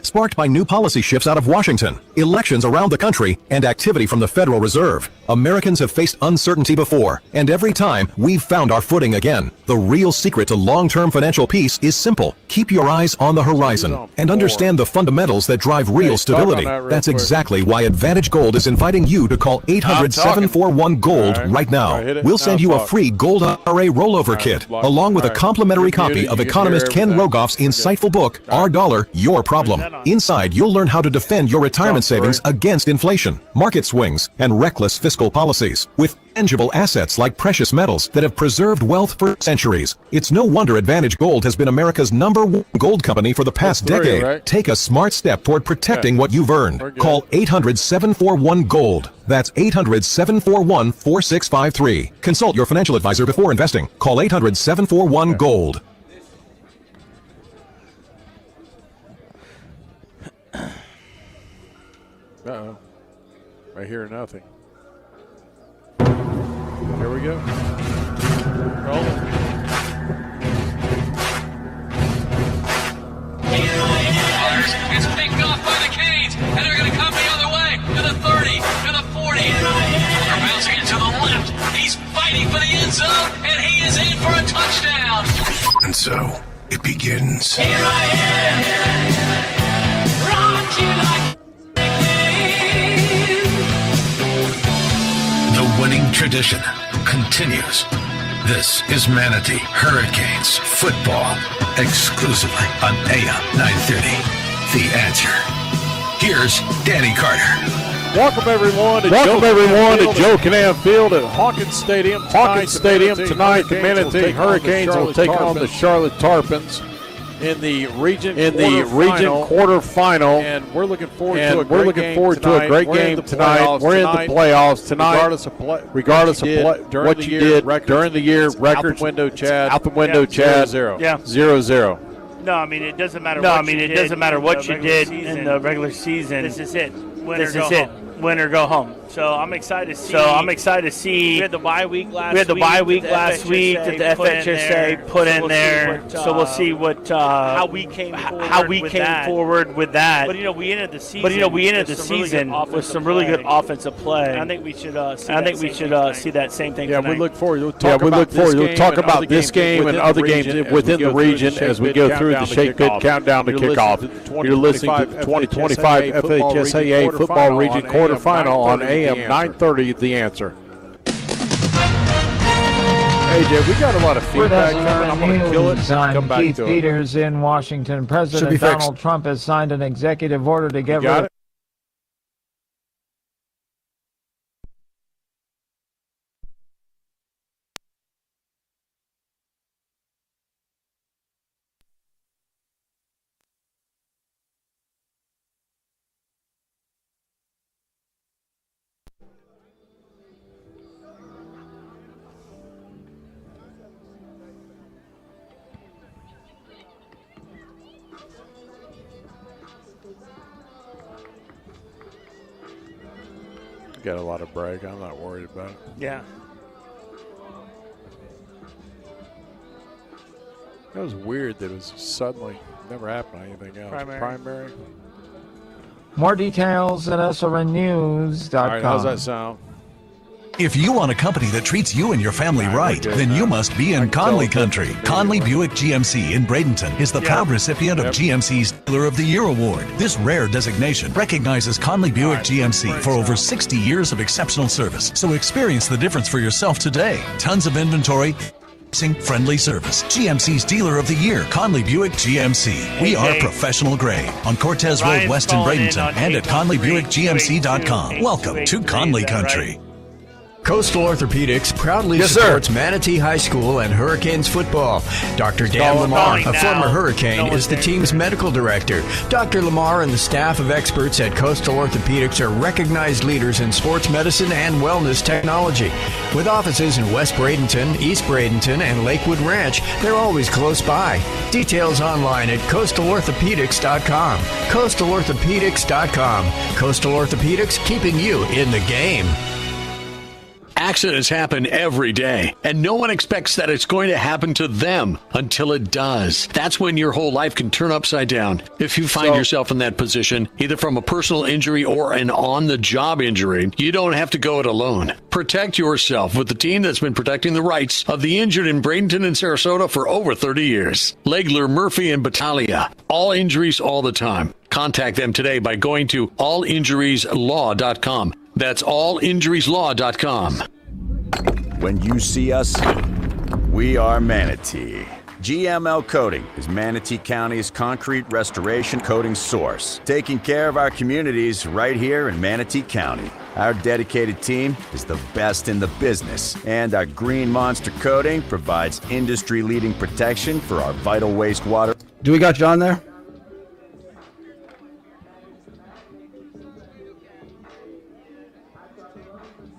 sparked by new policy shifts out of Washington, elections around the country, and activity from the Federal Reserve. Americans have faced uncertainty before, and every time we've found our footing again. The real secret to long-term financial peace is simple. Keep your eyes on the horizon and understand the fundamentals that drive real stability. That's exactly why Advantage Gold is inviting you to call 800-741-GOLD right now. We'll send you a free Gold IRA rollover kit, along with a complimentary copy of economist Ken Rogoff's insightful book, Our Dollar, Your Problem. Inside, you'll learn how to defend your retirement savings against inflation, market swings, and reckless fiscal policies, with tangible assets like precious metals that have preserved wealth for centuries. It's no wonder Advantage Gold has been America's #1 gold company for the past decade. Right? Take a smart step toward protecting what you've earned. Call 800-741-GOLD. That's 800-741-4653. Consult your financial advisor before investing. Call 800-741-GOLD. Uh-oh. I hear nothing. Here we go. Rolling. It's picked off by the Canes, and they're going to come the other way to the 30, to the 40. They're bouncing it to the left. He's fighting for the end zone, and he is in for a touchdown. And so it begins. Here I am, rock you like The winning tradition continues. This is Manatee Hurricanes football, exclusively on AM 930. The Answer. Here's Danny Carter. Welcome everyone to Joe Kinnan Field at Hawkins Stadium. Tonight, the Manatee Hurricanes will take on the Charlotte Tarpons in the region quarterfinal, and we're looking forward to a great game tonight. We're in the playoffs tonight, regardless of what you did during the year. Records out the window, Chad. 0-0. No, I mean it doesn't matter. What you did in the regular season. This is it. Win or go home. So I'm excited to see. We had the bye week last week that the FHSAA put in there. So we'll see how we came forward with that. But we ended the season. With some really good offensive play. And I think we should see that same thing. Yeah, tonight. we look forward. We'll talk about this game and other games within the region as we go through the Shake Pit countdown to kickoff. You're listening to the 2025 FHSAA Football Region Quarterfinal on AM 930, The Answer. AJ, we got a lot of feedback coming. I'm going to kill it. Come back Keith to Peters in Washington. President Donald Trump has signed an executive order to get rid of got a lot of brag. I'm not worried about it. Yeah. That was weird that it was suddenly never happened on anything else. Primary. More details at SRNnews.com. All right, how's that sound? If you want a company that treats you and your family right, then you must be in Conley country. Conley Buick GMC in Bradenton is the proud recipient of GMC's Dealer of the Year Award. This rare designation recognizes Conley Buick GMC for over 60 years of exceptional service. So experience the difference for yourself today. Tons of inventory, friendly service. GMC's Dealer of the Year, Conley Buick GMC. We are professional grade on Cortez Road West in Bradenton and at ConleyBuickGMC.com. Welcome to Conley country. Coastal Orthopedics proudly supports Manatee High School and Hurricanes football. Dr. Dan Lamar, a former Hurricane, is the team's medical director. Dr. Lamar and the staff of experts at Coastal Orthopedics are recognized leaders in sports medicine and wellness technology. With offices in West Bradenton, East Bradenton, and Lakewood Ranch, they're always close by. Details online at coastalorthopedics.com. Coastalorthopedics.com. Coastal Orthopedics, keeping you in the game. Accidents happen every day, and no one expects that it's going to happen to them until it does. That's when your whole life can turn upside down. If you find yourself in that position, either from a personal injury or an on-the-job injury, you don't have to go it alone. Protect yourself with the team that's been protecting the rights of the injured in Bradenton and Sarasota for over 30 years. Legler, Murphy, and Battaglia. All injuries all the time. Contact them today by going to allinjurieslaw.com. That's allinjurieslaw.com. When you see us, we are Manatee. GML Coating is Manatee County's concrete restoration coating source, taking care of our communities right here in Manatee County. Our dedicated team is the best in the business, and our Green Monster Coating provides industry-leading protection for our vital wastewater. Do we got John there?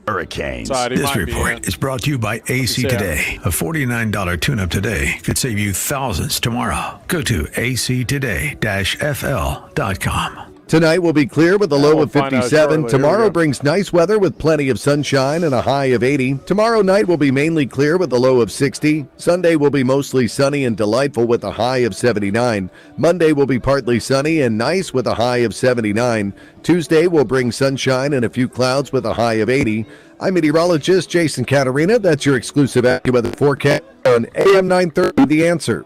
Hurricanes. This report is brought to you by AC Today. A $49 tune-up today could save you thousands tomorrow. Go to actoday-fl.com. Tonight will be clear with a low of 57. Tomorrow brings nice weather with plenty of sunshine and a high of 80. Tomorrow night will be mainly clear with a low of 60. Sunday will be mostly sunny and delightful with a high of 79. Monday will be partly sunny and nice with a high of 79. Tuesday will bring sunshine and a few clouds with a high of 80. I'm meteorologist Jason Caterina. That's your exclusive AccuWeather forecast on AM 930, The Answer.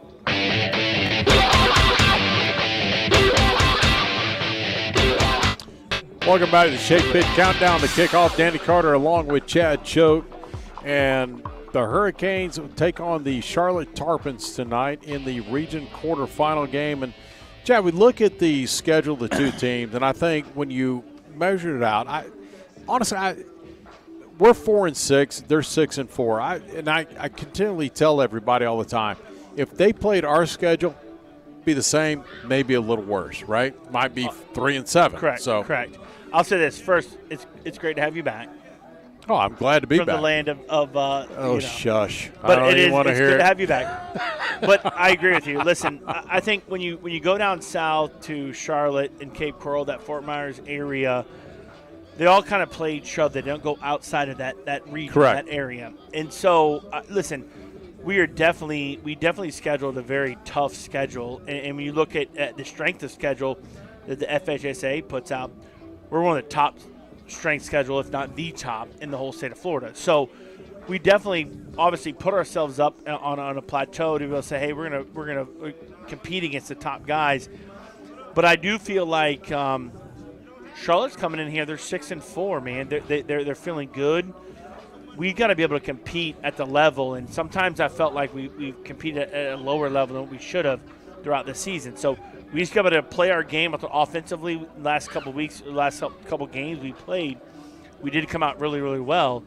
Welcome back to the Shake Pit Countdown to Kickoff. Danny Carter along with Chad Choate. And the Hurricanes will take on the Charlotte Tarpons tonight in the Region Quarterfinal game. And, Chad, we look at the schedule of the two teams, and I think when you measure it out, honestly, we're 4-6. They're 6-4. I continually tell everybody all the time, if they played our schedule, be the same, maybe a little worse, right? Might be 3-7. Correct. Correct. I'll say this first. It's great to have you back. Oh, I'm glad to be back. From the land of shush. But I don't even want to hear good it. to have you back. But I agree with you. Listen, I think when you go down south to Charlotte and Cape Coral, that Fort Myers area, they all kind of play each other. They don't go outside of that region, Correct. that area. And so, listen, we definitely scheduled a very tough schedule. And when you look at the strength of schedule that the FHSAA puts out, we're one of the top strength schedule, if not the top, in the whole state of Florida. So we definitely, obviously, put ourselves up on a plateau to be able to say, hey, we're gonna compete against the top guys. But I do feel like Charlotte's coming in here. They're 6-4, man. They're feeling good. We got to be able to compete at the level, and sometimes I felt like we competed at a lower level than we should have throughout the season. So we just got to play our game offensively. Last couple games we played, we did come out really, really well.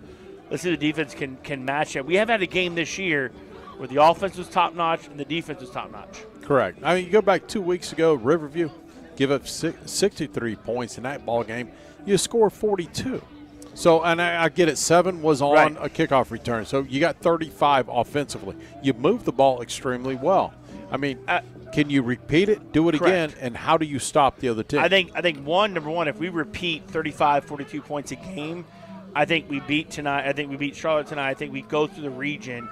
Let's see if the defense can match it. We have had a game this year where the offense was top notch and the defense was top notch. Correct. I mean, you go back 2 weeks ago, Riverview give up 63 points in that ball game. You score 42. So, and I get it, 7 was on a kickoff return. So you got 35 offensively. You moved the ball extremely well. I mean, can you repeat it, do it again, and how do you stop the other team? I think number one, if we repeat 35, 42 points a game, I think we beat tonight. I think we beat Charlotte tonight. I think we go through the region.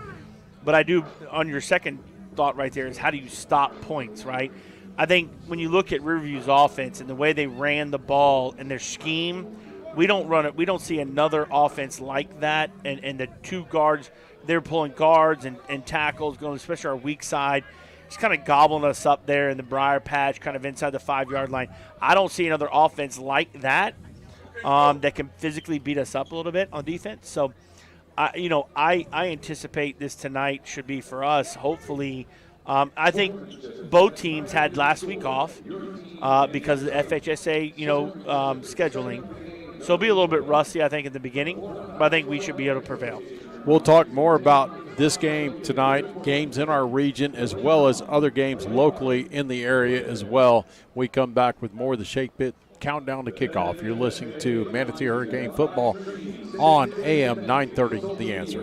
But I do, on your second thought right there, is how do you stop points, right? I think when you look at Riverview's offense and the way they ran the ball and their scheme, we don't run it. We don't see another offense like that. And the two guards, they're pulling guards and tackles, going especially our weak side. It's kind of gobbling us up there in the briar patch, kind of inside the 5-yard line. I don't see another offense like that that can physically beat us up a little bit on defense. So, I anticipate this tonight should be for us, hopefully. I think both teams had last week off because of the FHSAA, scheduling. So it'll be a little bit rusty, I think, at the beginning, but I think we should be able to prevail. We'll talk more about this game tonight, games in our region, as well as other games locally in the area as well. We come back with more of the Shake Pit Countdown to Kickoff. You're listening to Manatee Hurricane Football on AM 930, The Answer.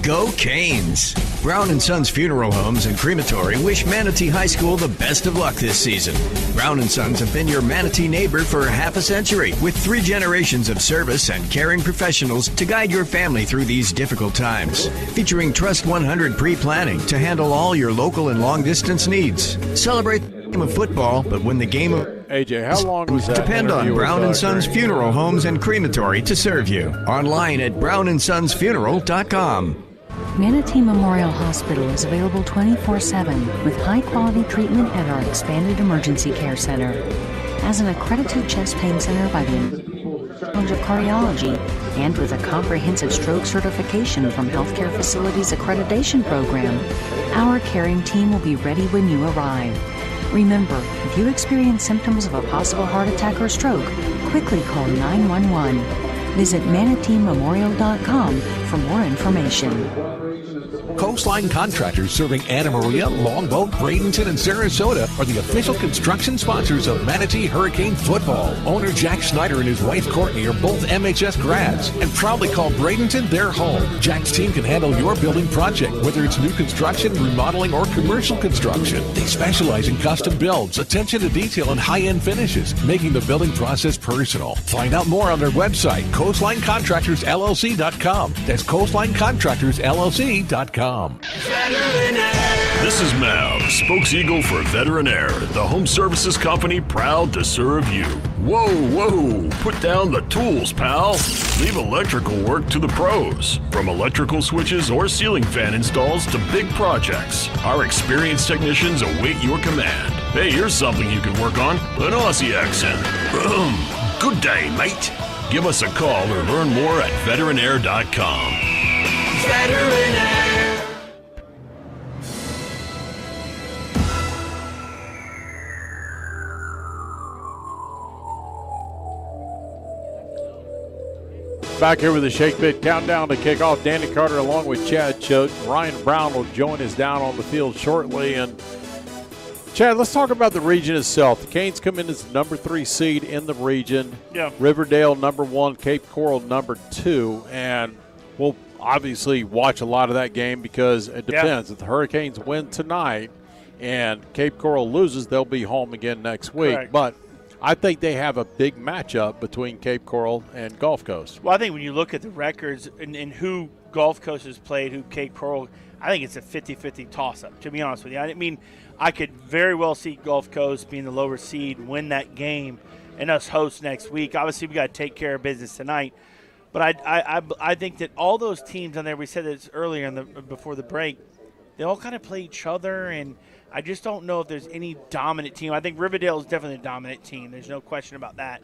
Go Canes! Brown & Sons Funeral Homes and Crematory wish Manatee High School the best of luck this season. Brown & Sons have been your Manatee neighbor for half a century, with 3 generations of service and caring professionals to guide your family through these difficult times. Featuring Trust 100 pre-planning to handle all your local and long-distance needs. Celebrate the game of football, but when the game of AJ, how long was that? Depend on Brown & Sons Funeral Homes and Crematory to serve you. Online at brownsonsfuneral.com. Manatee Memorial Hospital is available 24/7 with high-quality treatment at our expanded emergency care center. As an accredited chest pain center by the College of Cardiology and with a comprehensive stroke certification from Healthcare Facilities Accreditation Program, our caring team will be ready when you arrive. Remember, if you experience symptoms of a possible heart attack or stroke, quickly call 911. Visit manateememorial.com for more information. Coastline Contractors serving Anna Maria, Longboat, Bradenton, and Sarasota are the official construction sponsors of Manatee Hurricane football. Owner Jack Snyder and his wife Courtney are both MHS grads and proudly call Bradenton their home. Jack's team can handle your building project, whether it's new construction, remodeling, or commercial construction. They specialize in custom builds, attention to detail, and high-end finishes, making the building process personal. Find out more on their website, coastlinecontractorsllc.com. That's coastlinecontractorsllc.com. This is Mav, spokes eagle for Veteran Air, the home services company proud to serve you. Whoa, put down the tools, pal. Leave electrical work to the pros. From electrical switches or ceiling fan installs to big projects, our experienced technicians await your command. Hey, here's something you can work on, an Aussie accent. Good day, mate. Give us a call or learn more at veteranair.com. Veteran Air. Back here with the Shake Pit Countdown to kick off. Danny Carter along with Chad Choate. Ryan Brown will join us down on the field shortly. And Chad, let's talk about the region itself. The Canes come in as the number 3 seed in the region. Yeah. Riverdale number 1, Cape Coral number 2. And we'll obviously watch a lot of that game because it depends. If the Hurricanes win tonight and Cape Coral loses, they'll be home again next week. Correct. But I think they have a big matchup between Cape Coral and Gulf Coast. Well, I think when you look at the records and who Gulf Coast has played, who Cape Coral, I think it's a 50-50 toss-up, to be honest with you. I mean, I could very well see Gulf Coast being the lower seed, win that game, and us host next week. Obviously, we got to take care of business tonight. But I think that all those teams on there, we said this earlier before the break, they all kind of play each other, and I just don't know if there's any dominant team. I think Riverdale is definitely a dominant team. There's no question about that.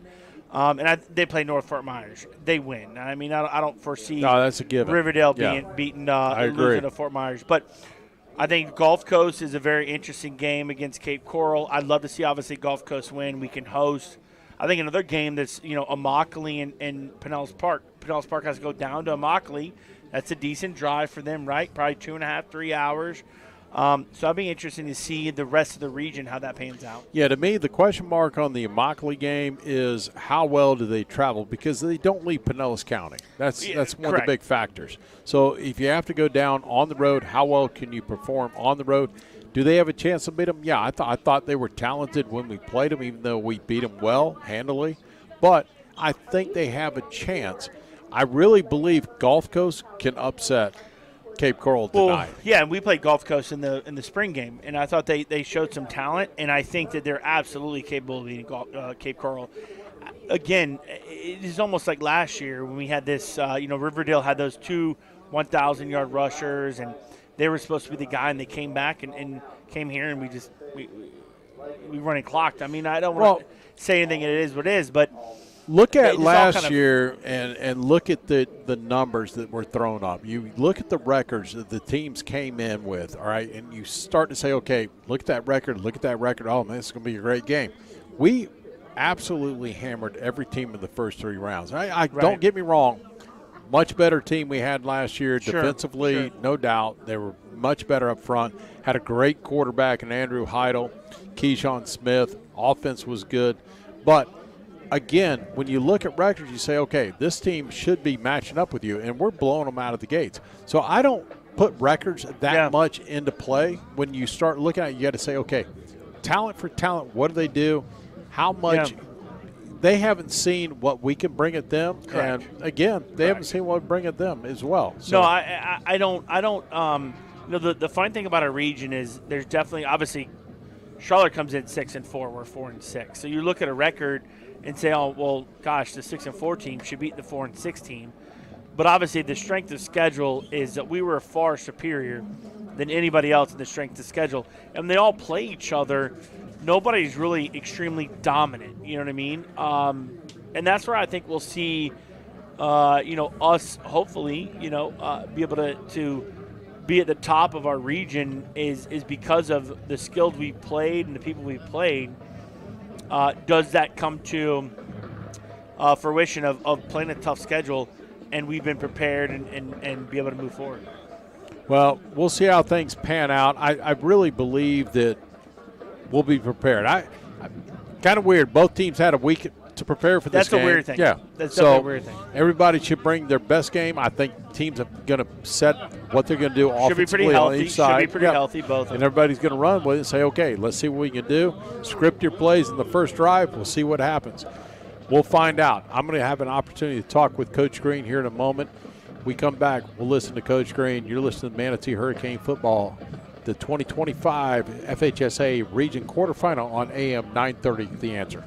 They play North Fort Myers. They win. I mean, I don't foresee that's a given. Riverdale being beaten and losing to Fort Myers. But I think Gulf Coast is a very interesting game against Cape Coral. I'd love to see, obviously, Gulf Coast win. We can host. I think another game that's, Immokalee and Pinellas Park. Pinellas Park has to go down to Immokalee. That's a decent drive for them, right? Probably 2.5, 3 hours. So I'd be interested to see the rest of the region, how that pans out. Yeah, to me, the question mark on the Immokalee game is how well do they travel, because they don't leave Pinellas County. That's one of the big factors. So if you have to go down on the road, how well can you perform on the road? Do they have a chance to beat them? Yeah, I thought they were talented when we played them, even though we beat them well, handily. But I think they have a chance. I really believe Gulf Coast can upset Cape Coral tonight. Well, yeah, and we played Gulf Coast in the spring game, and I thought they showed some talent, and I think that they're absolutely capable of beating Cape Coral. Again, it is almost like last year when we had this, Riverdale had those 2 1,000-yard rushers, and they were supposed to be the guy, and they came back and came here, and we running clocked. I mean, I don't want to say anything, it is what it is, but look at last year and look at the numbers that were thrown up. You look at the records that the teams came in with, all right, and you start to say, okay, look at that record. Oh, man, this is going to be a great game. We absolutely hammered every team in the first 3 rounds. Don't get me wrong, much better team we had last year defensively, no doubt. They were much better up front. Had a great quarterback in Andrew Heidel, Keyshawn Smith. Offense was good. But again, when you look at records, you say, okay, this team should be matching up with you, and we're blowing them out of the gates. So I don't put records that much into play. When you start looking at it, you got to say, okay, talent for talent, what do they do? How much they haven't seen what we can bring at them. Correct. And again, they haven't seen what we bring at them as well. So. No, I don't. The fun thing about our region is there's definitely, obviously, Charlotte comes in 6-4, we're 4-6. So you look at a record and say, oh, well, gosh, the 6-4 team should beat the 4-6 team. But obviously the strength of schedule is that we were far superior than anybody else in the strength of schedule. And they all play each other. Nobody's really extremely dominant, you know what I mean? And that's where I think we'll see, us hopefully, be able to be at the top of our region is because of the skills we played and the people we played. Does that come to fruition of playing a tough schedule, and we've been prepared and be able to move forward? Well, we'll see how things pan out. I really believe that we'll be prepared. I kind of weird. Both teams had a week to prepare for this game. That's a weird thing. Yeah. That's definitely a weird thing. Everybody should bring their best game. I think teams are going to set what they're going to do offensively on each side. Should be pretty healthy, both of them. And everybody's going to run with it and say, okay, let's see what we can do. Script your plays in the first drive. We'll see what happens. We'll find out. I'm going to have an opportunity to talk with Coach Green here in a moment. We come back, we'll listen to Coach Green. You're listening to Manatee Hurricane Football, the 2025 FHSAA Region Quarterfinal on AM 930, The Answer.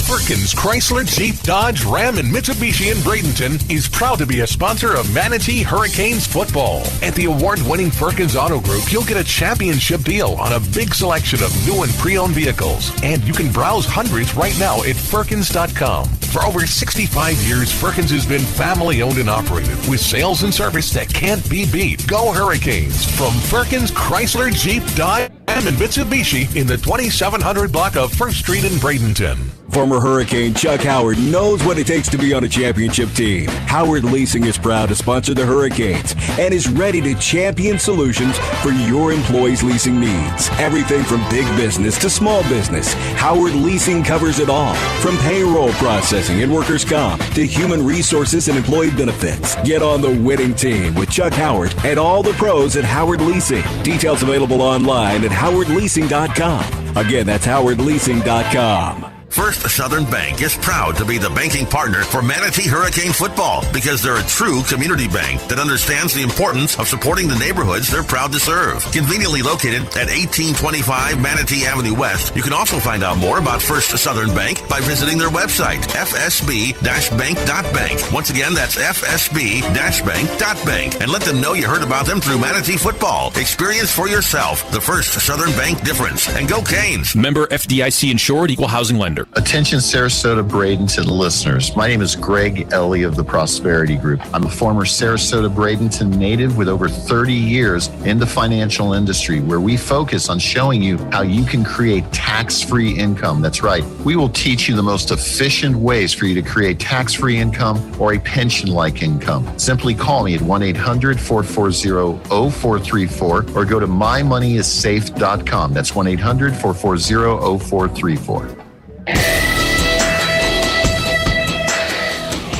Perkins Chrysler, Jeep, Dodge, Ram, and Mitsubishi in Bradenton is proud to be a sponsor of Manatee Hurricanes football. At the award-winning Perkins Auto Group, you'll get a championship deal on a big selection of new and pre-owned vehicles. And you can browse hundreds right now at Perkins.com. For over 65 years, Perkins has been family-owned and operated with sales and service that can't be beat. Go Hurricanes! From Perkins Chrysler, Jeep, Dodge, Ram, and Mitsubishi in the 2700 block of 1st Street in Bradenton. Former Hurricane Chuck Howard knows what it takes to be on a championship team. Howard Leasing is proud to sponsor the Hurricanes and is ready to champion solutions for your employees' leasing needs. Everything from big business to small business, Howard Leasing covers it all. From payroll processing and workers' comp to human resources and employee benefits. Get on the winning team with Chuck Howard and all the pros at Howard Leasing. Details available online at howardleasing.com. Again, that's howardleasing.com. First Southern Bank is proud to be the banking partner for Manatee Hurricane football because they're a true community bank that understands the importance of supporting the neighborhoods they're proud to serve. Conveniently located at 1825 Manatee Avenue West, you can also find out more about First Southern Bank by visiting their website, fsb-bank.bank. Once again, that's fsb-bank.bank. And let them know you heard about them through Manatee football. Experience for yourself the First Southern Bank difference. And go Canes! Member FDIC insured, equal housing lender. Attention Sarasota Bradenton listeners. My name is Greg Ellie of the Prosperity Group. I'm a former Sarasota Bradenton native with over 30 years in the financial industry where we focus on showing you how you can create tax-free income. That's right. We will teach you the most efficient ways for you to create tax-free income or a pension-like income. Simply call me at 1-800-440-0434 or go to mymoneyissafe.com. That's 1-800-440-0434.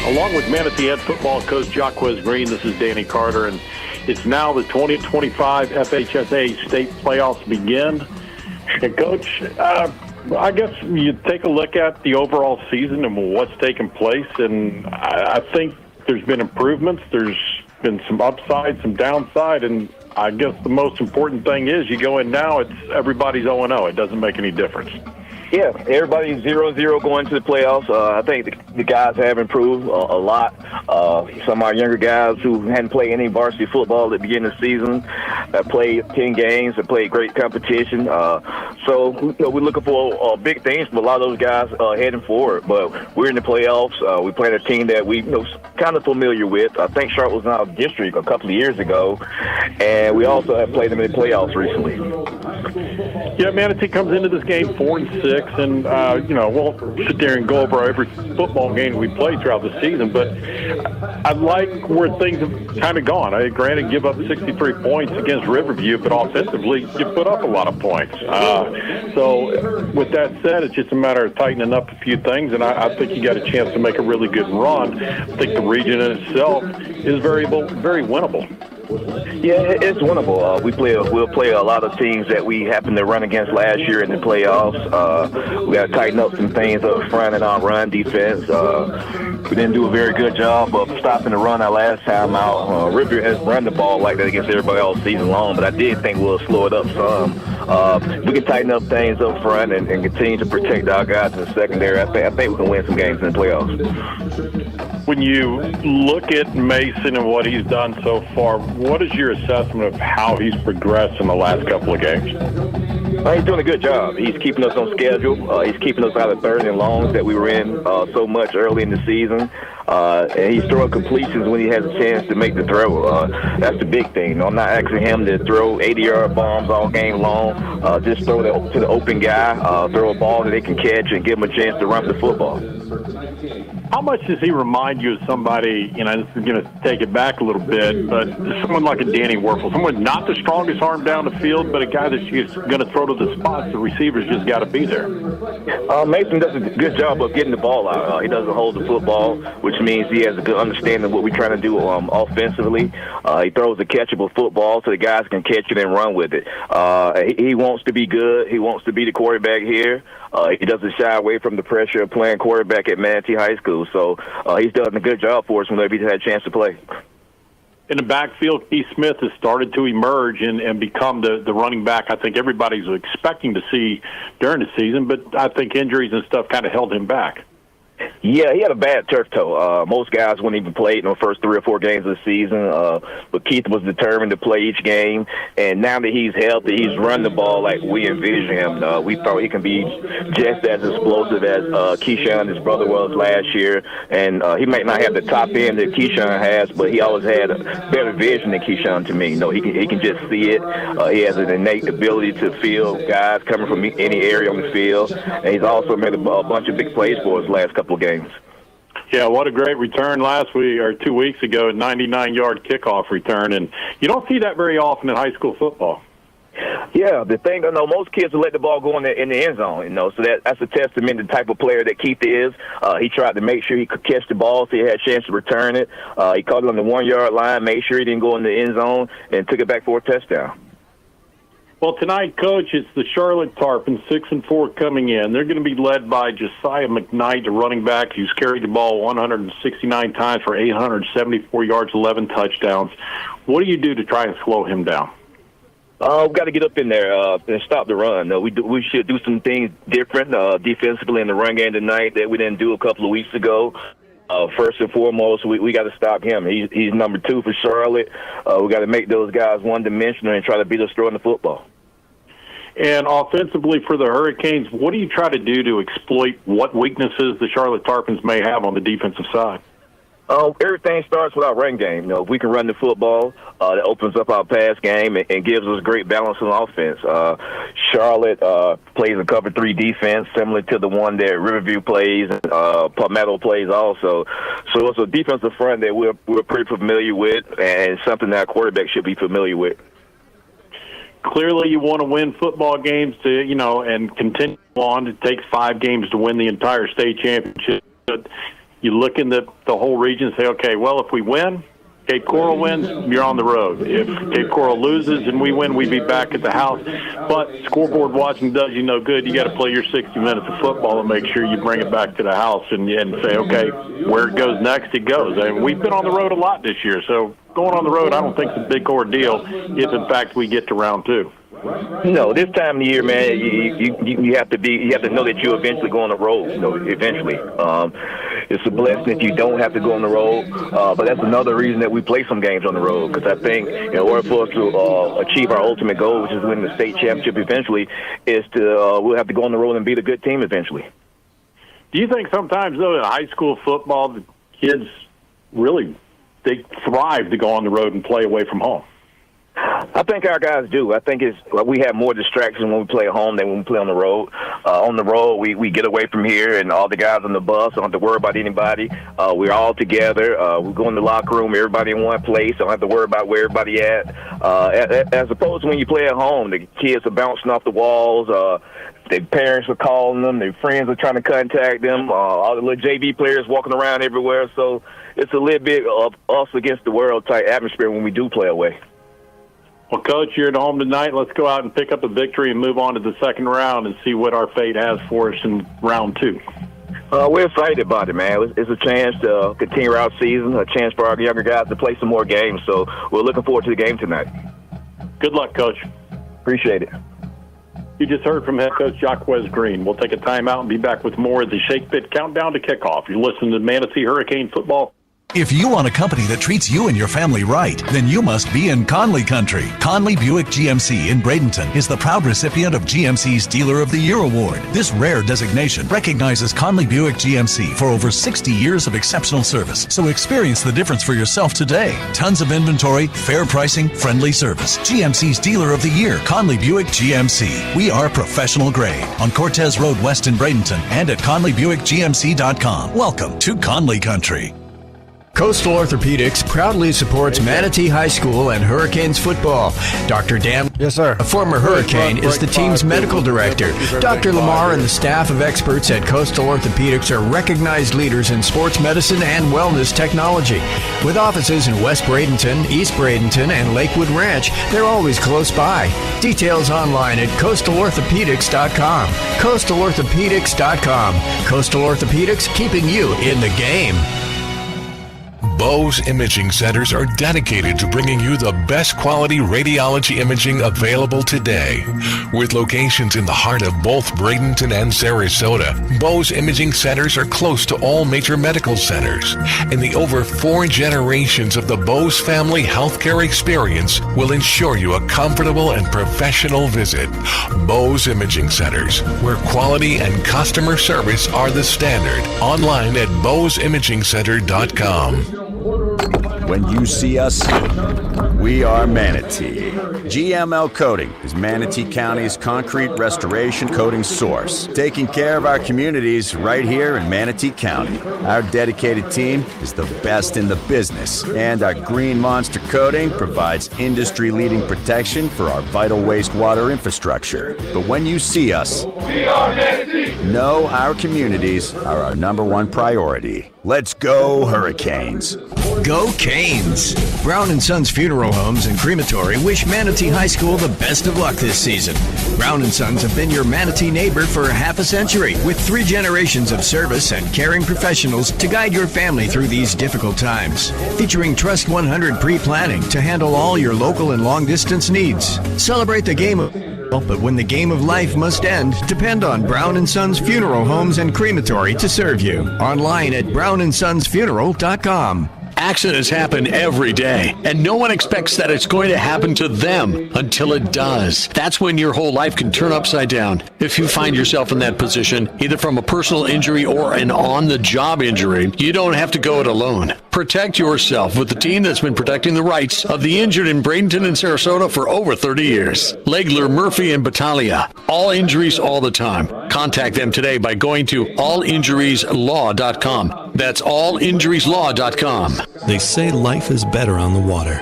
Along with Manatee head football coach Jacquez Green, this is Danny Carter, and it's now the 2025 FHSAA state playoffs begin. And Coach, I guess you take a look at the overall season and what's taken place, and I think there's been improvements. There's been some upside, some downside, and I guess the most important thing is you go in now, it's everybody's 0-0. It doesn't make any difference. Yeah, everybody's 0-0 going to the playoffs. I think the guys have improved a lot. Some of our younger guys who hadn't played any varsity football at the beginning of the season have played 10 games and played great competition. So we're looking for big things from a lot of those guys heading forward. But we're in the playoffs. We played a team that we kind of familiar with. I think Charlotte was in our district a couple of years ago, and we also have played them in the playoffs recently. Yeah, Manatee comes into this game 4-6. picks, and we'll sit there and go over every football game we played throughout the season. But I like where things have kind of gone. Granted, give up 63 points against Riverview, but offensively, you put up a lot of points. So with that said, it's just a matter of tightening up a few things, and I think you got a chance to make a really good run. I think the region in itself is very winnable. Yeah, it's winnable. We'll play a lot of teams that we happened to run against last year in the playoffs. We got to tighten up some things up front in our run defense. We didn't do a very good job of stopping the run our last time out. River has run the ball like that against everybody all season long, but I did think we'll slow it up some. We can tighten up things up front and continue to protect our guys in the secondary. I think we can win some games in the playoffs. When you look at Mason and what he's done so far, what is your assessment of how he's progressed in the last couple of games? He's doing a good job. He's keeping us on schedule. He's keeping us out of third and longs that we were in so much early in the season. And he's throwing completions when he has a chance to make the throw. That's the big thing. I'm not asking him to throw 80-yard bombs all game long. Just throw it to the open guy, throw a ball that they can catch, and give him a chance to run the football. How much does he remind you of somebody, this is going to take it back a little bit, but someone like a Danny Werfel, someone not the strongest arm down the field, but a guy that's just going to throw to the spots. The receivers just got to be there. Mason does a good job of getting the ball out. He doesn't hold the football, which means he has a good understanding of what we're trying to do offensively. He throws a catchable football so the guys can catch it and run with it. He wants to be good. He wants to be the quarterback here. He doesn't shy away from the pressure of playing quarterback at Manatee High School. So he's done a good job for us whenever he's had a chance to play. In the backfield, Keith Smith has started to emerge and become the running back I think everybody's expecting to see during the season, but I think injuries and stuff kind of held him back. Yeah, he had a bad turf toe. Most guys wouldn't even play in the first 3 or 4 games of the season, but Keith was determined to play each game. And now that he's healthy, he's run the ball like we envision him. We thought he can be just as explosive as Keyshawn, his brother, was last year. And he might not have the top end that Keyshawn has, but he always had a better vision than Keyshawn to me. He can just see it. He has an innate ability to feel guys coming from any area on the field. And he's also made a bunch of big plays for us last couple of games. Yeah, what a great return last week or 2 weeks ago, a 99-yard kickoff return, and you don't see that very often in high school football. Yeah, the thing, most kids will let the ball go in the end zone, so that's a testament to the type of player that Keith is. He tried to make sure he could catch the ball so he had a chance to return it. He caught it on the 1-yard line, made sure he didn't go in the end zone, and took it back for a touchdown. Well, tonight, Coach, it's the Charlotte Tarpons, 6-4 coming in. They're going to be led by Josiah McKnight, the running back, who's carried the ball 169 times for 874 yards, 11 touchdowns. What do you do to try and slow him down? We've got to get up in there and stop the run. We should do some things different defensively in the run game tonight that we didn't do a couple of weeks ago. First and foremost, we got to stop him. He's number 2 for Charlotte. We got to make those guys one-dimensional and try to beat us throwing the football. And offensively for the Hurricanes, what do you try to do to exploit what weaknesses the Charlotte Tarpons may have on the defensive side? Everything starts with our run game. If we can run the football, that opens up our pass game and gives us great balance on offense. Charlotte plays a cover 3 defense, similar to the one that Riverview plays, and Palmetto plays also. So it's a defensive front that we're pretty familiar with, and something that our quarterback should be familiar with. Clearly, you want to win football games and continue on. It takes 5 games to win the entire state championship. You look in the whole region and say, okay, well, if we win, Cape Coral wins, you're on the road. If Cape Coral loses and we win, we'd be back at the house. But scoreboard watching does you no good. You got to play your 60 minutes of football and make sure you bring it back to the house and say, okay, where it goes next, it goes. And we've been on the road a lot this year, so going on the road I don't think is a big ordeal if, in fact, we get to round 2. No, this time of the year, man, you have to know that you eventually go on the road. Eventually, it's a blessing if you don't have to go on the road. But that's another reason that we play some games on the road, because I think in order for us to achieve our ultimate goal, which is win the state championship eventually, is to we'll have to go on the road and beat a good team eventually. Do you think sometimes though in high school football, the kids really they thrive to go on the road and play away from home? I think our guys do. I think we have more distraction when we play at home than when we play on the road. On the road, we get away from here, and all the guys on the bus don't have to worry about anybody. We're all together. We go in the locker room, everybody in one place. Don't have to worry about where everybody at. As opposed to when you play at home, the kids are bouncing off the walls. Their parents are calling them. Their friends are trying to contact them. All the little JV players walking around everywhere. So it's a little bit of us against the world type atmosphere when we do play away. Well, Coach, you're at home tonight. Let's go out and pick up a victory and move on to the second round and see what our fate has for us in round 2. We're excited about it, man. It's a chance to continue our season, a chance for our younger guys to play some more games. So we're looking forward to the game tonight. Good luck, Coach. Appreciate it. You just heard from head coach Jacquez Green. We'll take a timeout and be back with more of the Shake Pit Countdown to Kickoff. You're listening to Manatee Hurricane Football. If you want a company that treats you and your family right, then you must be in Conley country. Conley Buick GMC in Bradenton is the proud recipient of GMC's Dealer of the Year award. This rare designation recognizes Conley Buick GMC for over 60 years of exceptional service. So experience the difference for yourself today. Tons of inventory, fair pricing, friendly service. GMC's Dealer of the Year, Conley Buick GMC. We are professional grade on Cortez Road West in Bradenton and at ConleyBuickGMC.com. Welcome to Conley country. Coastal Orthopedics proudly supports Manatee High School and Hurricanes football. Dr. Dan, yes, sir. A former Hurricane, is the team's medical director. Dr. Lamar and the staff of experts at Coastal Orthopedics are recognized leaders in sports medicine and wellness technology. With offices in West Bradenton, East Bradenton, and Lakewood Ranch, they're always close by. Details online at coastalorthopedics.com. Coastalorthopedics.com. Coastal Orthopedics, keeping you in the game. Bose Imaging Centers are dedicated to bringing you the best quality radiology imaging available today. With locations in the heart of both Bradenton and Sarasota, Bose Imaging Centers are close to all major medical centers, and the over 4 generations of the Bose family healthcare experience will ensure you a comfortable and professional visit. Bose Imaging Centers, where quality and customer service are the standard. Online at boseimagingcenter.com. When you see us, we are Manatee. GML Coating is Manatee County's concrete restoration coating source, taking care of our communities right here in Manatee County. Our dedicated team is the best in the business, and our Green Monster coating provides industry-leading protection for our vital wastewater infrastructure. But when you see us, we are Manatee. Know our communities are our #1 priority. Let's go Hurricanes. Go Canes! Brown & Sons Funeral Homes and Crematory wish Manatee High School the best of luck this season. Brown & Sons have been your Manatee neighbor for half a century, with 3 generations of service and caring professionals to guide your family through these difficult times. Featuring Trust 100 pre-planning to handle all your local and long-distance needs. Celebrate the game of... But when the game of life must end, depend on Brown & Sons Funeral Homes and Crematory to serve you. Online at brownandsonsfuneral.com. Accidents happen every day, and no one expects that it's going to happen to them until it does. That's when your whole life can turn upside down. If you find yourself in that position, either from a personal injury or an on-the-job injury, you don't have to go it alone. Protect yourself with the team that's been protecting the rights of the injured in Bradenton and Sarasota for over 30 years. Legler, Murphy, and Battaglia. All injuries all the time. Contact them today by going to allinjurieslaw.com. That's allinjurieslaw.com. They say life is better on the water,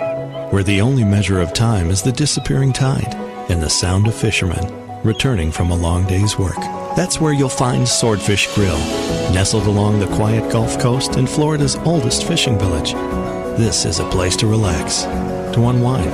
where the only measure of time is the disappearing tide and the sound of fishermen returning from a long day's work. That's where you'll find Swordfish Grill, nestled along the quiet Gulf Coast in Florida's oldest fishing village. This is a place to relax, to unwind,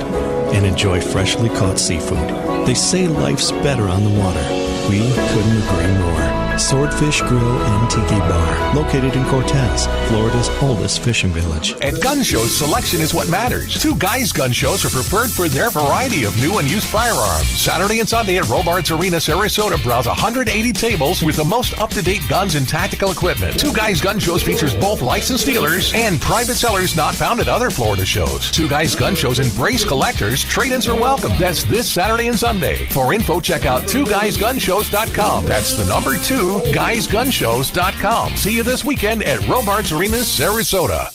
and enjoy freshly caught seafood. They say life's better on the water. We couldn't agree more. Swordfish Grill and Tiki Bar, located in Cortez, Florida's oldest fishing village. At gun shows, selection is what matters. Two Guys Gun Shows are preferred for their variety of new and used firearms. Saturday and Sunday at Robards Arena, Sarasota, browse 180 tables with the most up-to-date guns and tactical equipment. Two Guys Gun Shows features both licensed dealers and private sellers not found at other Florida shows. Two Guys Gun Shows embrace collectors. Trade-ins are welcome. That's this Saturday and Sunday. For info, check out twoguysgunshows.com. That's the number 2guysgunshows.com. See you this weekend at Robards Arena, Sarasota.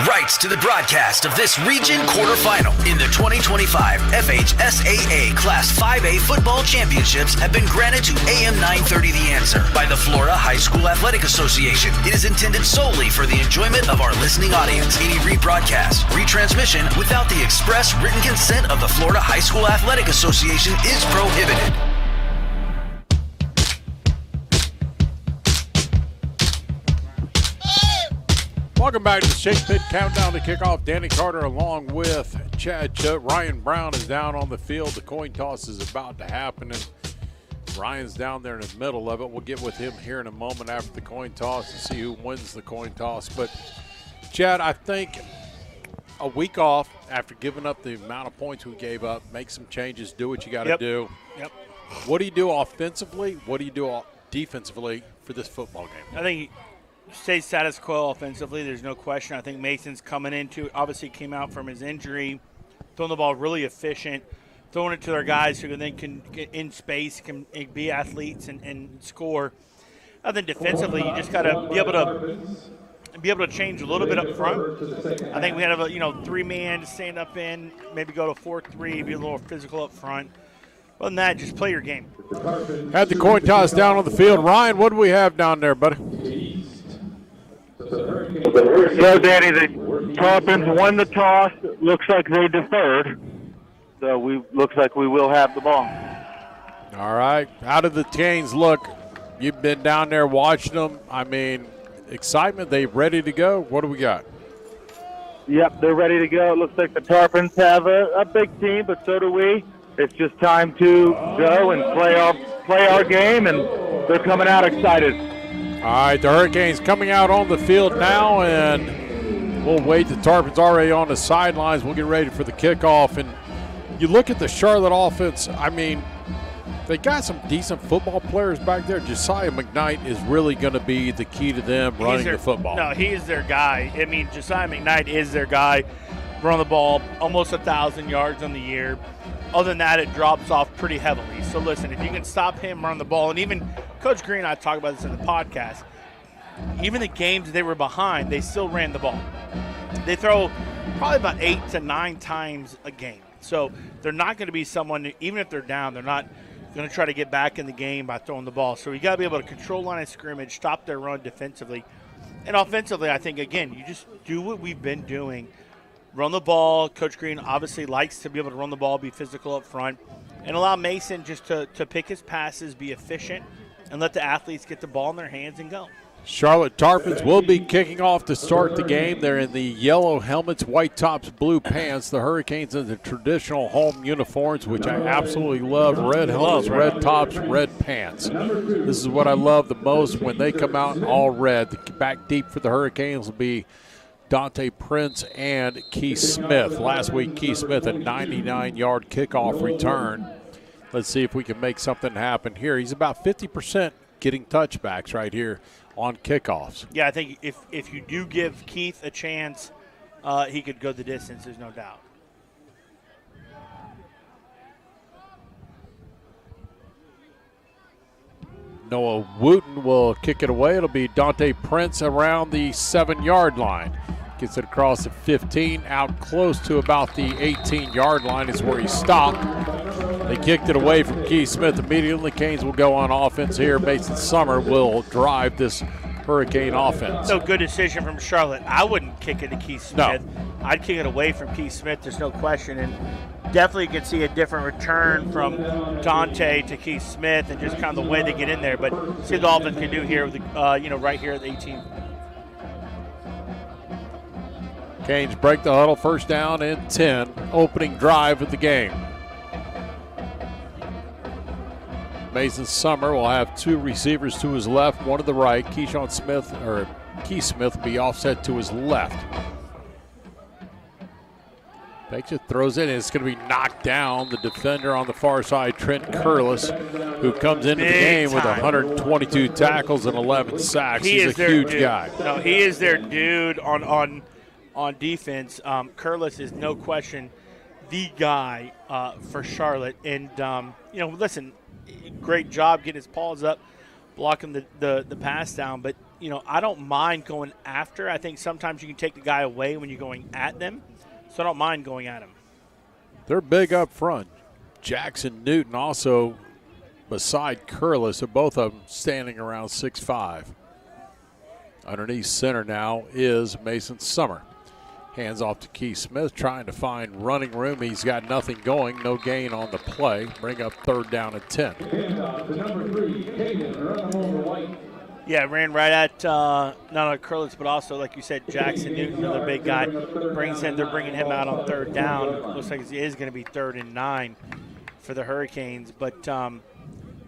Rights to the broadcast of this region quarterfinal in the 2025 FHSAA Class 5A Football Championships have been granted to AM 930 The Answer by the Florida High School Athletic Association. It is intended solely for the enjoyment of our listening audience. Any rebroadcast, retransmission without the express written consent of the Florida High School Athletic Association is prohibited. Welcome back to the Shake Pit Countdown to Kickoff. Danny Carter along with Chad Chutt. Ryan Brown is down on the field. The coin toss is about to happen, and Ryan's down there in the middle of it. We'll get with him here in a moment after the coin toss to see who wins the coin toss. But, Chad, I think a week off after giving up the amount of points we gave up, make some changes, do what you got to do. Yep. What do you do offensively? What do you do defensively for this football game? I think stay status quo offensively. There's no question. I think Mason's coming into it. Obviously came out from his injury, throwing the ball really efficient, throwing it to their guys who then can get in space, can be athletes and score. I think defensively, you just got to be able to change a little bit up front. I think we had a 3-man to stand up in, maybe go to 4-3, be a little physical up front. Other than that, just play your game. Had the coin toss down on the field. Ryan, what do we have down there, buddy? So, Danny, the Tarpons won the toss. Looks like they deferred. So, looks like we will have the ball. All right. How did the Canes look? You've been down there watching them. I mean, excitement. They ready to go? What do we got? Yep, they're ready to go. It looks like the Tarpons have a big team, but so do we. It's just time to go and play our game, and they're coming out excited. All right, the Hurricanes coming out on the field now, and we'll wait. The Tarpons already on the sidelines. We'll get ready for the kickoff. And you look at the Charlotte offense, I mean, they got some decent football players back there. Josiah McKnight is really going to be the key to them running the football. No, he is their guy. I mean, Josiah McKnight is their guy. Run the ball almost 1,000 yards on the year. Other than that, it drops off pretty heavily. So, listen, if you can stop him run the ball, and even Coach Green and I talked about this in the podcast, even the games they were behind, they still ran the ball. They throw probably about 8 to 9 times a game. So they're not going to be someone, even if they're down, they're not going to try to get back in the game by throwing the ball. So you got to be able to control line of scrimmage, stop their run defensively. And offensively, I think, again, you just do what we've been doing. Run the ball. Coach Green obviously likes to be able to run the ball, be physical up front, and allow Mason just to pick his passes, be efficient, and let the athletes get the ball in their hands and go. Charlotte Tarpons will be kicking off to start the game. They're in the yellow helmets, white tops, blue pants. The Hurricanes in the traditional home uniforms, which I absolutely love. Red helmets, red tops, red pants. This is what I love the most when they come out in all red. The back deep for the Hurricanes will be Dante Prince and Keith Smith. Last week, Keith Smith, a 99-yard kickoff return. Let's see if we can make something happen here. He's about 50% getting touchbacks right here on kickoffs. Yeah, I think if you do give Keith a chance, he could go the distance, there's no doubt. Noah Wooten will kick it away. It'll be Dante Prince around the 7-yard line. Gets it across the 15, out close to about the 18-yard line is where he stopped. They kicked it away from Keith Smith immediately. Canes will go on offense here. Mason Summer will drive this Hurricane offense. So good decision from Charlotte. I wouldn't kick it to Keith Smith. No. I'd kick it away from Keith Smith, there's no question. And definitely could see a different return from Dante to Keith Smith and just kind of the way they get in there. But see what the offense can do here with the, right here at the 18. Canes break the huddle, first down and 10. Opening drive of the game. Mason Summer will have 2 receivers to his left, 1 to the right. Keith Smith will be offset to his left. Takes it, throws it, and it's going to be knocked down. The defender on the far side, Trent Curlis, who comes into the game with 122 tackles and 11 sacks. He's a huge guy. No, he is their dude on defense. Curlis is no question the guy for Charlotte. And, listen, great job getting his paws up, blocking the pass down. But, I don't mind going after. I think sometimes you can take the guy away when you're going at them, so I don't mind going at him. They're big up front. Jackson Newton also beside Curlis, so both of them standing around 6'5". Underneath center now is Mason Summer. Hands off to Keith Smith, trying to find running room. He's got nothing going, no gain on the play. Bring up 3rd down and 10. Yeah, ran right at not only Curlis, but also, like you said, Jackson Newton, another big guy. They're bringing him out on 3rd down. Looks like it is going to be 3rd and 9 for the Hurricanes. But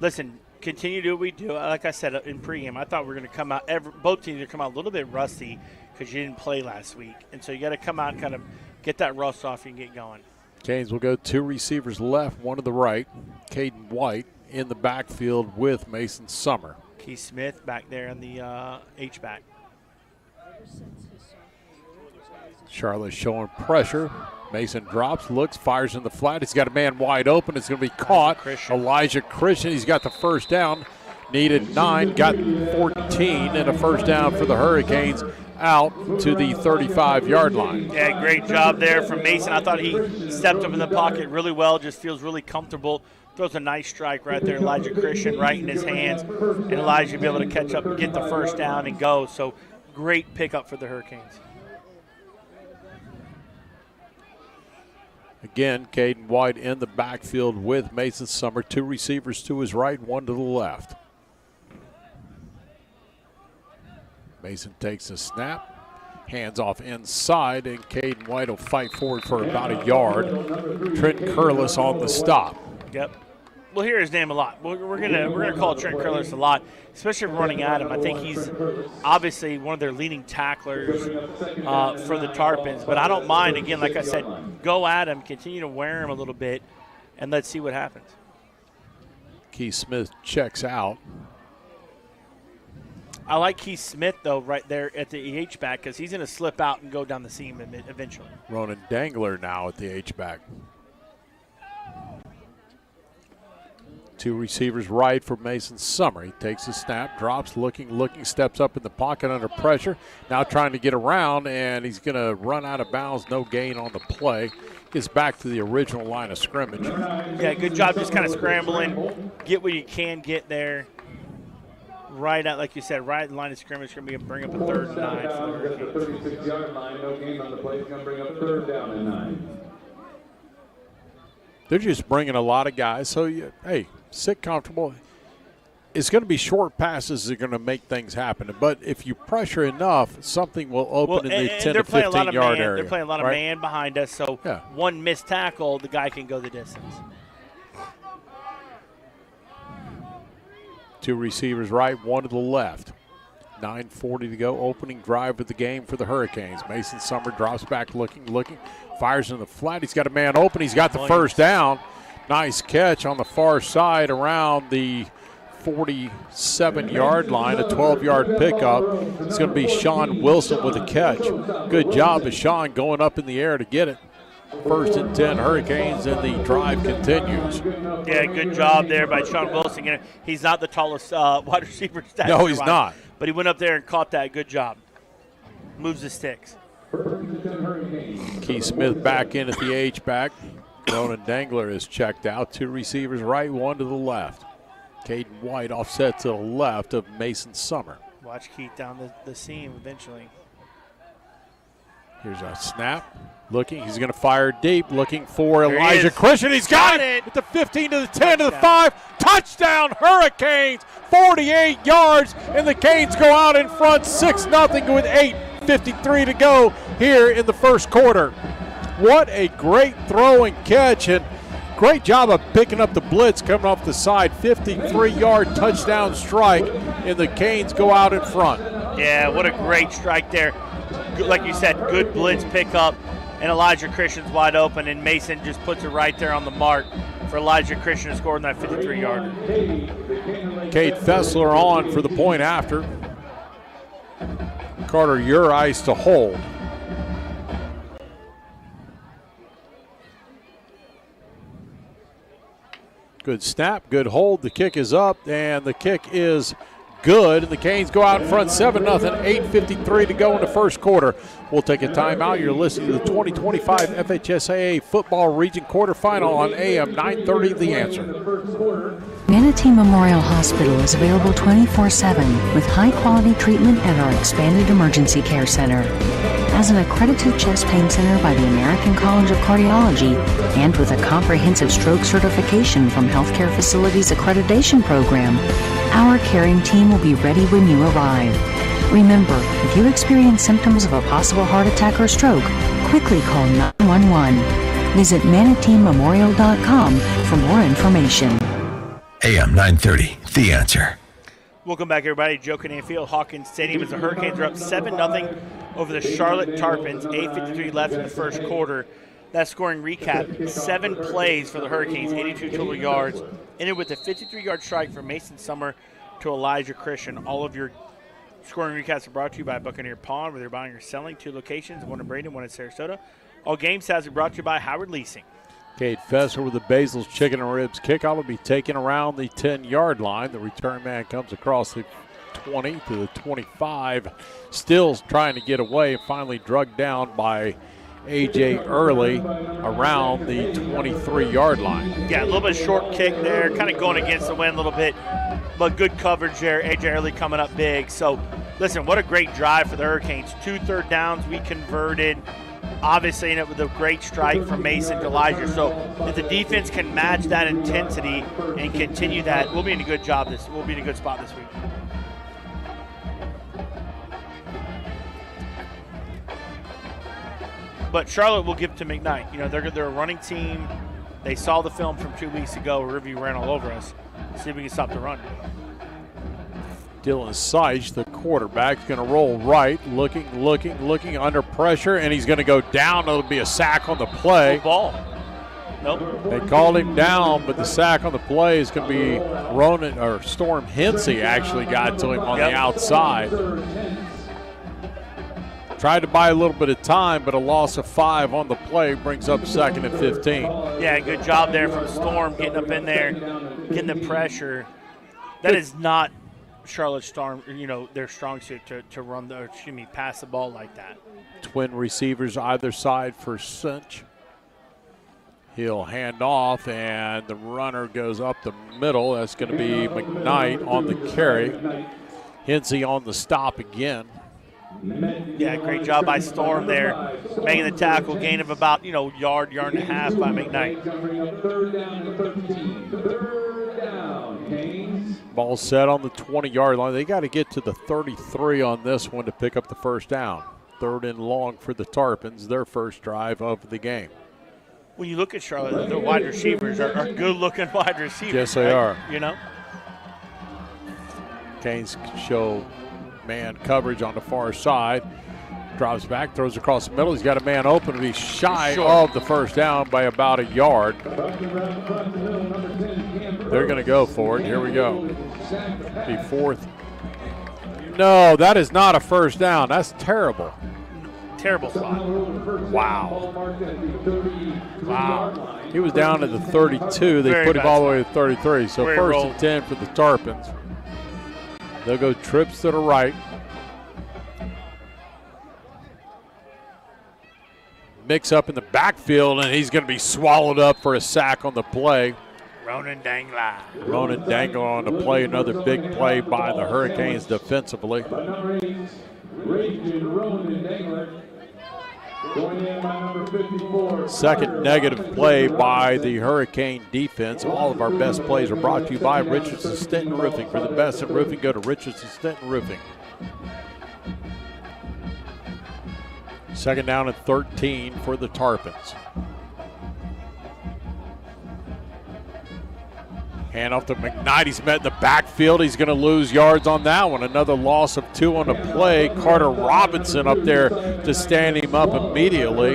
listen, continue to do what we do. Like I said in pregame, I thought we were going to come out. Both teams are going to come out a little bit rusty because you didn't play last week, and so you got to come out and kind of get that rust off and get going. Canes will go 2 receivers left, 1 to the right. Caden White in the backfield with Mason Summer. Keith Smith back there on the H-back. Charlotte showing pressure. Mason drops, looks, fires in the flat. He's got a man wide open. It's going to be caught. Elijah Christian. He's got the 1st down. Needed 9, got 14, and a 1st down for the Hurricanes out to the 35-yard line. Yeah, great job there from Mason. I thought he stepped up in the pocket really well, just feels really comfortable. Throws a nice strike right there. Elijah Christian right in his hands, and Elijah will be able to catch up and get the 1st down and go. So great pickup for the Hurricanes. Again, Caden White in the backfield with Mason Summer. 2 receivers to his right, 1 to the left. Mason takes a snap, hands off inside, and Caden White will fight forward for about a yard. Trent Curlis on the stop. Yep. We'll hear his name a lot. We're gonna call Trent Curlis a lot, especially if we're running at him. I think he's obviously one of their leading tacklers for the Tarpons, but I don't mind. Again, like I said, go at him, continue to wear him a little bit, and let's see what happens. Keith Smith checks out. I like Keith Smith, though, right there at the H-back because he's going to slip out and go down the seam eventually. Ronan Dangler now at the H-back. 2 receivers right for Mason Summer. He takes a snap, drops, looking, steps up in the pocket under pressure. Now trying to get around, and he's going to run out of bounds. No gain on the play. Gets back to the original line of scrimmage. Yeah, good job just kind of scrambling. Get what you can get there. Right at, like you said, right at the line of scrimmage. Going to bring up a 3rd and 9 for the Hurricanes. 36-yard line, no gain on the play. It's going to bring up 3rd down and 9. They're just bringing a lot of guys. So, hey, sit comfortable. It's going to be short passes that are going to make things happen. But if you pressure enough, something will open in the 10 to 15-yard area. They're playing a lot of man behind us, so one missed tackle, the guy can go the distance. 2 receivers right, 1 to the left. 9:40 to go. Opening drive of the game for the Hurricanes. Mason Summer drops back, looking, fires in the flat. He's got a man open. He's got the 1st down. Nice catch on the far side around the 47-yard line, a 12-yard pickup. It's going to be Sean Wilson with a catch. Good job of Sean going up in the air to get it. 1st and 10 Hurricanes, and the drive continues. Yeah, good job there by Sean Wilson. He's not the tallest wide receiver. No, he's not. But he went up there and caught that. Good job. Moves the sticks. Keith Smith back in at the H-back. Ronan Dangler is checked out. 2 receivers right, 1 to the left. Caden White offset to the left of Mason Summer. Watch Keith down the seam eventually. Here's a snap. Looking, he's going to fire deep, looking for Elijah Christian. He's got it at the 15 to the 10 to the 5. Touchdown Hurricanes, 48 yards, and the Canes go out in front 6-0 with 8:53 to go here in the 1st quarter. What a great throw and catch, and great job of picking up the blitz coming off the side. 53-yard touchdown strike, and the Canes go out in front. Yeah, what a great strike there. Like you said, good blitz pickup. And Elijah Christian's wide open, and Mason just puts it right there on the mark for Elijah Christian to score in that 53-yarder. Cade Fessler on for the point after. Carter Urice to hold. Good snap, good hold. The kick is up, and the kick is good, and the Canes go out in front 7-0, 8:53 to go in the first quarter. We'll take a timeout. You're listening to the 2025 FHSAA Football Region Quarterfinal on AM 930, The Answer. Manatee Memorial Hospital is available 24/7 with high-quality treatment at our expanded emergency care center. As an accredited chest pain center by the American College of Cardiology and with a comprehensive stroke certification from Healthcare Facilities Accreditation Program, our caring team will be ready when you arrive. Remember, if you experience symptoms of a possible heart attack or stroke, quickly call 911. Visit manateememorial.com for more information. AM 930, The Answer. Welcome back, everybody. Joe Kinnan Field, Hawkins Stadium, as the Hurricanes are up 7-0 over the Charlotte Tarpons. 8:53 left in the first quarter. That scoring recap, 7 plays for the Hurricanes, 82 total yards. Ended with a 53-yard strike from Mason Summer to Elijah Christian. All of your scoring recaps are brought to you by Buccaneer Pawn, where they're buying or selling 2 locations, one in Braden, one in Sarasota. All game stats are brought to you by Howard Leasing. Cade Fesser with the Basil's Chicken and Ribs kickoff will be taken around the 10-yard line. The return man comes across the 20 to the 25. Still trying to get away, finally drugged down by A.J. Early around the 23-yard line. Yeah, a little bit of short kick there, kind of going against the wind a little bit, but good coverage there. A.J. Early coming up big. So, listen, what a great drive for the Hurricanes. 2 third downs we converted. Obviously, in it with a great strike from Mason to Elijah. So if the defense can match that intensity and continue that, we'll be in a good job. We'll be in a good spot this week. But Charlotte will give to McKnight. You know, they're a running team. They saw the film from 2 weeks ago where Rivy ran all over us. See if we can stop the run. Dylan Seich, the quarterback, is going to roll right, looking under pressure, and he's going to go down. It'll be a sack on the play. Ball. Nope. They called him down, but the sack on the play is going to be Storm Hensey actually got to him on the outside. Tried to buy a little bit of time, but a loss of 5 on the play brings up 2nd and 15. Yeah, good job there from Storm getting up in there, getting the pressure. That is not Charlotte Storm, their strong suit to pass the ball like that. Twin receivers either side for Cinch. He'll hand off, and the runner goes up the middle. That's going to be McKnight on the carry. Hensey on the stop again. Yeah, great job by Storm there, making the tackle, gain of about, yard and a half by McKnight. Ball set on the 20-yard line. They got to get to the 33 on this one to pick up the first down. 3rd and long for the Tarpons, their first drive of the game. When you look at Charlotte, their wide receivers are good-looking wide receivers. Yes, they are. Canes show man coverage on the far side. Drops back, throws across the middle. He's got a man open to be shy of the first down by about a yard. They're going to go for it. Here we go. Be 4th. No, that is not a first down. That's terrible. Terrible spot. Wow. He was down at the 32. They put him all the way to 33. So first and 10 for the Tarpons. They'll go trips to the right. Mix up in the backfield, and he's going to be swallowed up for a sack on the play. Ronan Dangler. Ronan Dangler on the play. Another big play by the Hurricanes defensively. Second negative play by the Hurricane defense. All of our best plays are brought to you by Richardson Stenton Roofing. For the best in roofing, go to Richardson Stenton Roofing. 2nd down and 13 for the Tarpons. Hand off to McKnight. He's met in the backfield. He's going to lose yards on that one. Another loss of 2 on the play. Carter Robinson up there to stand him up immediately.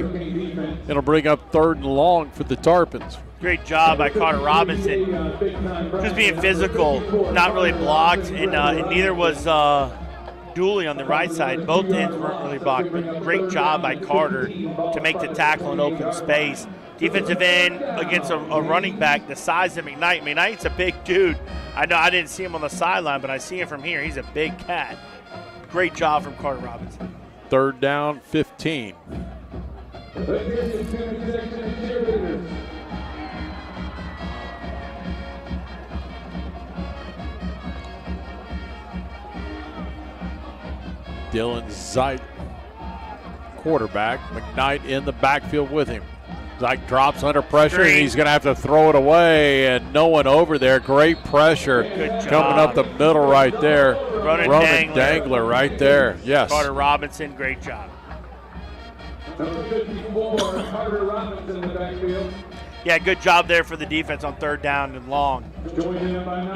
It'll bring up 3rd and long for the Tarpons. Great job by Carter Robinson. Just being physical, not really blocked, and neither was Dooley on the right side. Both ends weren't really blocked, but great job by Carter to make the tackle in open space. defensive end against a running back the size of McKnight. McKnight's a big dude. I know I didn't see him on the sideline, but I see him from here. He's a big cat. Great job from Carter Robinson. 3rd down, 15. Dylan Zeit, quarterback. McKnight in the backfield with him. Zeit drops under pressure, and he's going to have to throw it away, and no one over there. Great pressure coming up the middle right there. Ronan Dangler right there. Yes. Carter Robinson, great job. Number 54, Carter Robinson in the backfield. Yeah, good job there for the defense on 3rd down and long.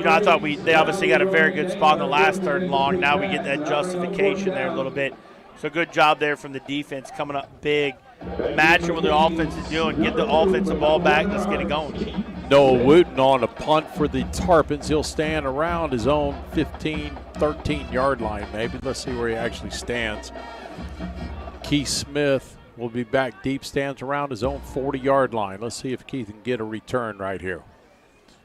I thought they obviously got a very good spot in the last 3rd and long. Now we get that justification there a little bit. So good job there from the defense coming up big, matching what the offense is doing. Get the offensive ball back. Let's get it going. Noah Wooten on a punt for the Tarpons. He'll stand around his own 15, 13-yard line maybe. Let's see where he actually stands. Keith Smith will be back deep, stands around his own 40-yard line. Let's see if Keith can get a return right here.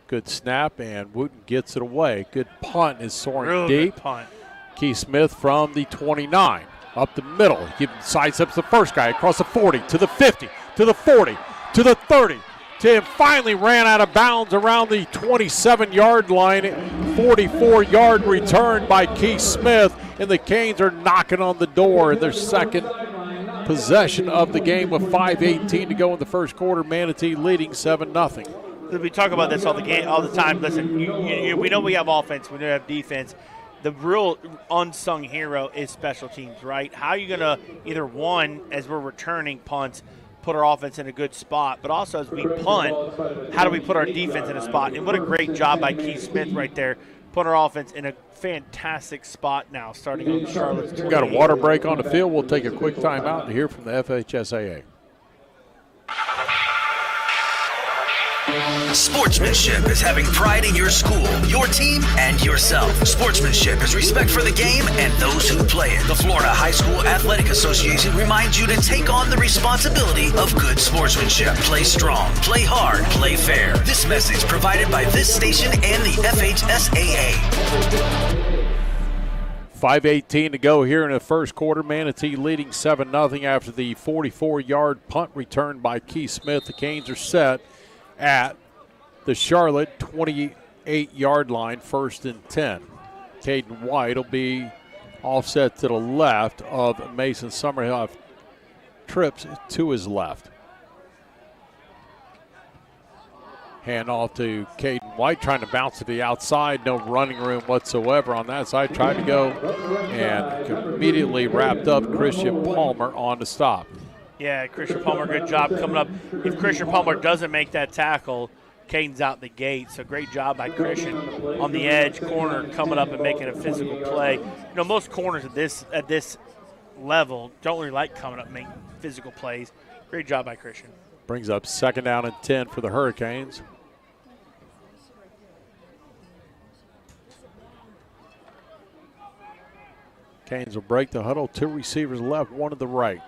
Good snap, and Wooten gets it away. Good punt is soaring deep. Good punt. Keith Smith from the 29, up the middle. He sidesteps the first guy across the 40, to the 50, to the 40, to the 30. Tim finally ran out of bounds around the 27-yard line. 44-yard return by Keith Smith, and the Canes are knocking on the door in their second possession of the game with 5:18 to go in the first quarter. Manatee leading 7-0. We talk about this all the time. Listen, we know we have offense, we know we have defense. The real unsung hero is special teams, right? How are you going to either, one, as we're returning punts, put our offense in a good spot, but also as we punt, how do we put our defense in a spot? And what a great job by Keith Smith right there, put our offense in a fantastic spot now, starting on Charlotte's 28. We've got a water break on the field. We'll take a quick timeout to hear from the FHSAA. Sportsmanship is having pride in your school, your team, and yourself. Sportsmanship is respect for the game and those who play it. The Florida High School Athletic Association reminds you to take on the responsibility of good sportsmanship. Play strong, play hard, play fair. This message provided by this station and the FHSAA. 5:18 to go here in the first quarter. Manatee leading 7-0 after the 44-yard punt return by Keith Smith. The Canes are set at the Charlotte 28-yard line, 1st and 10. Caden White will be offset to the left of Mason Summerhill. Trips to his left. Hand off to Caden White, trying to bounce to the outside. No running room whatsoever on that side. Tried to go and immediately wrapped up Christian Palmer on the stop. Yeah, Christian Palmer, good job coming up. If Christian Palmer doesn't make that tackle, Caden's out the gate. So great job by Christian on the edge, corner coming up and making a physical play. You know, most corners at this level don't really like coming up and making physical plays. Great job by Christian. Brings up 2nd down and 10 for the Hurricanes. Canes will break the huddle. 2 receivers left, 1 to the right.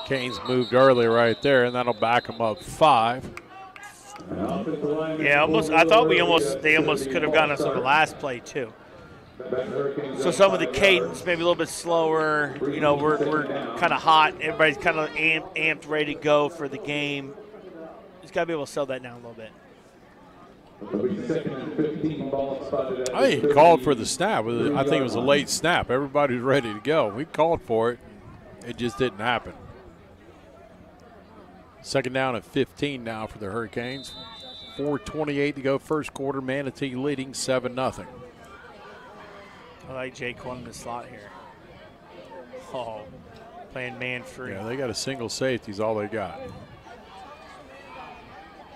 Canes moved early right there, and that'll back them up 5. Yeah, almost. I thought they almost could have gotten us on the last play too. So some of the cadence maybe a little bit slower. You know, we're kind of hot. Everybody's kind of amped, ready to go for the game. Just got to be able to sell that down a little bit. I think he called for the snap. I think it was a late snap. Everybody was ready to go. We called for it. It just didn't happen. 2nd down and 15 now for the Hurricanes. 4:28 to go first quarter. Manatee leading 7-0. I like Jay Quinn in the slot here. Oh, playing man free. Yeah, they got a single safety is all they got.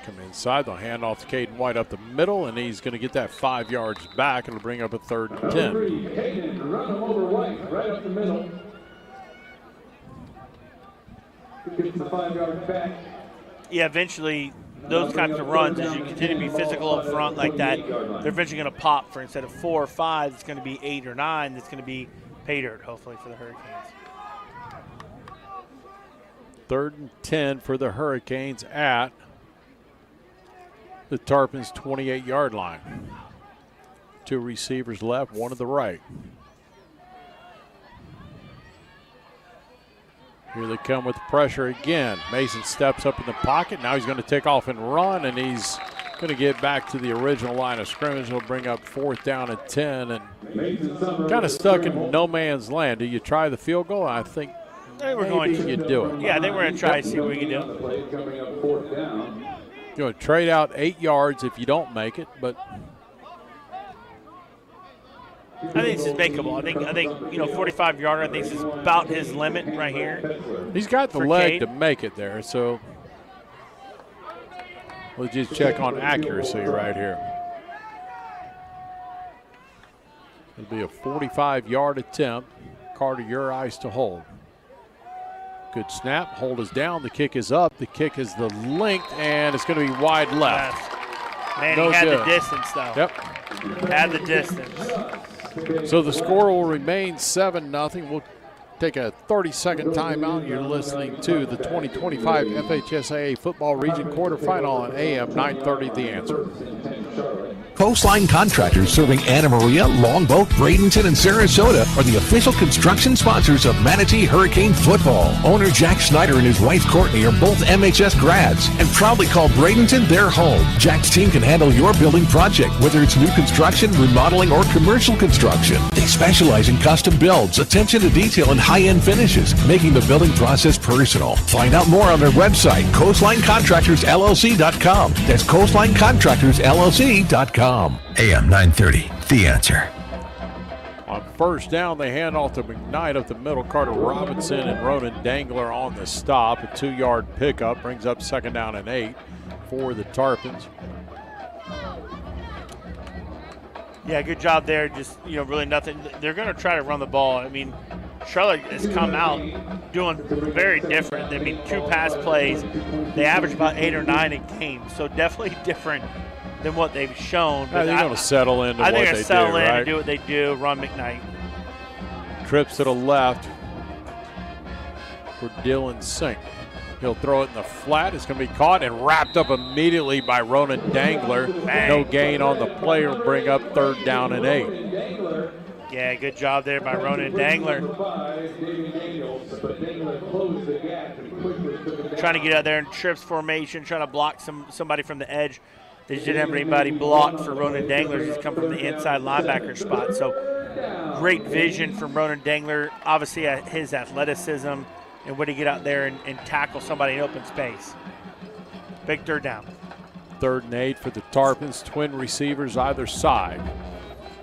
Come inside, they'll hand off to Caden White up the middle, and he's going to get that 5 yards back. It'll bring up a 3rd and 10. Caden, run him over White, right up the middle. Gets the 5 yards back. Yeah, eventually those kinds of runs, as you continue to be physical up front like that, they're eventually going to pop for instead of 4 or 5, it's going to be 8 or 9. It's going to be pay dirt, hopefully, for the Hurricanes. 3rd and 10 for the Hurricanes at the Tarpons' 28-yard line. 2 receivers left, 1 to the right. Here they come with the pressure again. Mason steps up in the pocket. Now he's going to take off and run, and he's going to get back to the original line of scrimmage. He'll bring up 4th down and 10, and kind of stuck in no man's land. Do you try the field goal? I think we're going to. You do it. Yeah, I think we're going to try to see what we can do. You're going to trade out 8 yards if you don't make it, but I think this is makeable. I think 45-yarder. I think this is about his limit right here. He's got the leg to make it there, so we'll just check on accuracy right here. It'll be a 45-yard attempt. Carter, your eyes to hold. Good snap. Hold is down. The kick is up. The kick is the length, and it's going to be wide left. Man, no he had good. the distance, though. Yep. Had the distance. So the score will remain 7-0. We'll take a 30-second timeout. You're listening to the 2025 FHSAA Football Region Quarterfinal on AM 930 The Answer. Coastline Contractors serving Anna Maria, Longboat, Bradenton, and Sarasota are the official construction sponsors of Manatee Hurricane Football. Owner Jack Snyder and his wife Courtney are both MHS grads and proudly call Bradenton their home. Jack's team can handle your building project, whether it's new construction, remodeling, or commercial construction. They specialize in custom builds, attention to detail, and high-end finishes, making the building process personal. Find out more on their website, coastlinecontractorsllc.com. That's coastlinecontractorsllc.com. AM 930, The Answer. On 1st down, they hand off to McKnight up the middle. Carter Robinson and Ronan Dangler on the stop. A 2-yard pickup brings up 2nd down and 8 for the Tarpons. Yeah, good job there. Just, really nothing. They're going to try to run the ball. I mean, Charlotte has come out doing very different. 2 pass plays. They average about 8 or 9 a game, so definitely different than what they've shown. They're going to settle into what they do, I think they're settle in right? and do what they do, run McKnight. Trips to the left for Dylan Sink. He'll throw it in the flat. It's going to be caught and wrapped up immediately by Ronan Dangler. Bang. No gain on the play. Will bring up 3rd down and 8. Yeah, good job there by Ronan Dangler. Trying to get out there in trips formation, trying to block somebody from the edge. They just didn't have anybody blocked for Ronan Dangler. He's come from the inside linebacker spot. So great vision from Ronan Dangler. Obviously, his athleticism and when he get out there and tackle somebody in open space. Big 3rd down. 3rd and 8 for the Tarpons. Twin receivers either side.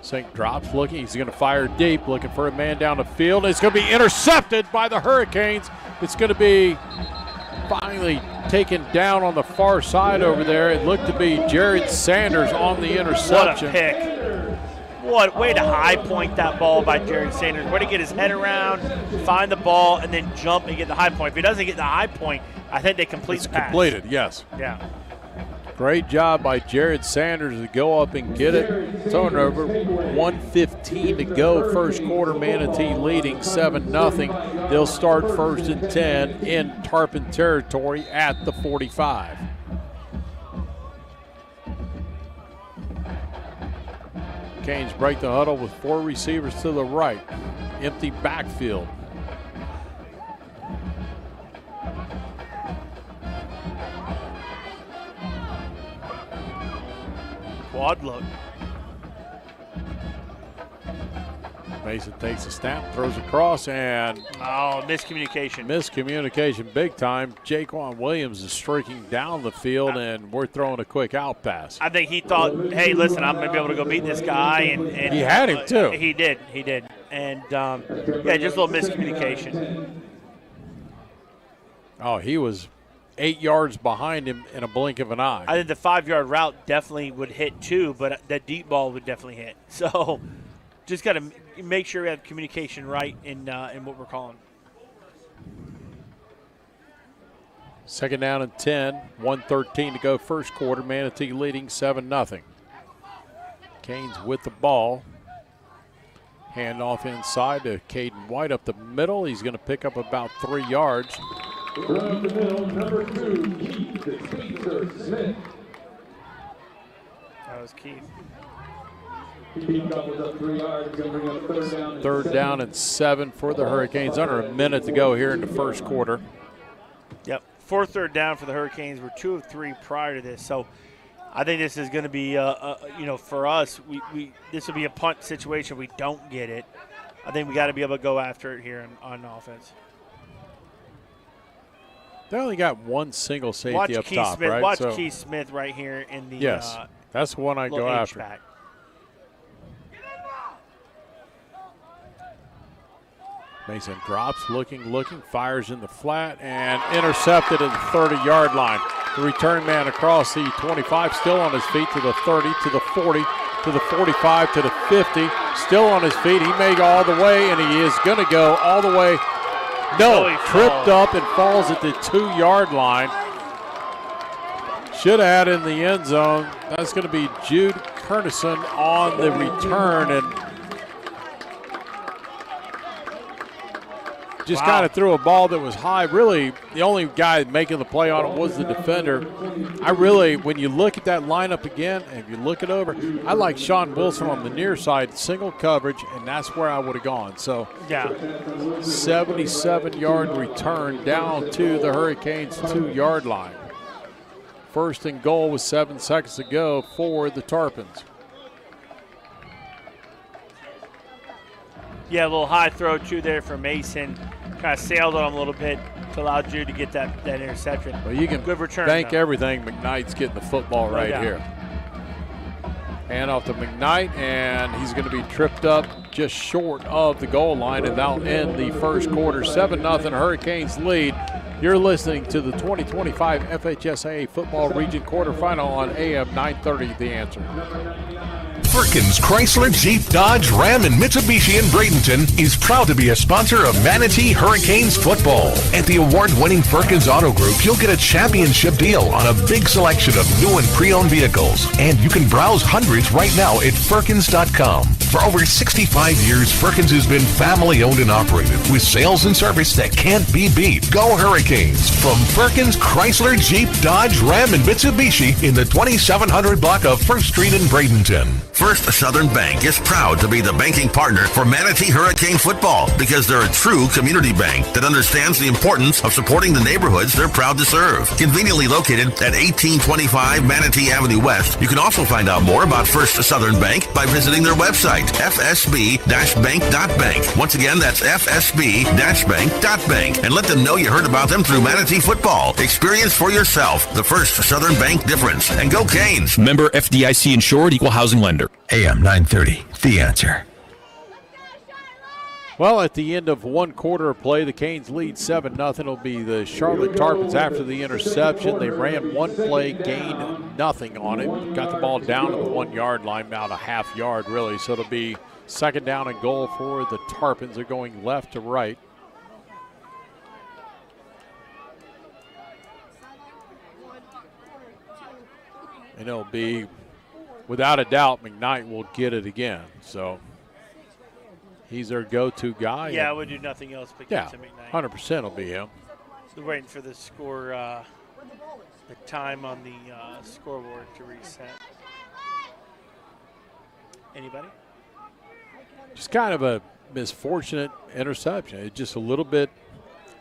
Sink drops, looking. He's going to fire deep, looking for a man down the field. It's going to be intercepted by the Hurricanes. It's going to be finally taken down on the far side over there. It looked to be Jared Sanders on the interception. What a pick. What way to high point that ball by Jared Sanders. Way to get his head around, find the ball, and then jump and get the high point. If he doesn't get the high point, I think they complete the pass. Completed, yes. Yeah. Great job by Jared Sanders to go up and get it. Turnover, 1:15 to go. 1st quarter, Manatee leading 7-0. They'll start 1st and 10 in Tarpon territory at the 45. Canes break the huddle with 4 receivers to the right. Empty backfield. Quad look. Mason takes a snap, throws across, and miscommunication. Miscommunication big time. Jaquan Williams is streaking down the field, and we're throwing a quick out pass. I think he thought, hey, listen, I'm going to be able to go beat this guy. And he had him, too. He did. And, yeah, just a little miscommunication. Oh, he was 8 yards behind him in a blink of an eye. I think the 5-yard route definitely would hit, too, but that deep ball would definitely hit. So just got to make sure we have communication right in what we're calling. 2nd down and 10, 1:13 to go 1st quarter. Manatee leading 7-0. Canes with the ball. Handoff inside to Caden White up the middle. He's going to pick up about 3 yards. From the middle, number 2, Keith Smith. That was Keith. Kickoff was up 3 yards. Going to bring up third down. Third down and 7 for the Hurricanes. Under a minute to go here in the first quarter. Yep, 4th third down for the Hurricanes. We're 2 of 3 prior to this, so I think this is going to be, for us, this will be a punt situation. We don't get it. I think we got to be able to go after it here on offense. They only got one single safety up top, Smith, right? Watch Keith Smith right here in the yes, that's the one I go after. H-back. Mason drops, looking, fires in the flat, and intercepted at the 30-yard line. The return man across the 25, still on his feet to the 30, to the 40, to the 45, to the 50, still on his feet. He may go all the way, and he is going to go all the way. No, tripped up and falls at the 2-yard line. Should have had in the end zone. That's going to be Jude Kernison on the return, and just kind of threw a ball that was high. Really, the only guy making the play on it was the defender. When you look at that lineup again, and if you look it over, I like Sean Wilson on the near side, single coverage, and that's where I would have gone. So, yeah, 77-yard return down to the Hurricanes' 2-yard line. First and goal with 7 seconds to go for the Tarpons. Yeah, a little high throw, too, there for Mason. Kind of sailed on him a little bit to allow Jude to get that interception. Well, you can good return, thank everything McKnight's getting the football right here. Hand off to McKnight, and he's going to be tripped up just short of the goal line, and that'll end the first quarter. 7-0 Hurricanes lead. You're listening to the 2025 FHSAA Football Region Quarterfinal on AM 930, The Answer. Perkins Chrysler, Jeep, Dodge, Ram, and Mitsubishi in Bradenton is proud to be a sponsor of Manatee Hurricanes football. At the award-winning Perkins Auto Group, you'll get a championship deal on a big selection of new and pre-owned vehicles. And you can browse hundreds right now at Perkins.com. For over 65 years, Perkins has been family-owned and operated with sales and service that can't be beat. Go Hurricanes! From Perkins Chrysler, Jeep, Dodge, Ram, and Mitsubishi in the 2700 block of 1st Street in Bradenton. First Southern Bank is proud to be the banking partner for Manatee Hurricane football because they're a true community bank that understands the importance of supporting the neighborhoods they're proud to serve. Conveniently located at 1825 Manatee Avenue West, you can also find out more about First Southern Bank by visiting their website, fsb-bank.bank. Once again, that's fsb-bank.bank. And let them know you heard about them through Manatee football. Experience for yourself the First Southern Bank difference. And go Canes! Member FDIC insured, equal housing lender. AM 930, The Answer. Well, at the end of one quarter of play, the Canes lead 7-0. It'll be the Charlotte Tarpons after the interception. They ran one play, gained nothing on it. Got the ball down to the 1-yard line, about a half yard really. So it'll be 2nd down and goal for the Tarpons. They're going left to right. And it'll be, without a doubt, McKnight will get it again. So he's their go-to guy. Yeah, I would do nothing else but get to McKnight. 100% will be him. Still waiting for the score, the time on the scoreboard to reset. Anybody? Just kind of a misfortunate interception. It's just a little bit.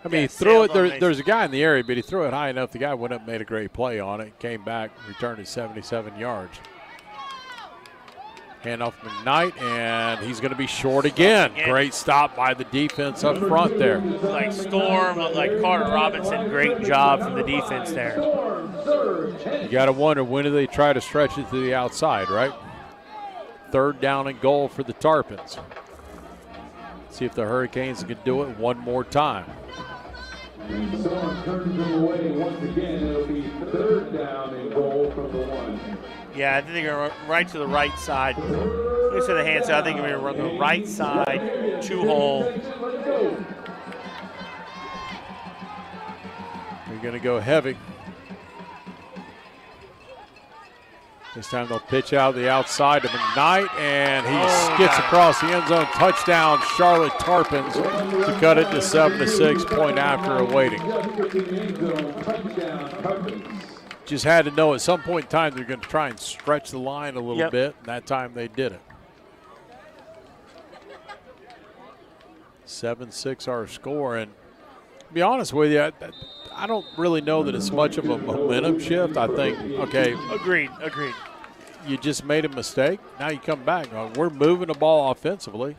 I mean, he threw it. There's a guy in the area, but he threw it high enough. The guy went up and made a great play on it. Came back, returned it 77 yards. Hand off McKnight, and he's going to be short again. Great stop by the defense up front there. Like Storm, like Carter Robinson, great job from the defense there. You got to wonder, when do they try to stretch it to the outside, right? 3rd down and goal for the Tarpons. See if the Hurricanes can do it one more time. Storm turns them away once again. It'll be 3rd down and goal from the 1. Yeah, I think they're going to run right to the right side. Look at the hand side. I think they're going to run the right side, 2-hole. They're going to go heavy. This time they'll pitch out the outside to McKnight, and he skips across the end zone. Touchdown, Charlotte Tarpons to cut it to 7-6, point after awaiting. Just had to know at some point in time they're going to try and stretch the line a little bit, and that time they did it. 7-6 our score, and to be honest with you, I don't really know that it's much of a momentum shift. I think, okay. Agreed. You just made a mistake. Now you come back. We're moving the ball offensively.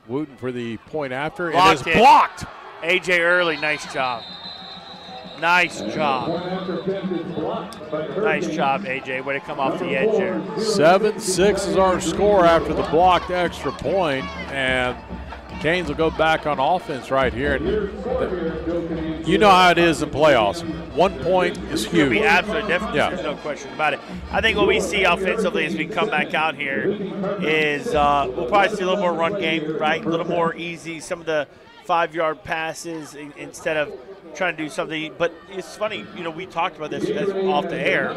Wooten for the point after. It is blocked. A.J. Early, nice job. Nice job, A.J. Way to come off the edge there. 7-6 is our score after the blocked extra point, and Canes will go back on offense right here. You know how it is in playoffs. 1 point is huge. It'll be absolutely different. Yeah. There's no question about it. I think what we see offensively as we come back out here is we'll probably see a little more run game, right? A little more easy. Some of the 5-yard passes instead of trying to do something. But it's funny, we talked about this off the air.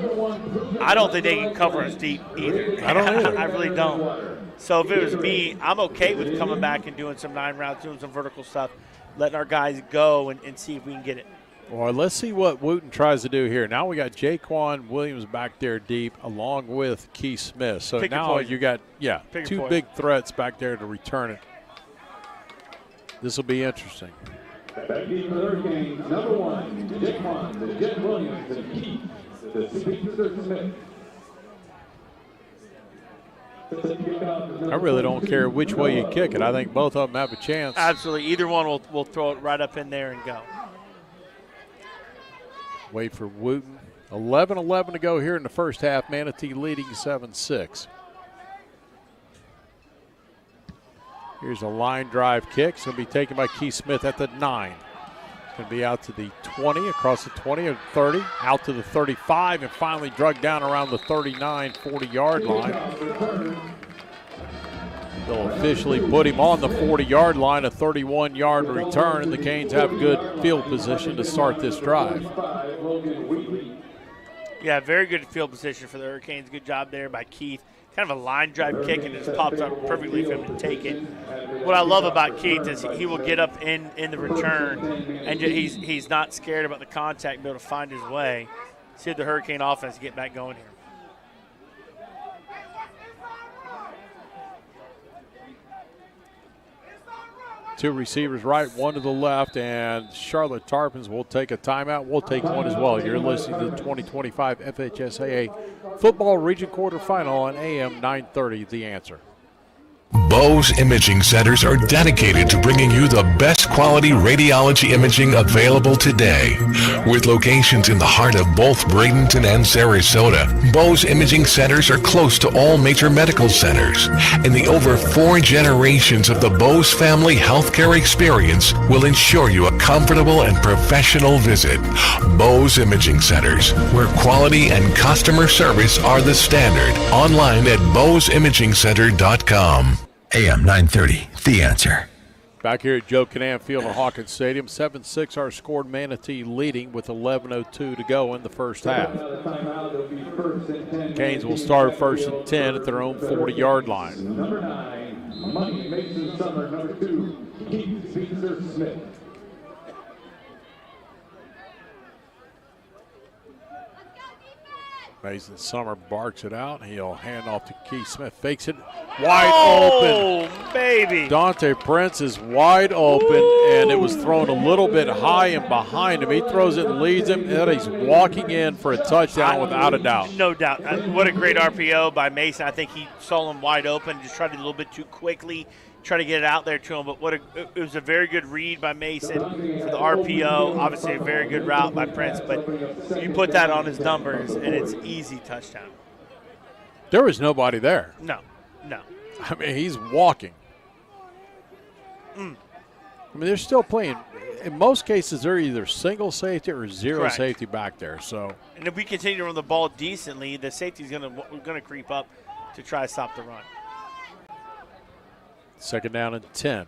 I don't think they can cover us deep either. I don't either. I really don't. So if it was me, I'm okay with coming back and doing some 9 routes, doing some vertical stuff, letting our guys go and see if we can get it. Well, let's see what Wooten tries to do here. Now we got Jaquan Williams back there deep along with Keith Smith. So now you got, two big threats back there to return it. This will be interesting. Backing the Hurricanes, number 1, Jaquan, the Jet Williams, and Keith, the Speedster Smith. I really don't care which way you kick it. I think both of them have a chance. Absolutely. Either one will throw it right up in there and go. Wait for Wooten. 11-11 to go here in the first half. Manatee leading 7-6. Here's a line drive kick. It's going to be taken by Keith Smith at the 9. It's going to be out to the 20, across the 20 or 30, out to the 35, and finally drug down around the 39, 40-yard line. They'll officially put him on the 40-yard line, a 31-yard return, and the Canes have good field position to start this drive. Yeah, very good field position for the Hurricanes. Good job there by Keith. Kind of a line drive kick, and it just pops up perfectly for him to take it. What I love about Keith is he will get up in the return, and he's not scared about the contact and be able to find his way. See the Hurricane offense get back going here. Two receivers right, one to the left, and Charlotte Tarpons will take a timeout. We'll take one as well. You're listening to the 2025 FHSAA Football Region Quarterfinal on AM 930, The Answer. Bose Imaging Centers are dedicated to bringing you the best quality radiology imaging available today. With locations in the heart of both Bradenton and Sarasota, Bose Imaging Centers are close to all major medical centers, and the over 4 generations of the Bose family healthcare experience will ensure you a comfortable and professional visit. Bose Imaging Centers, where quality and customer service are the standard. Online at boseimagingcenter.com. AM 930, The Answer. Back here at Joe Kinnan Field at Hawkins Stadium, 7-6 our scored. Manatee leading with 11:02 to go in the first half. Canes will start 1st and 10 at their own 40-yard line. Number 9, Money Mason Summer. Number 2, Keith Speedster Smith. Mason Summer barks it out. He'll hand off to Keith Smith. Fakes it. Wide open. Oh, baby. Dante Prince is wide open, and it was thrown a little bit high and behind him. He throws it and leads him, and he's walking in for a touchdown without a doubt. No doubt. What a great RPO by Mason. I think he saw him wide open, just tried to do a little bit too quickly, try to get it out there to him. But it was a very good read by Mason for the RPO. Obviously a very good route by Prince, but you put that on his numbers, and it's easy touchdown. There was nobody there. No. I mean, he's walking. I mean, they're still playing. In most cases, they're either single safety or zero Correct. safety back there. So, and if we continue to run the ball decently, the safety's going to creep up to try to stop the run. 2nd down and 10.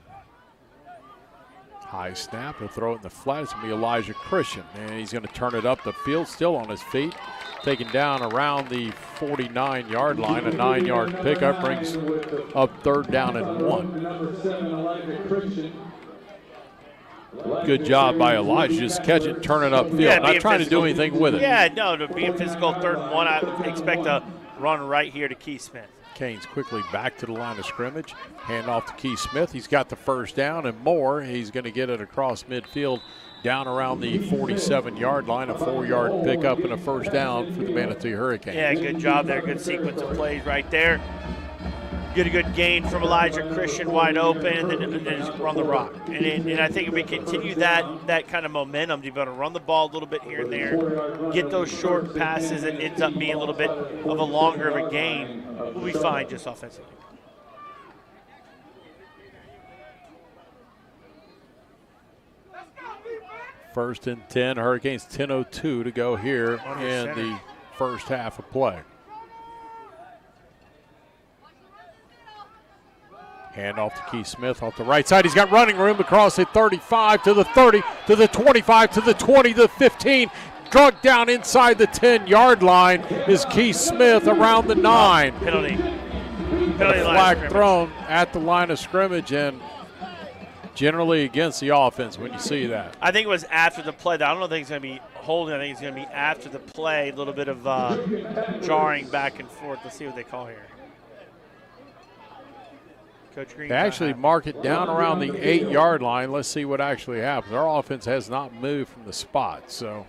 High snap. He'll throw it in the flat. It's going to be Elijah Christian. And he's going to turn it up the field, still on his feet. Taken down around the 49-yard line. A 9-yard pickup brings up 3rd down and 1. Good job by Elijah. Just catch it, turn it upfield. Yeah, not trying to do anything with it. Yeah, no, to be a physical 3rd and 1, I expect a run right here to Keith Smith. Canes quickly back to the line of scrimmage. Hand off to Keith Smith. He's got the 1st down and more. He's going to get it across midfield down around the 47-yard line. A 4-yard pickup and a 1st down for the Manatee Hurricanes. Yeah, good job there. Good sequence of plays right there. Get a good gain from Elijah Christian wide open, and then just run the rock. And I think if we continue that kind of momentum, you're going to run the ball a little bit here and there, get those short passes, it ends up being a little bit of a longer of a game. We'll be fine just offensively. First and 10. Hurricanes 10:02 to go here in the first half of play. Hand off to Keith Smith off the right side. He's got running room across the 35 to the 30 to the 25 to the 20 to the 15. Drug down inside the 10-yard line is Keith Smith around the 9. Penalty Flag thrown at the line of scrimmage, and generally against the offense when you see that. I think it was after the play. I don't think it's going to be holding. I think it's going to be after the play. A little bit of jarring back and forth. Let's see what they call here. Coach Green. They actually mark it down around the 8-yard line. Let's see what actually happens. Our offense has not moved from the spot, so.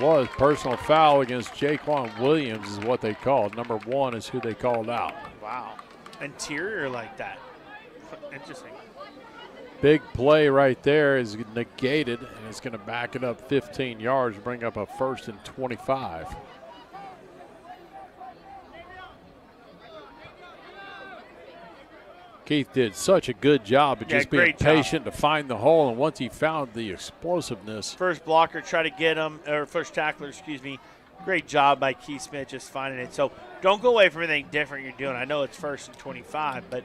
Was personal foul against Jaquan Williams is what they called. Number 1 is who they called out. Wow. Interior like that. Interesting. Big play right there is negated, and it's going to back it up 15 yards, bring up a 1st and 25. Keith did such a good job of just being patient to find the hole, and once he found the explosiveness. First blocker, try to get him, or first tackler, excuse me. Great job by Keith Smith just finding it. So don't go away from anything different you're doing. I know it's 1st and 25, but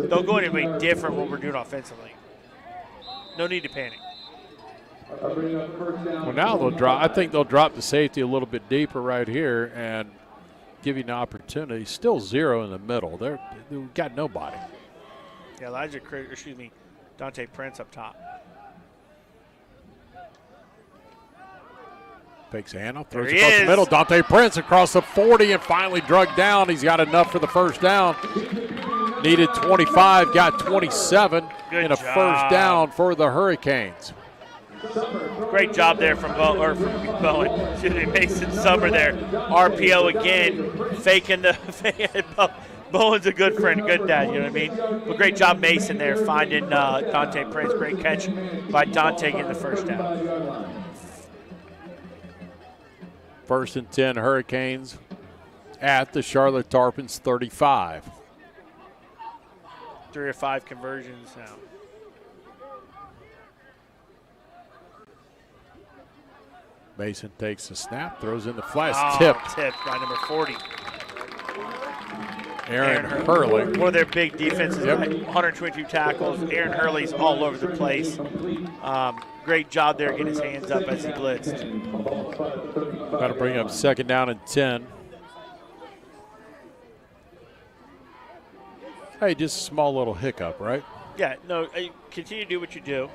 don't go anything different what we're doing offensively. No need to panic. Well, now they'll drop. I think they'll drop the safety a little bit deeper right here and give you an opportunity. Still 0 in the middle. They've got nobody. Yeah, Dante Prince up top. Fakes a handoff, throws across the middle. Dante Prince across the 40 and finally drugged down. He's got enough for the 1st down. Needed 25, got 27, and a 1st down for the Hurricanes. Great job there from Mason Summer there. RPO again, faking the Bowen's a good friend, good dad, you know what I mean? But great job Mason there finding Dante Prince. Great catch by Dante getting the 1st down. 1st and 10 Hurricanes at the Charlotte Tarpons 35. 3 of 5 conversions now. Mason takes the snap, throws in the flat. Tipped by number 40. Aaron Hurley. One of their big defenses, 122 tackles. Aaron Hurley's all over the place. Great job there getting his hands up as he blitzed. Got to bring up 2nd down and 10. Hey, just a small little hiccup, right? Yeah, no, continue to do what you do.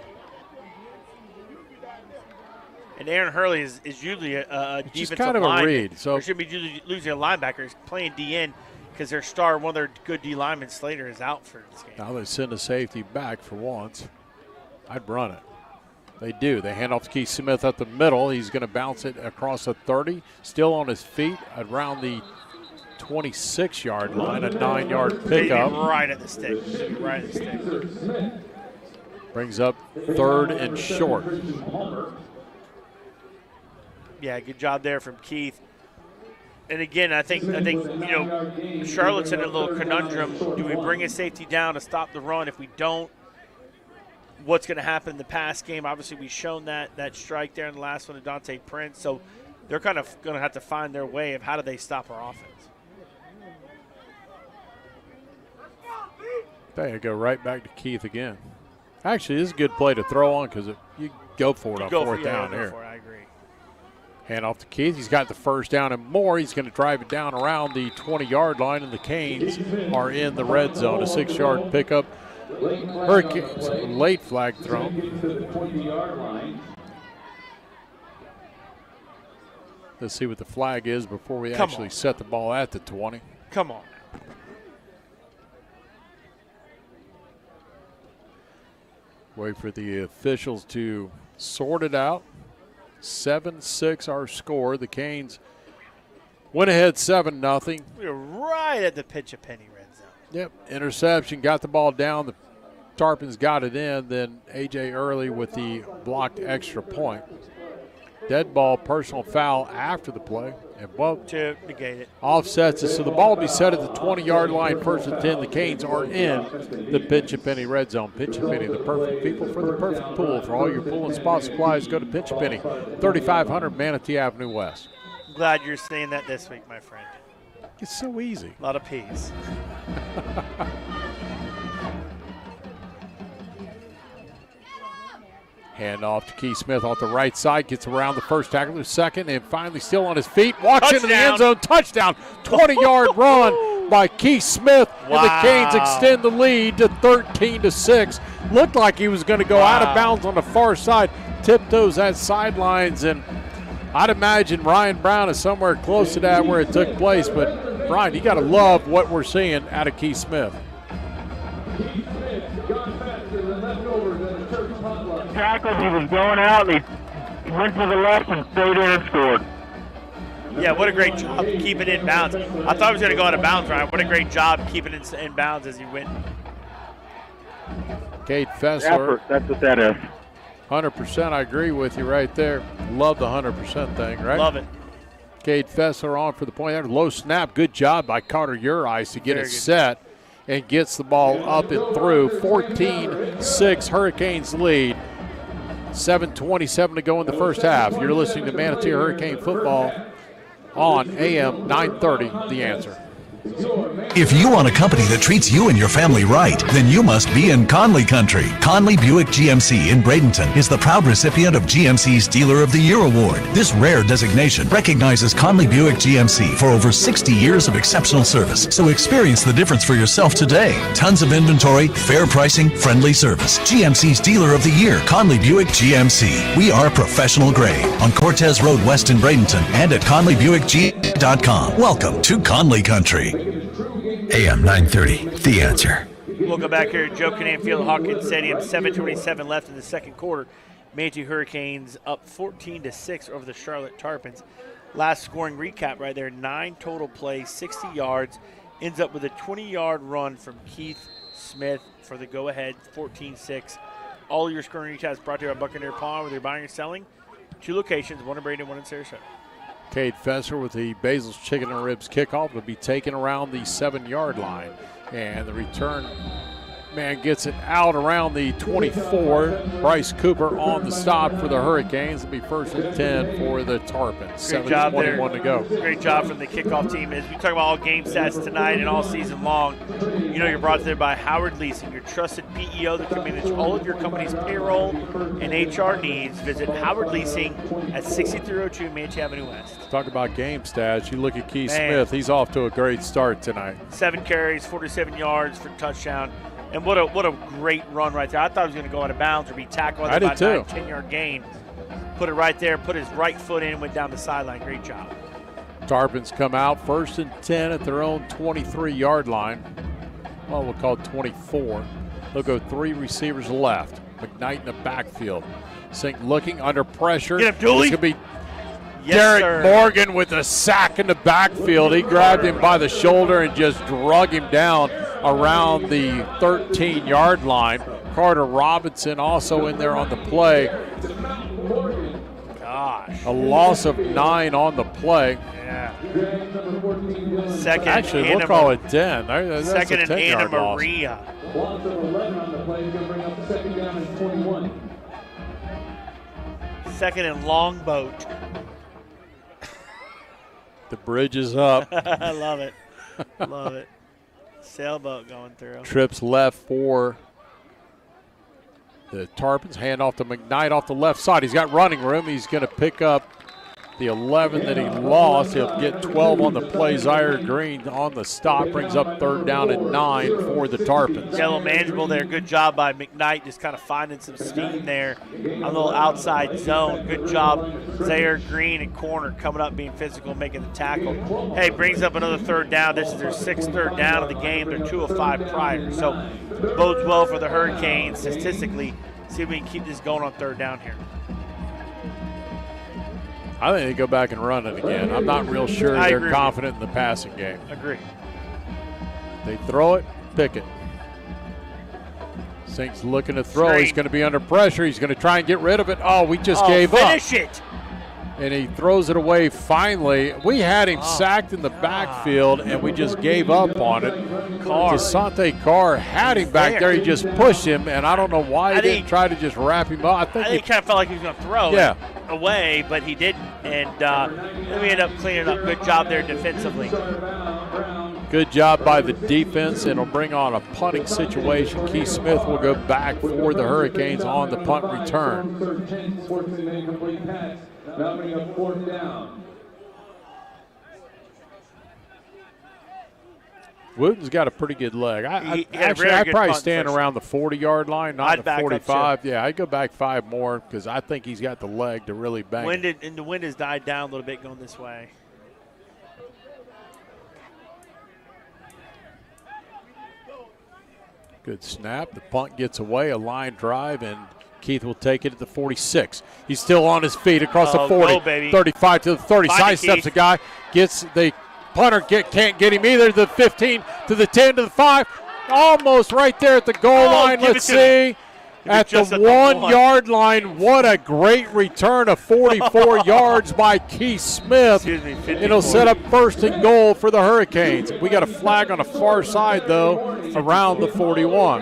And Aaron Hurley is usually a defensive kind of lineman. A read. So they should be usually losing a linebacker. He's playing DN because their star, one of their good D linemen, Slater, is out for this game. Now they send a safety back for once. I'd run it. They do. They hand off to Keith Smith up the middle. He's going to bounce it across the 30. Still on his feet around the 26-yard line, a 9-yard pickup. Right at the stick. Right at the stick. Brings up 3rd and short. Yeah, good job there from Keith. And again, I think Charlotte's in a little conundrum. Do we bring a safety down to stop the run? If we don't, what's going to happen in the pass game. Obviously, we've shown that strike there in the last one to Dante Prince. So they're kind of going to have to find their way of how do they stop our offense. They go right back to Keith again. Actually, this is a good play to throw on because you go for it on fourth down here. I agree. Hand off to Keith. He's got the first down and more. He's going to drive it down around the 20-yard line, and the Canes are in the red zone. A 6-yard pickup. Hurricanes, late flag thrown. Let's see what the flag is before we actually set the ball at the 20. Come on. Wait for the officials to sort it out. 7-6 our score. The Canes went ahead 7-0. We were right at the pitch of penny red zone. Yep, interception, got the ball down. The Tarpons got it in. Then A.J. Early with the blocked extra point. Dead ball, personal foul after the play. And both to negate it. Offsets it. So the ball will be set at the 20-yard line, 1st and 10. The Canes are in the Pinch and Penny red zone. Pinch and Penny, the perfect people for the perfect pool. For all your pool and spa supplies, go to Pinch and Penny, 3500 Manatee Avenue West. I'm glad you're saying that this week, my friend. It's so easy. A lot of P's. Hand off to Keith Smith off the right side. Gets around the first tackler, second, and finally still on his feet. Walks into the end zone. Touchdown. 20-yard run by Keith Smith. Wow. And the Canes extend the lead to 13-6. Looked like he was going to go out of bounds on the far side. Tiptoes at sidelines, and I'd imagine Ryan Brown is somewhere close to that where it took place. But, Brian, you got to love what we're seeing out of Keith Smith. Tackled, he was going out, and he went to the left and stayed in and scored. Yeah, what a great job keeping it in bounds. I thought he was going to go out of bounds, Ryan. What a great job keeping it in bounds as he went. Cade Fessler. Effort, that's what that is. 100%, I agree with you right there. Love the 100% thing, right? Love it. Cade Fessler on for the point there. Low snap. Good job by Carter Urice to get it set and gets the ball up and through. 14-6 Hurricanes lead. 7:27 to go in the first half. You're listening to Manatee Hurricane football on AM 930, The Answer. If you want a company that treats you and your family right, then you must be in Conley Country. Conley Buick GMC in Bradenton is the proud recipient of GMC's Dealer of the Year Award. This rare designation recognizes Conley Buick GMC for over 60 years of exceptional service. So experience the difference for yourself today. Tons of inventory, fair pricing, friendly service. GMC's Dealer of the Year, Conley Buick GMC. We are professional grade on Cortez Road West in Bradenton and at ConleyBuickG.com. Welcome to Conley Country. AM 930, The Answer. Welcome back here at Joe Kinnan Field, Hawkins Stadium. 7:27 left in the second quarter. Manatee Hurricanes up 14-6 over the Charlotte Tarpons. Last scoring recap right there, 9 total plays, 60 yards. Ends up with a 20-yard run from Keith Smith for the go-ahead, 14-6. All your scoring recaps brought to you by Buccaneer Pawn, whether you're buying or selling. 2 locations, one in Bradenton, one in Sarasota. Cade Fessler with the Basil's Chicken and Ribs kickoff will be taken around the 7-yard line. And the return man gets it out around the 24. Bryce Cooper on the stop for the Hurricanes. It'll be 1st and 10 for the Tarpons. Great job there. 7:21 to go. Great job from the kickoff team. As we talk about all game stats tonight and all season long, you know you're brought to you by Howard Leasing, your trusted PEO that can manage all of your company's payroll and HR needs. Visit Howard Leasing at 6302 Manatee Avenue West. Talk about game stats. You look at Keith Smith. He's off to a great start tonight. 7 carries, 47 yards for touchdown. And what a great run right there. I thought he was going to go out of bounds or be tackled. I did too. 10-yard gain. Put it right there, put his right foot in, went down the sideline. Great job. Tarpons come out 1st and 10 at their own 23-yard line. Well, we'll call it 24. They'll go 3 receivers left. McKnight in the backfield. Sink looking under pressure. Get him, Dooley. It's going to be Derek Morgan with a sack in the backfield. He grabbed him by the shoulder and just drug him down around the 13-yard line. Carter Robinson also in there on the play. Gosh. A loss of 9 on the play. Yeah. Second. Actually, we'll call it 10. Second and Anna Maria. Loss of 11 on the play to bring up the 2nd down and 20 Second and Longboat. The bridge is up. I love it. Love it. Sailboat going through. Trips left for the Tarpons. Hand off to McKnight off the left side. He's got running room. He's going to pick up the 11 that he lost. He'll get 12 on the play. Zaire Green on the stop. Brings up 3rd down and 9 for the Tarpons. Yeah, a little manageable there. Good job by McKnight, just kind of finding some steam there. A little outside zone. Good job. Zaire Green and corner coming up, being physical, making the tackle. Hey, brings up another 3rd down. This is their 6th 3rd down of the game. They're 2 of 5 prior. So bodes well for the Hurricanes statistically. See if we can keep this going on 3rd down here. I think they go back and run it again. I'm not real sure they're confident in the passing game. Agree. They throw it, pick it. Sink's looking to throw. Straight. He's going to be under pressure. He's going to try and get rid of it. Oh, we just gave up. Finish it. And he throws it away finally. We had him sacked in the backfield, and we just gave up on it. Desante Carr had him back there. He just pushed him, and I don't know why he didn't try to just wrap him up. I think he kind of felt like he was going to throw it away, but he didn't. And then we ended up cleaning up. Good job there defensively. Good job by the defense. It'll bring on a punting situation. Keith Smith will go back for the Hurricanes on the punt return. Now bring up 4th down. Wooten's got a pretty good leg. I'd good probably punt stand around the 40-yard line, not the 45. Yeah, I'd go back 5 more because I think he's got the leg to really bang. The wind has died down a little bit going this way. Good snap. The punt gets away, a line drive, and Keith will take it at the 46. He's still on his feet across the 40, 35 to the 30. Sidesteps the guy, gets the punter, can't get him either. The 15 to the 10 to the 5. Almost right there at the goal line. Let's see. At the 1-yard line, what a great return of 44 yards by Keith Smith. It'll set up 1st and goal for the Hurricanes. We got a flag on the far side, though, around the 41.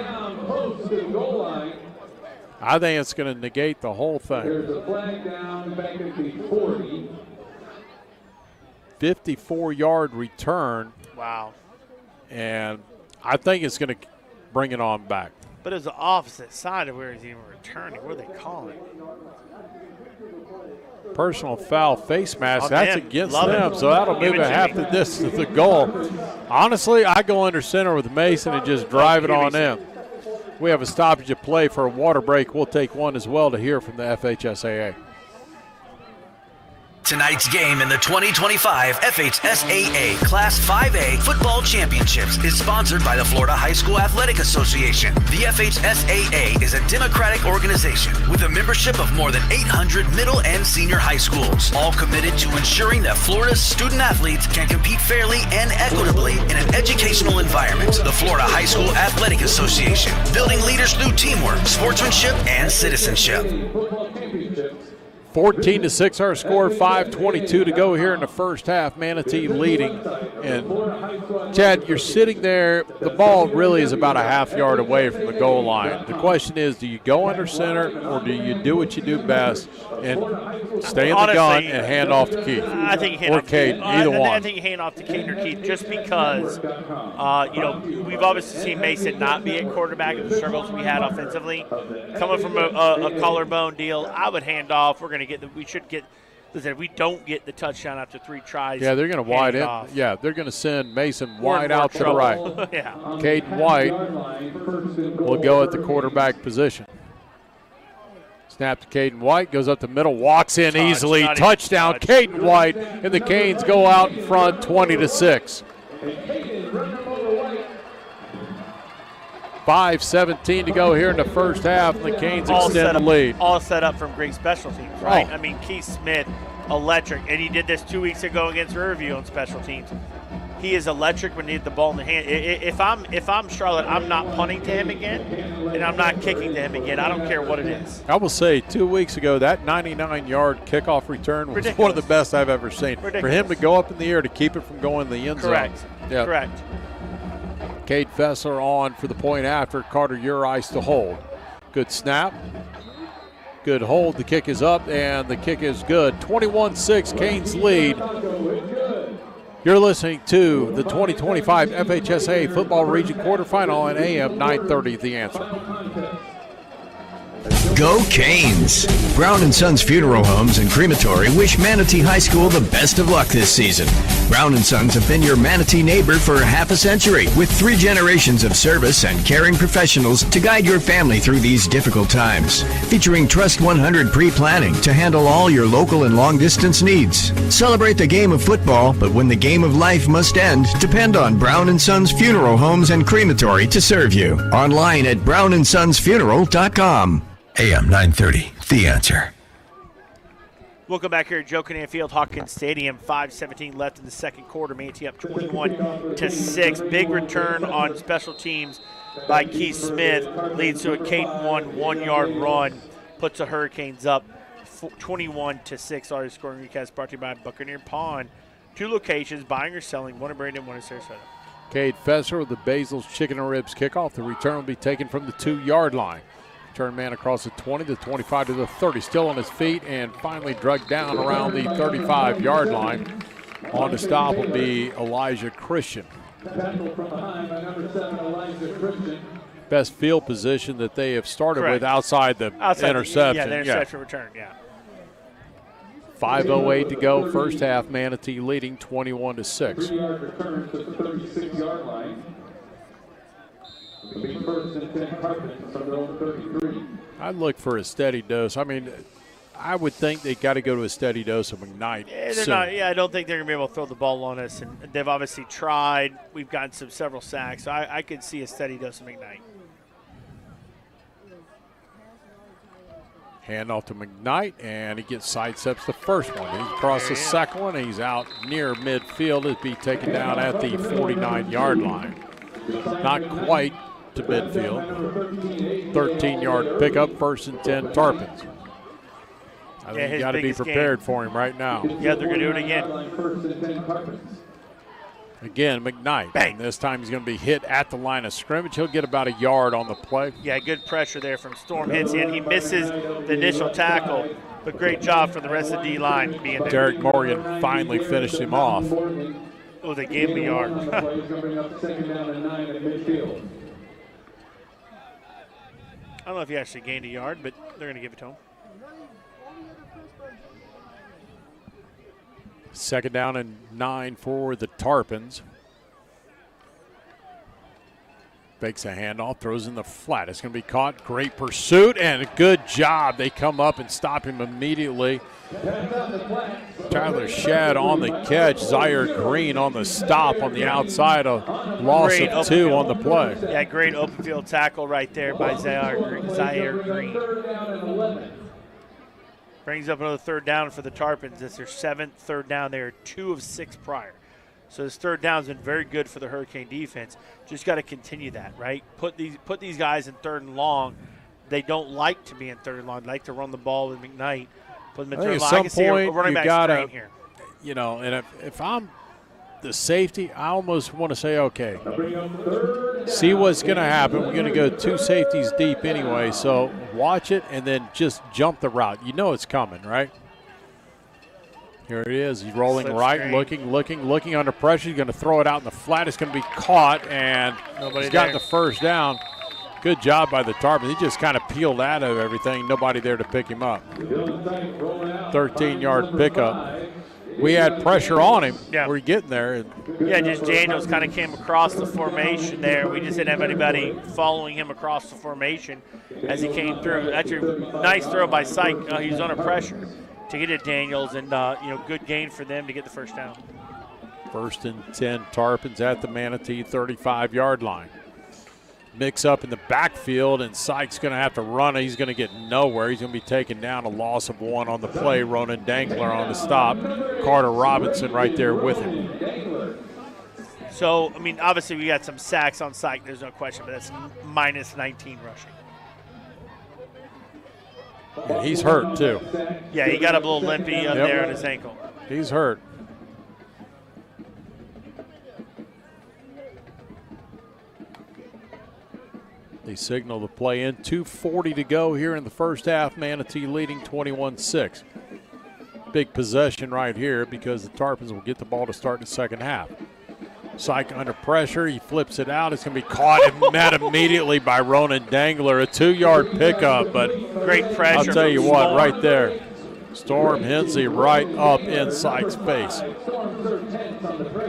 I think it's going to negate the whole thing. There's a flag down back at the 40. 54-yard return. Wow. And I think it's going to bring it on back. But it was the opposite side of where he's even returning. What are they calling? Personal foul face mask. That's against them, so that'll move it half the distance to the goal. Honestly, I go under center with Mason and just drive it on in. We have a stoppage of play for a water break. We'll take one as well to hear from the FHSAA. Tonight's game in the 2025 FHSAA Class 5A Football Championships is sponsored by the Florida High School Athletic Association. The FHSAA is a democratic organization with a membership of more than 800 middle and senior high schools, all committed to ensuring that Florida's student athletes can compete fairly and equitably in an educational environment. The Florida High School Athletic Association, building leaders through teamwork, sportsmanship, and citizenship. 14-6 our score, 5:22 to go here in the first half. Manatee leading. And Chad, you're sitting there. The ball really is about a half-yard away from the goal line. The question is, do you go under center or do you do what you do best and stay in the gun and hand off to Keith? I think you hand or off Cade, either one. I think you hand off to Cade or Keith just because, we've obviously seen Mason not be at quarterback and the struggles we had offensively. Coming from a collarbone deal, I would hand off. If we don't get the touchdown after 3 tries. Yeah, they're going to wide in. Yeah, they're going to send Mason wide out to the right. Yeah. Caden White will go at the quarterback position. Snap to Caden White, goes up the middle, walks in easily. Touchdown, Caden White, and the Canes go out in front 20-6. 5:17 to go here in the first half, and the Canes extend the lead. All set up from great special teams, right? I mean, Keith Smith, electric, and he did this 2 weeks ago against Riverview on special teams. He is electric when he hit the ball in the hand. If I'm Charlotte, I'm not punting to him again, and I'm not kicking to him again. I don't care what it is. I will say 2 weeks ago, that 99-yard kickoff return was one of the best I've ever seen. Ridiculous. For him to go up in the air to keep it from going in the end zone. Correct. Yep. Correct. Cade Fessler on for the point after. Carter Urice to hold. Good snap. Good hold. The kick is up, and the kick is good. 21-6, Canes lead. You're listening to the 2025 FHSAA Football Region Quarterfinal on AM 930, The Answer. Go Canes! Brown & Sons Funeral Homes and Crematory wish Manatee High School the best of luck this season. Brown & Sons have been your Manatee neighbor for half a century, with 3 generations of service and caring professionals to guide your family through these difficult times. Featuring Trust 100 pre-planning to handle all your local and long-distance needs. Celebrate the game of football, but when the game of life must end, depend on Brown & Sons Funeral Homes and Crematory to serve you. Online at brownandsonsfuneral.com. AM 930, The Answer. Welcome back here at Joe Kinnan Field, Hawkins Stadium. 5:17 left in the second quarter. Manatee up 21-6. Big return on special teams by Keith Smith. Leads to a Caden 1-yard run. Puts the Hurricanes up 21-6. Our scoring recast brought to you by Buccaneer Pawn. 2 locations, buying or selling. One in Bradenton, one in Sarasota. Cade Fesser with the Basil's Chicken and Ribs kickoff. The return will be taken from the 2-yard line. Turn man across the 20, the 25 to the 30. Still on his feet and finally dragged down around the 35-yard line. On to stop will be Elijah Christian. Best field position that they have started with outside the interception. The interception return, 5:08 to go, first half. Manatee leading 21-6. 3-yard return to the 36-yard line. First and 10 Tarpons from their own 33. I'd look for a steady dose. I mean, I would think they got to go to a steady dose of McKnight. I don't think they're going to be able to throw the ball on us, and they've obviously tried. We've gotten several sacks. So I could see a steady dose of McKnight. Hand off to McKnight, and he sidesteps the first one. He's across the second one, and he's out near midfield. It'd be taken down at the 49-yard line. Not quite to midfield. 13-yard pickup, first and 10 Tarpons. I think you got to be prepared for him right now. Yeah, they're going to do it again. Again, McKnight. Bang. This time he's going to be hit at the line of scrimmage. He'll get about a yard on the play. Yeah, good pressure there from Storm. Hits in. He misses the initial tackle, but great job for the rest of the D-line being there. Derek Morgan finally finished him off. Oh, they gave him a yard. I don't know if he actually gained a yard, but they're going to give it to him. Second down and 9 for the Tarpons. Fakes a handoff, throws in the flat. It's going to be caught. Great pursuit and a good job. They come up and stop him immediately. Tyler Shad on the catch. Zaire Green on the stop on the outside. A loss of 2 on the play. Yeah, great open field tackle right there by Zaire Green. Brings up another third down for the Tarpons. It's their 7th third down. They are 2 of 6 prior. So this third down has been very good for the Hurricane defense. Just got to continue that, right? Put these guys in third and long. They don't like to be in third and long. They like to run the ball with McKnight. Put them in third and long. At some point, you got to, and if I'm the safety, I almost want to say, okay, see what's going to happen. We're going to go 2 safeties deep anyway, so watch it and then just jump the route. You know it's coming, right? Here it is. He's rolling right, looking under pressure. He's going to throw it out in the flat. It's going to be caught, and he's got the first down. Good job by the Tarpons. He just kind of peeled out of everything. Nobody there to pick him up. 13-yard pickup. We had pressure on him. Yeah. We're getting there. Yeah, just Daniels kind of came across the formation there. We just didn't have anybody following him across the formation as he came through. That's a nice throw by Syke. He was under pressure to get it Daniels, and good gain for them to get the first down. First and 10 Tarpons at the Manatee 35-yard line. Mix up in the backfield, and Syke's going to have to run it. He's going to get nowhere. He's going to be taken down, a loss of 1 on the play. Ronan Dangler on the stop. Carter Robinson right there with him. So, I mean, obviously we got some sacks on Syke, there's no question, but that's minus 19 rushing. And he's hurt, too. Yeah, he got a little limpy up there on his ankle. He's hurt. They signal the play in. 2:40 to go here in the first half. Manatee leading 21-6. Big possession right here because the Tarpons will get the ball to start the second half. Syke under pressure. He flips it out. It's going to be caught and met immediately by Ronan Dangler. A 2-yard pickup, but great pressure. I'll tell you what, right there. Storm Hensey right up in Syke's face.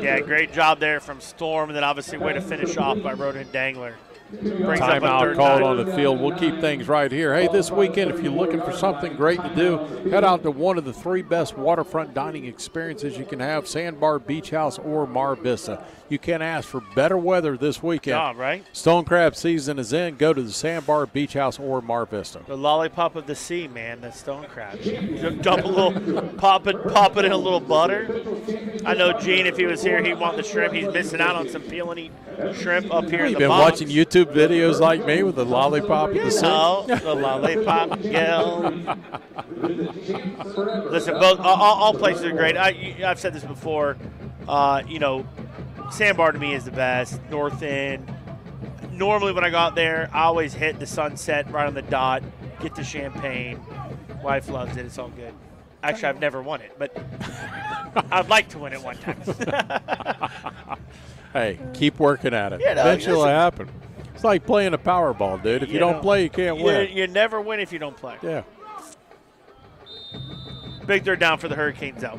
Yeah, great job there from Storm, and then obviously way to finish off by Ronan Dangler. Timeout called on the field. We'll keep things right here. Hey, this weekend, if you're looking for something great to do, head out to one of the 3 best waterfront dining experiences you can have, Sandbar Beach House or Mar Vista. You can't ask for better weather this weekend. Yeah, right? Stone crab season is in. Go to the Sandbar Beach House or Mar Vista. The lollipop of the sea, man, the stone crab. You dump a little, pop it in a little butter. I know Gene, if he was here, he'd want the shrimp. He's missing out on some peel and eat shrimp up here in the You've been box. watching YouTube videos like me with the lollipop of the sea? No, the lollipop girl. Listen, both all places are great. I've said this before. Sandbar to me is the best. North End. Normally when I go out there, I always hit the Sunset right on the dot, get the champagne. Wife loves it. It's all good. Actually, I've never won it, but I'd like to win it one time. Hey, keep working at it. Eventually it'll happen. It's like playing a Powerball, dude. If you don't play, you can't win. You never win if you don't play. Yeah. Big third down for the Hurricanes out.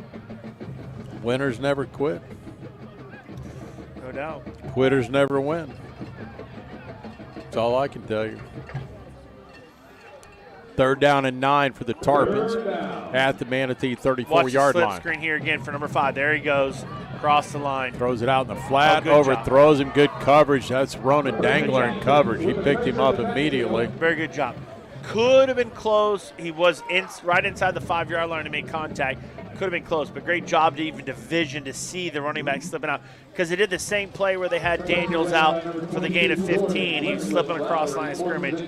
Winners never quit. No doubt. Quitters never win. That's all I can tell you. 3rd down and 9 for the Tarpons at the Manatee 34-yard line. Flip screen here again for number 5. There he goes. Across the line. Throws it out in the flat, job. overthrows him. Good coverage. That's Ronan Dangler in coverage. He picked him up immediately. Very good job. Could have been close. He was right inside the 5-yard line to make contact. Could have been close, but great job to even division to see the running back slipping out, because they did the same play where they had Daniels out for the gain of 15. He was slipping across line of scrimmage.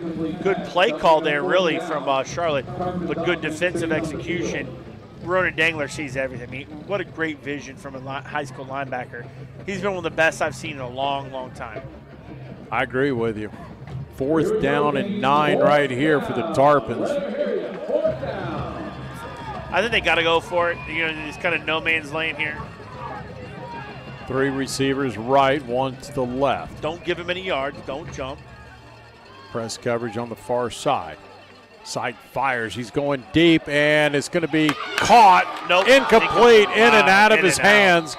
Good play call there, really, from Charlotte, but good defensive execution. Ronan Dangler sees everything. What a great vision from a high school linebacker. He's been one of the best I've seen in a long, long time. I agree with you. 4th down and 9 right here for the Tarpons. I think they got to go for it. It's kind of no man's lane here. 3 receivers right, 1 to the left. Don't give him any yards. Don't jump. Press coverage on the far side. Syke fires. He's going deep, and it's going to be caught. Nope. Incomplete. In and out of his hands.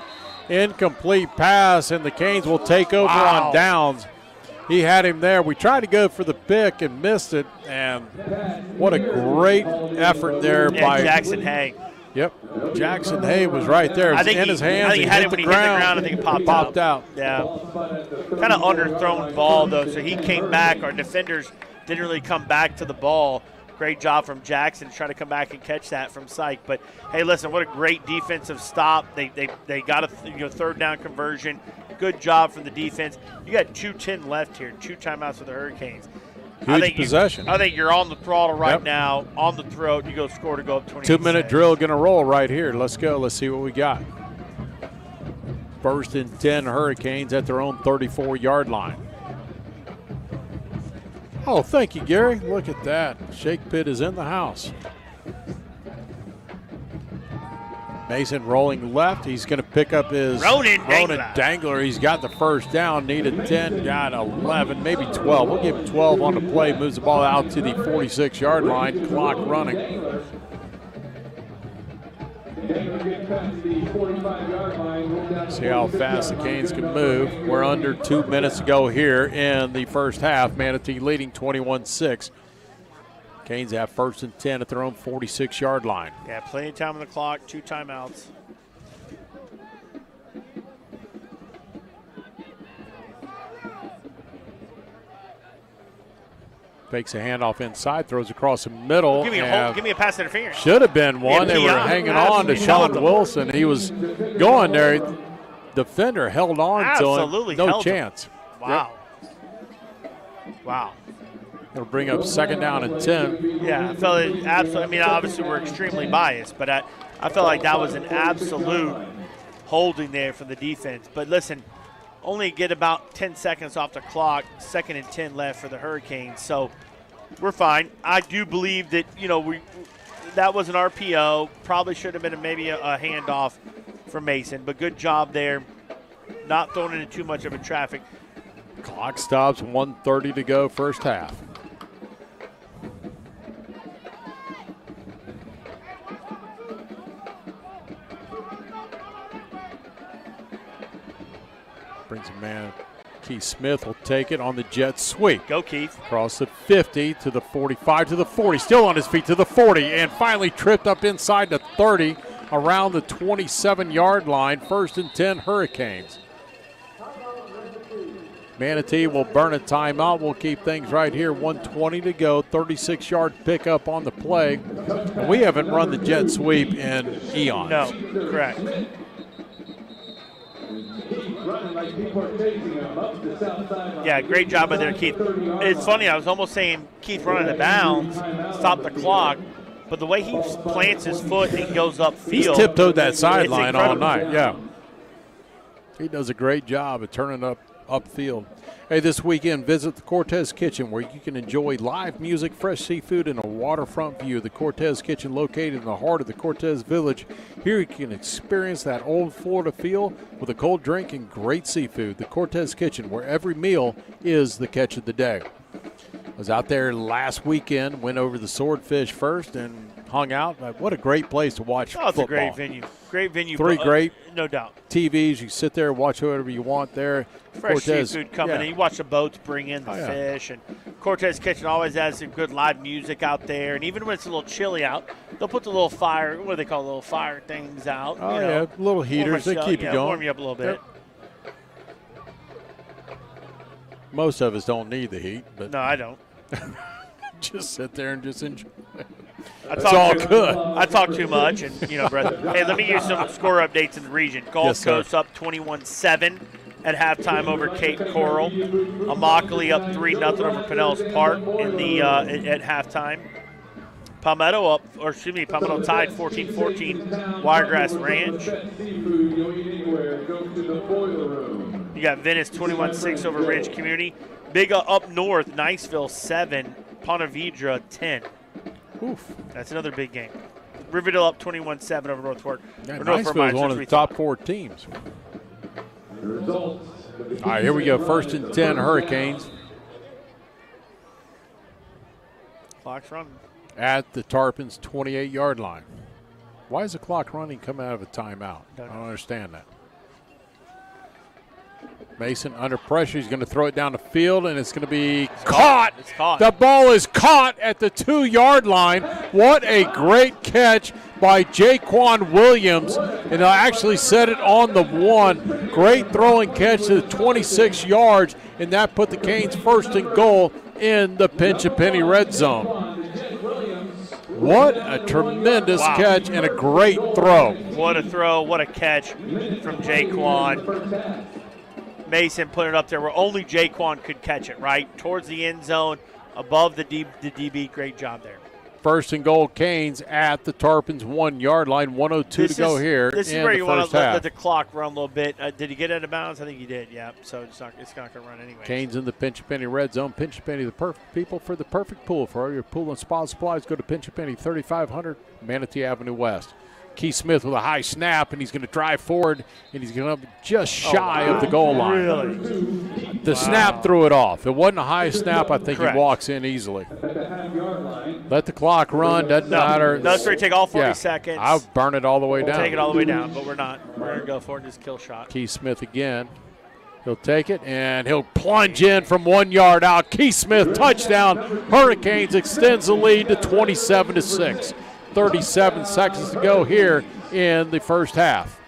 Incomplete pass, and the Canes will take over on downs. He had him there. We tried to go for the pick and missed it, and what a great effort there by Jackson Hay. Yep, Jackson Hay was right there. It was in his hands. I think he had it when he hit the ground. I think it popped out. Yeah, kind of underthrown ball though. So he came back. Our defenders didn't really come back to the ball. Great job from Jackson to try to come back and catch that from Syke. But hey, listen, what a great defensive stop. They got a 3rd down conversion. Good job from the defense. You got 2:10 left here. 2 timeouts for the Hurricanes. Huge possession. I think you're on the throttle right now, on the throat. You go score to go up 20. 2-minute drill going to roll right here. Let's go. Let's see what we got. 1st and 10 Hurricanes at their own 34-yard line. Oh, thank you, Gary. Look at that. Shake Pit is in the house. Mason rolling left. He's going to pick up his Ronan Dangler. He's got the 1st down. Needed 10, got 11, maybe 12. We'll give him 12 on the play. Moves the ball out to the 46-yard line. Clock running. See how fast the Canes can move. We're under 2 minutes to go here in the first half. Manatee leading 21-6. Canes have 1st and 10 at their own 46-yard line. Yeah, plenty of time on the clock, 2 timeouts. Fakes a handoff inside, throws across the middle. Give me a pass interference. Should have been one. They were hanging on to Sean Wilson. He was going there. Defender held on to him. No chance. Wow. Wow. It'll bring up 2nd down and 10. Yeah, I felt it absolutely. I mean, obviously we're extremely biased, but I felt like that was an absolute holding there from the defense. But listen, only get about 10 seconds off the clock, 2nd and 10 left for the Hurricanes. So we're fine. I do believe that, that was an RPO. Probably should have been maybe a handoff for Mason, but good job there. Not throwing into too much of a traffic. Clock stops, 1:30 to go, first half. Brings a man. Keith Smith will take it on the jet sweep. Go, Keith. Across the 50 to the 45 to the 40. Still on his feet to the 40, and finally tripped up inside the 30 around the 27-yard line. 1st and 10 Hurricanes. Manatee will burn a timeout. We'll keep things right here. 1:20 to go. 36-yard pickup on the play. And we haven't run the jet sweep in eons. No, correct. Yeah, great job by there, Keith. It's funny, I was almost saying Keith running the bounds, stop the clock, but the way he plants his foot and goes upfield. He's tiptoed that sideline all night, yeah. He does a great job of turning upfield. Hey, this weekend, visit the Cortez Kitchen, where you can enjoy live music, fresh seafood, and a waterfront view. The Cortez Kitchen, located in the heart of the Cortez Village. Here you can experience that old Florida feel with a cold drink and great seafood. The Cortez Kitchen, where every meal is the catch of the day. I was out there last weekend, went over the Swordfish first, and hung out. What a great place to watch football. It's a great venue. Great venue. Three great no doubt. TVs. You sit there and watch whatever you want there. Fresh Cortez, seafood coming in. You watch the boats bring in the fish. And Cortez Kitchen always has some good live music out there. And even when it's a little chilly out, they'll put the little fire, what do they call little fire things out. Oh, yeah, little heaters. They keep you going. Warm you up a little bit. Most of us don't need the heat. But no, I don't. Just sit there and just enjoy it. It's all good. I talk too much, and brother. Hey, let me give you some score updates in the region. Gulf Coast up 21-7 at halftime over Cape Coral. Immokalee up 3-0 over Pinellas Park in the at halftime. Palmetto tied 14-14. Wiregrass Ranch. You got Venice 21-6 over Ridge Community. Big up north, Niceville 7, Ponte Vedra 10. Oof. That's another big game. Riverdale up 21-7 over North Fork. Yeah, Niceville is one of the top 4 teams. All right, here we go. 1st and 10 Hurricanes. Clock's running. At the Tarpons' 28-yard line. Why is the clock running coming out of a timeout? I don't understand that. Mason under pressure. He's going to throw it down the field, and it's going to be caught. It's caught. The ball is caught at the 2-yard line. What a great catch by Jaquan Williams. And I actually said it on the 1. Great throwing catch to the 26 yards, and that put the Canes 1st and goal in the Pinch-A-Penny red zone. What a tremendous catch and a great throw. What a throw, what a catch from Jaquan. Mason put it up there where only Jaquan could catch it, right? Towards the end zone, above the DB. Great job there. 1st and goal, Canes at the Tarpons' 1-yard line. 1:02 to go here. This is where you want to let the clock run a little bit. Did he get out of bounds? I think he did, yeah. So it's not going to run anyway. Canes in the Pinch-A-Penny red zone. Pinch-A-Penny, the perfect people for the perfect pool. For all your pool and spa supplies, go to Pinch-A-Penny, 3500 Manatee Avenue West. Keith Smith with a high snap, and he's going to drive forward, and he's going to just shy of the goal line. Really? The snap threw it off. It wasn't a high snap. I think he walks in easily. Let the clock run. Doesn't matter. That's where you take all 40 seconds. I'll burn it all the way down. Take it all the way down, but we're not. We're going to go for it and just kill shot. Keith Smith again. He'll take it, and he'll plunge in from 1 yard out. Keith Smith, touchdown. Hurricanes extends the lead to 27-6. 37 seconds to go here in the first half.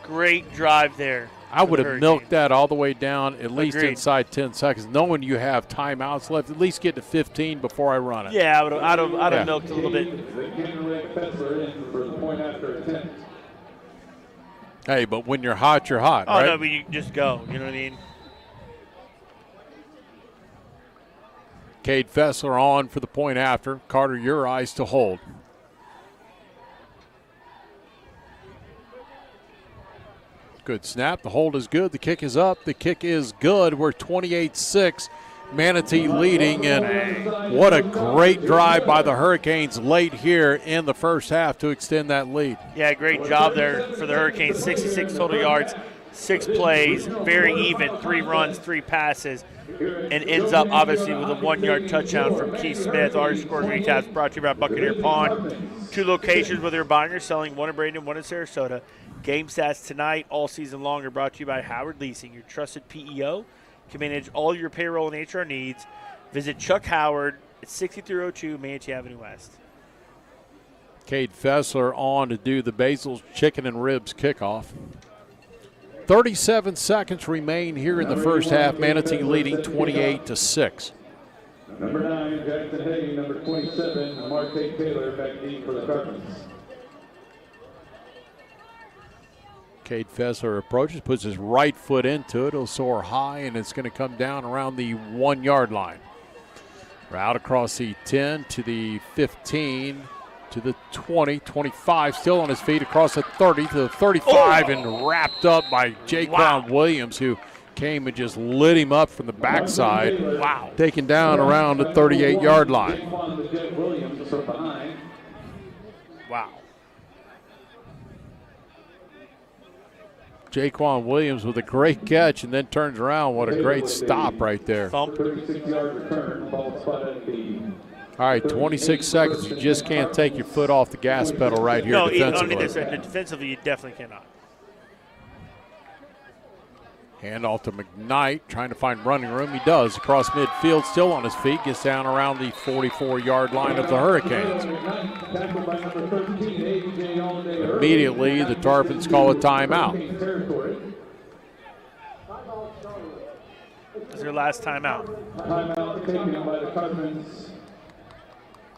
Great drive there. I would have milked that all the way down, at least inside 10 seconds, knowing you have timeouts left. At least get to 15 before I run it. Yeah, I'd have milked a little bit. Hey, but when you're hot, right? Oh, no, but you just go. You know what I mean? Cade Fessler on for the point after. Carter Urias to hold. Good snap. The hold is good. The kick is up. The kick is good. We're 28-6. Manatee leading, and what a great drive by the Hurricanes late here in the first half to extend that lead. Yeah, great job there for the Hurricanes. 66 total yards, 6 plays, very even, 3 runs, 3 passes, and ends up obviously with a 1-yard touchdown from Keith Smith. Our score recaps brought to you by Buccaneer Pawn. 2 locations where they're buying or selling, one in Bradenton, one in Sarasota. Game stats tonight, all season long, are brought to you by Howard Leasing, your trusted PEO. Can manage all your payroll and HR needs. Visit Chuck Howard at 6302 Manatee Avenue West. Cade Fessler on to do the Basil's Chicken and Ribs kickoff. 37 seconds remain here in the first half. Manatee leading 28-6. Number 9, Jackson Hay. Number 27, Marque Taylor, back deep for the Tarpons. Cade Fessler approaches, puts his right foot into it. It'll soar high, and it's going to come down around the 1-yard line. Route across the 10 to the 15 to the 20, 25. Still on his feet across the 30 to the 35, and wrapped up by Jaquan Williams, who came and just lit him up from the backside. Wow. Taken down around the 38-yard line. Wow. Jaquan Williams with a great catch and then turns around. What a great stop right there. All right, 26 seconds. You just can't take your foot off the gas pedal right here defensively. Defensively, you definitely cannot. Handoff to McKnight, trying to find running room. He does across midfield, still on his feet, gets down around the 44-yard line of the Hurricanes. Immediately, the Tarpons call a timeout. This is their last timeout. Timeout taken by the Tarpons.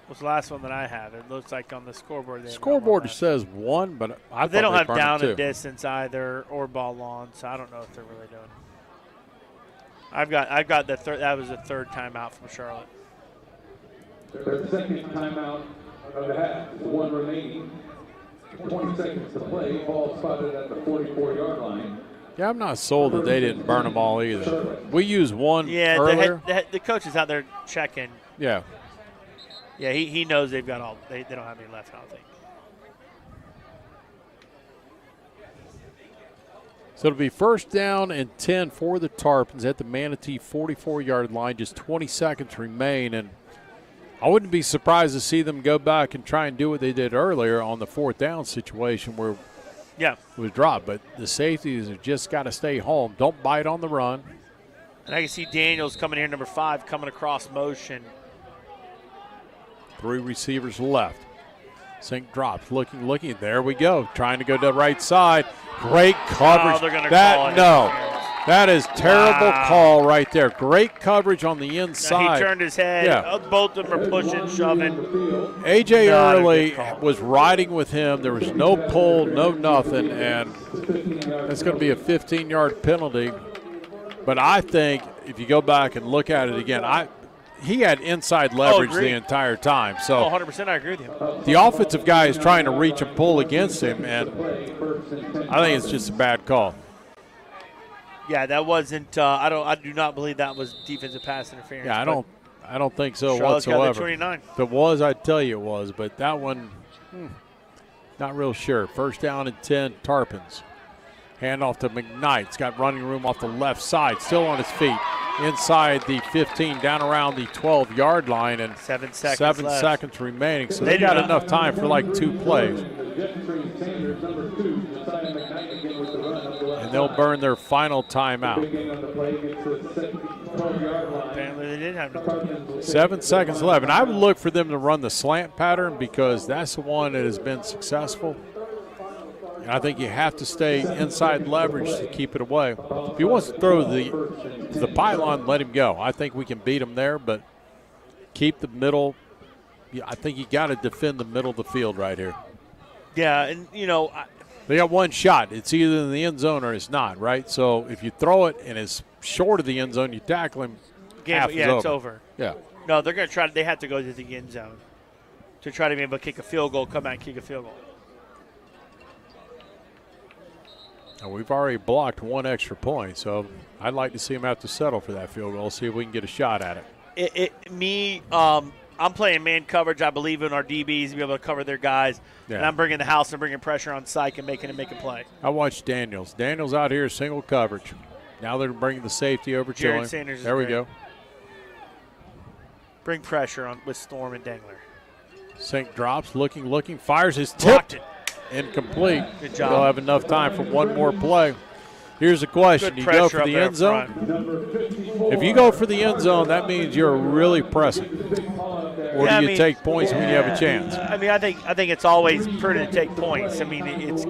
What's the last one that I have? It looks like on the scoreboard. Scoreboard says 1, but I thought they don't have burned down 2. and distance either, or ball on, so I don't know if they're really doing. I've got the third. That was the third timeout from Charlotte. Their second timeout of the half. 1 remaining. 20 seconds to play. Ball spotted at the 44-yard line. Yeah, I'm not sold that they didn't burn them all either. We used one earlier. The coach is out there checking. Yeah. Yeah, he knows they've got all. They don't have any left, I don't think. So it'll be first down and 10 for the Tarpons at the Manatee 44-yard line. Just 20 seconds remain, and I wouldn't be surprised to see them go back and try and do what they did earlier on the 4th down situation where it was dropped. But the safeties have just got to stay home. Don't bite on the run. And I can see Daniels coming here, number 5, coming across motion. 3 receivers left. Sink drops, looking. There we go. Trying to go to the right side. Great coverage. They're gonna call it. That is terrible call right there. Great coverage on the inside. Now he turned his head. Yeah. Both of them are pushing, shoving. A.J. Early was riding with him. There was no pull, no nothing, and that's going to be a 15-yard penalty. But I think if you go back and look at it again, he had inside leverage the entire time. So 100%, I agree with you. The offensive guy is trying to reach and pull against him, and I think it's just a bad call. Yeah, that wasn't. I do not believe that was defensive pass interference. Yeah, I don't think so Charlotte's whatsoever. got the 29. If it was, I'd tell you it was, but that one, not real sure. First down and 10, Tarpons. Handoff to McKnight. He's got running room off the left side, still on his feet. Inside the 15, down around the 12-yard line, and 7 seconds remaining. So they got enough time for like 2 plays. And they'll burn their final timeout. Apparently they did have 7 seconds left. And I would look for them to run the slant pattern because that's the one that has been successful. And I think you have to stay inside leverage to keep it away. If he wants to throw the pylon, let him go. I think we can beat him there, but keep the middle. I think you got to defend the middle of the field right here. Yeah, and, they got one shot. It's either in the end zone or it's not, right? So if you throw it and it's short of the end zone, you tackle him, it's over. Yeah. No, they're going to try. They have to go to the end zone to try to be able to kick a field goal, come back and kick a field goal. Now, we've already blocked one extra point, so I'd like to see them have to settle for that field goal, see if we can get a shot at it. I'm playing man coverage. I believe in our DBs to be able to cover their guys. Yeah. And I'm bringing the house and bringing pressure on Syke and making him make a play. I watched Daniels. Daniels out here single coverage. Now they're bringing the safety over Chilling. Sanders is there we great. go. Bring pressure on with Storm and Dangler. Sink drops, looking, fires his tip. Blocked it. Incomplete. Good job. They'll have enough time for one more play. Here's the question. Do you go for the end zone? If you go for the end zone, that means you're really pressing. Or do you take points when you have a chance? I mean, I think it's always prudent to take points. I mean, it's.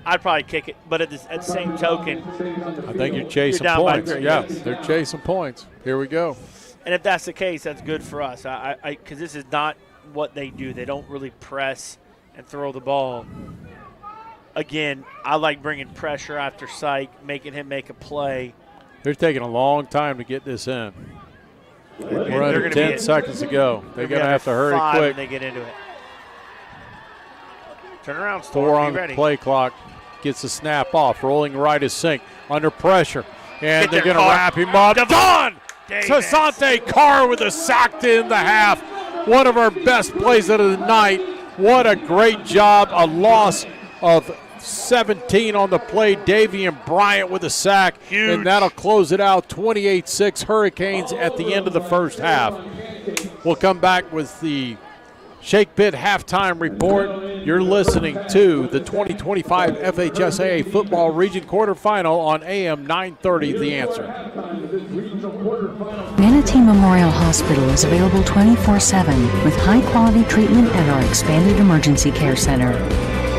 I'd probably kick it, but at the same token, I think you're chasing points. Yeah, they're chasing points. Here we go. And if that's the case, that's good for us. Because this is not what they do. They don't really press and throw the ball. Again, I like bringing pressure after Syke, making him make a play. They're taking a long time to get this in. We're under 10 seconds to go. They're going to have to hurry quick. When they get into it. Turn around, Storm. 4 on the play clock. Gets the snap off. Rolling right is Sink. Under pressure. And they're going to wrap him up. Done! Tasante Carr with a sack to end the half. One of our best plays of the night. What a great job. A loss of 17 on the play. Davian Bryant with a sack. Huge. And that'll close it out. 28-6 Hurricanes at the end of the first half. We'll come back with the Shake Pit halftime report. You're listening to the 2025 FHSAA Football Region Quarterfinal on AM 930, The Answer. Manatee Memorial Hospital is available 24/7 with high-quality treatment at our expanded emergency care center.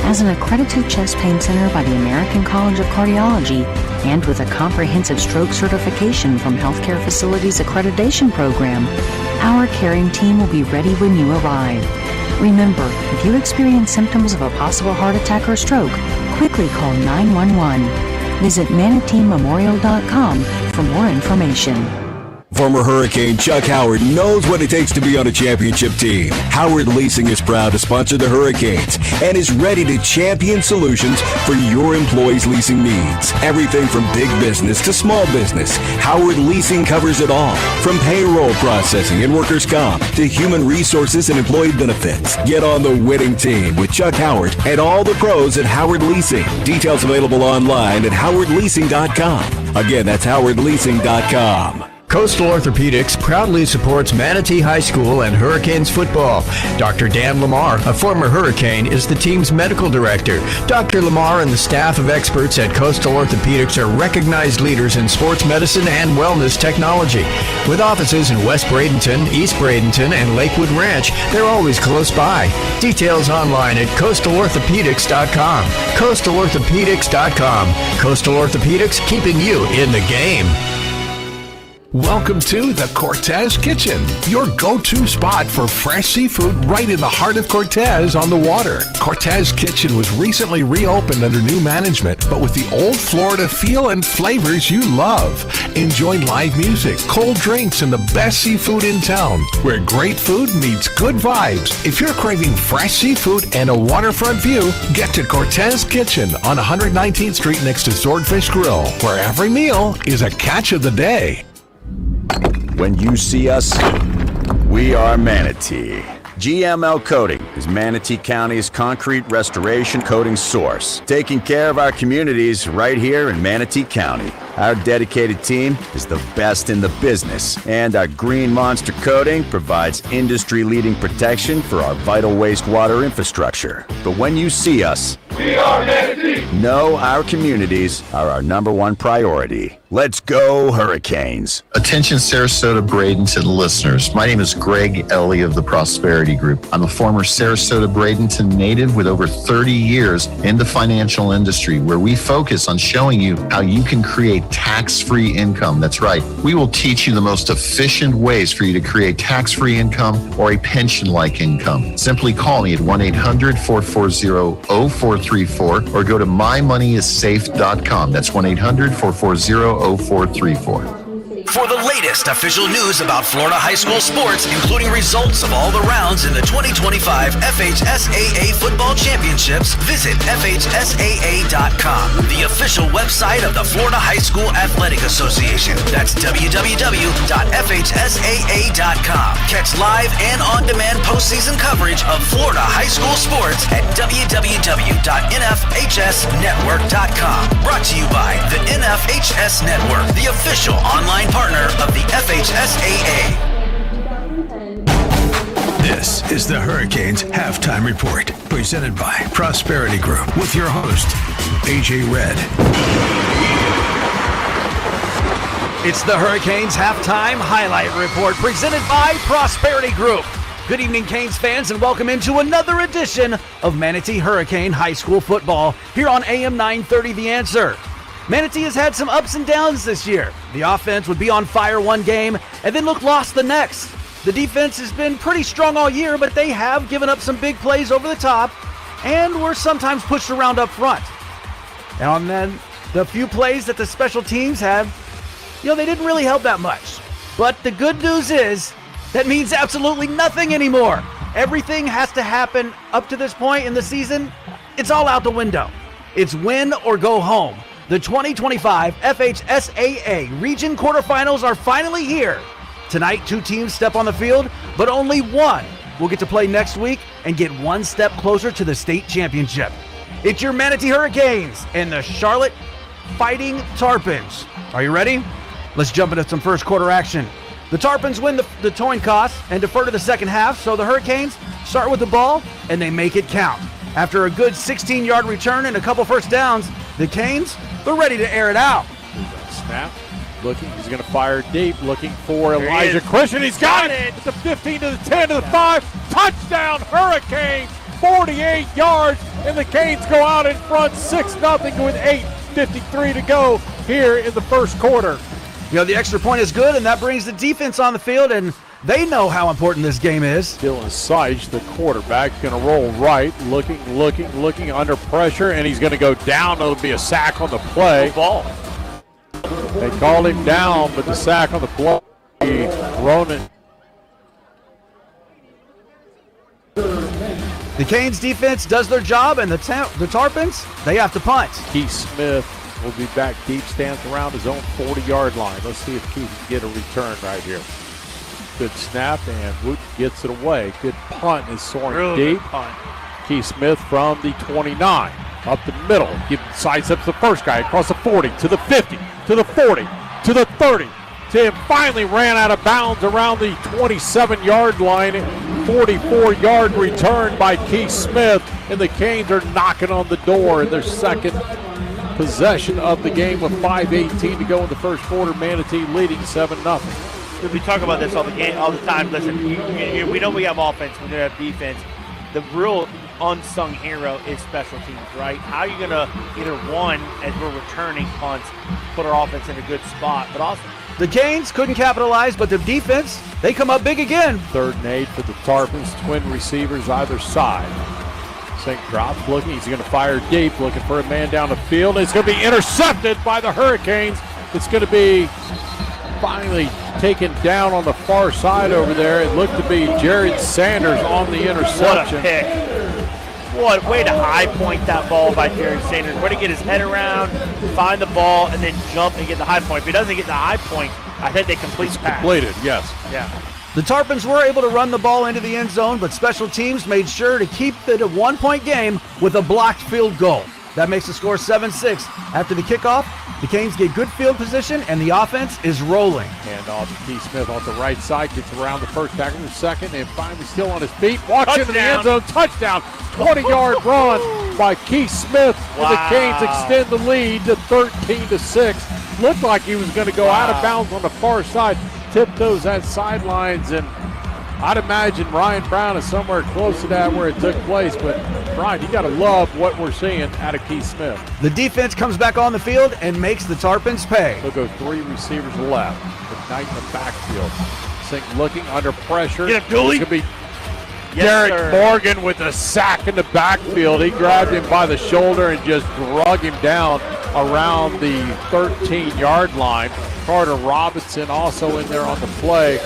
As an accredited chest pain center by the American College of Cardiology and with a comprehensive stroke certification from Healthcare Facilities Accreditation Program, our caring team will be ready when you arrive. Remember, if you experience symptoms of a possible heart attack or stroke, quickly call 911. Visit ManateeMemorial.com for more information. Former Hurricane Chuck Howard knows what it takes to be on a championship team. Howard Leasing is proud to sponsor the Hurricanes and is ready to champion solutions for your employees' leasing needs. Everything from big business to small business, Howard Leasing covers it all. From payroll processing and workers' comp to human resources and employee benefits. Get on the winning team with Chuck Howard and all the pros at Howard Leasing. Details available online at howardleasing.com. Again, that's howardleasing.com. Coastal Orthopedics proudly supports Manatee High School and Hurricanes football. Dr. Dan Lamar, a former Hurricane, is the team's medical director. Dr. Lamar and the staff of experts at Coastal Orthopedics are recognized leaders in sports medicine and wellness technology. With offices in West Bradenton, East Bradenton, and Lakewood Ranch, they're always close by. Details online at coastalorthopedics.com. coastalorthopedics.com. Coastal Orthopedics, keeping you in the game. Welcome to the Cortez Kitchen, your go-to spot for fresh seafood right in the heart of Cortez on the water. Cortez Kitchen was recently reopened under new management, but with the old Florida feel and flavors you love. Enjoy live music, cold drinks, and the best seafood in town, where great food meets good vibes. If you're craving fresh seafood and a waterfront view, get to Cortez Kitchen on 119th Street next to Swordfish Grill, where every meal is a catch of the day. When you see us, we are Manatee. GML Coating is Manatee County's concrete restoration coating source, taking care of our communities right here in Manatee County. Our dedicated team is the best in the business, and our Green Monster Coating provides industry-leading protection for our vital wastewater infrastructure. But when you see us, we are Manatee. Know our communities are our #1 priority. Let's go Hurricanes. Attention Sarasota, Bradenton listeners. My name is Greg Ellie of the Prosperity Group. I'm a former Sarasota, Bradenton native with over 30 years in the financial industry, where we focus on showing you how you can create tax-free income. That's right. We will teach you the most efficient ways for you to create tax-free income or a pension-like income. Simply call me at 1-800-440-0434 or go to mymoneyissafe.com. That's 1-800-440-0434. For the latest official news about Florida high school sports, including results of all the rounds in the 2025 FHSAA Football Championships, visit FHSAA.com, the official website of the Florida High School Athletic Association. That's www.fhsaa.com. Catch live and on-demand postseason coverage of Florida high school sports at www.nfhsnetwork.com. Brought to you by the NFHS Network, the official online partner of the FHSAA. This is the Hurricanes Halftime Report, presented by Prosperity Group, with your host, AJ Red. It's the Hurricanes Halftime Highlight Report, presented by Prosperity Group. Good evening, Canes fans, and welcome into another edition of Manatee Hurricane High School Football here on AM 930 The Answer. Manatee has had some ups and downs this year. The offense would be on fire one game and then look lost the next. The defense has been pretty strong all year, but they have given up some big plays over the top and were sometimes pushed around up front. And then the few plays that the special teams have, they didn't really help that much. But the good news is that means absolutely nothing anymore. Everything has to happen up to this point in the season. It's all out the window. It's win or go home. The 2025 FHSAA Region Quarterfinals are finally here. Tonight, 2 teams step on the field, but only one will get to play next week and get one step closer to the state championship. It's your Manatee Hurricanes and the Charlotte Fighting Tarpons. Are you ready? Let's jump into some first quarter action. The Tarpons win the coin toss and defer to the second half, so the Hurricanes start with the ball and they make it count. After a good 16-yard return and a couple first downs, the Canes, they're ready to air it out. Snap. Looking, he's going to fire deep, looking for Elijah Christian. He's got it! It's a 15 to the 10 to the 5. Touchdown, Hurricanes! 48 yards, and the Canes go out in front 6-0 with 8:53 to go here in the first quarter. The extra point is good, and that brings the defense on the field, and they know how important this game is. Dylan Seich, the quarterback, going to roll right, looking under pressure, and he's going to go down. It'll be a sack on the play. Ball. They called him down, but the sack on the play, Ronan. The Canes defense does their job, and the Tarpons, they have to punt. Keith Smith will be back deep, stands around his own 40-yard line. Let's see if Keith can get a return right here. Good snap, and Woot gets it away. Good punt is soaring deep. Keith Smith from the 29, up the middle. He sidesteps the first guy across the 40, to the 50, to the 40, to the 30. Tim finally ran out of bounds around the 27-yard line. 44-yard return by Keith Smith, and the Canes are knocking on the door in their second possession of the game with 5:18 to go in the first quarter. Manatee leading 7-0. We talk about this all the time. Listen, we know we have offense, we know we have defense. The real unsung hero is special teams, right? How are you going to either one, as we're returning punts, put our offense in a good spot, but also the Canes couldn't capitalize, but the defense, they come up big again. 3rd and 8 for the Tarpons, twin receivers either side. Sink drops, looking, he's going to fire deep, looking for a man down the field. It's going to be intercepted by the Hurricanes. It's going to be finally taken down on the far side over there. It looked to be Jared Sanders on the interception. What a pick. What way to high point that ball by Jared Sanders. Way to get his head around, find the ball, and then jump and get the high point. If he doesn't get the high point, I think they complete the pass. Completed, yes. Yeah. The Tarpons were able to run the ball into the end zone, but special teams made sure to keep it a 1-point game with a blocked field goal. That makes the score 7-6. After the kickoff, the Canes get good field position, and the offense is rolling. Hand off to Keith Smith off the right side, gets around the first tackle, the second, and finally still on his feet. Walks into the end zone, touchdown. 20-yard run by Keith Smith. Wow. And the Canes extend the lead to 13-6. Looked like he was going to go out of bounds on the far side. Tiptoes at sidelines, and I'd imagine Ryan Brown is somewhere close to that where it took place, but Brian, you got to love what we're seeing out of Keith Smith. The defense comes back on the field and makes the Tarpons pay. They'll go 3 receivers left. McKnight in the backfield. Sink looking under pressure. Get him, Dooley. It could be Derek Morgan with a sack in the backfield. He grabbed him by the shoulder and just drug him down. around the 13-yard line. Carter Robinson also in there on the play.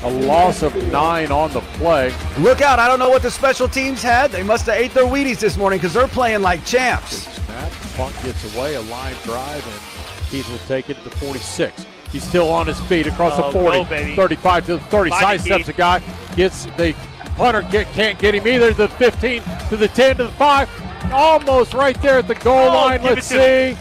A loss of 9 on the play. Look out, I don't know what the special teams had. They must have ate their Wheaties this morning because they're playing like champs. Snap, punt gets away, a line drive, and Keith will take it to 46. He's still on his feet across the 40, 35 to the 30. Sidesteps a guy, gets the punter, can't get him either. The 15 to the 10 to the 5. Almost right there at the goal line. Let's see.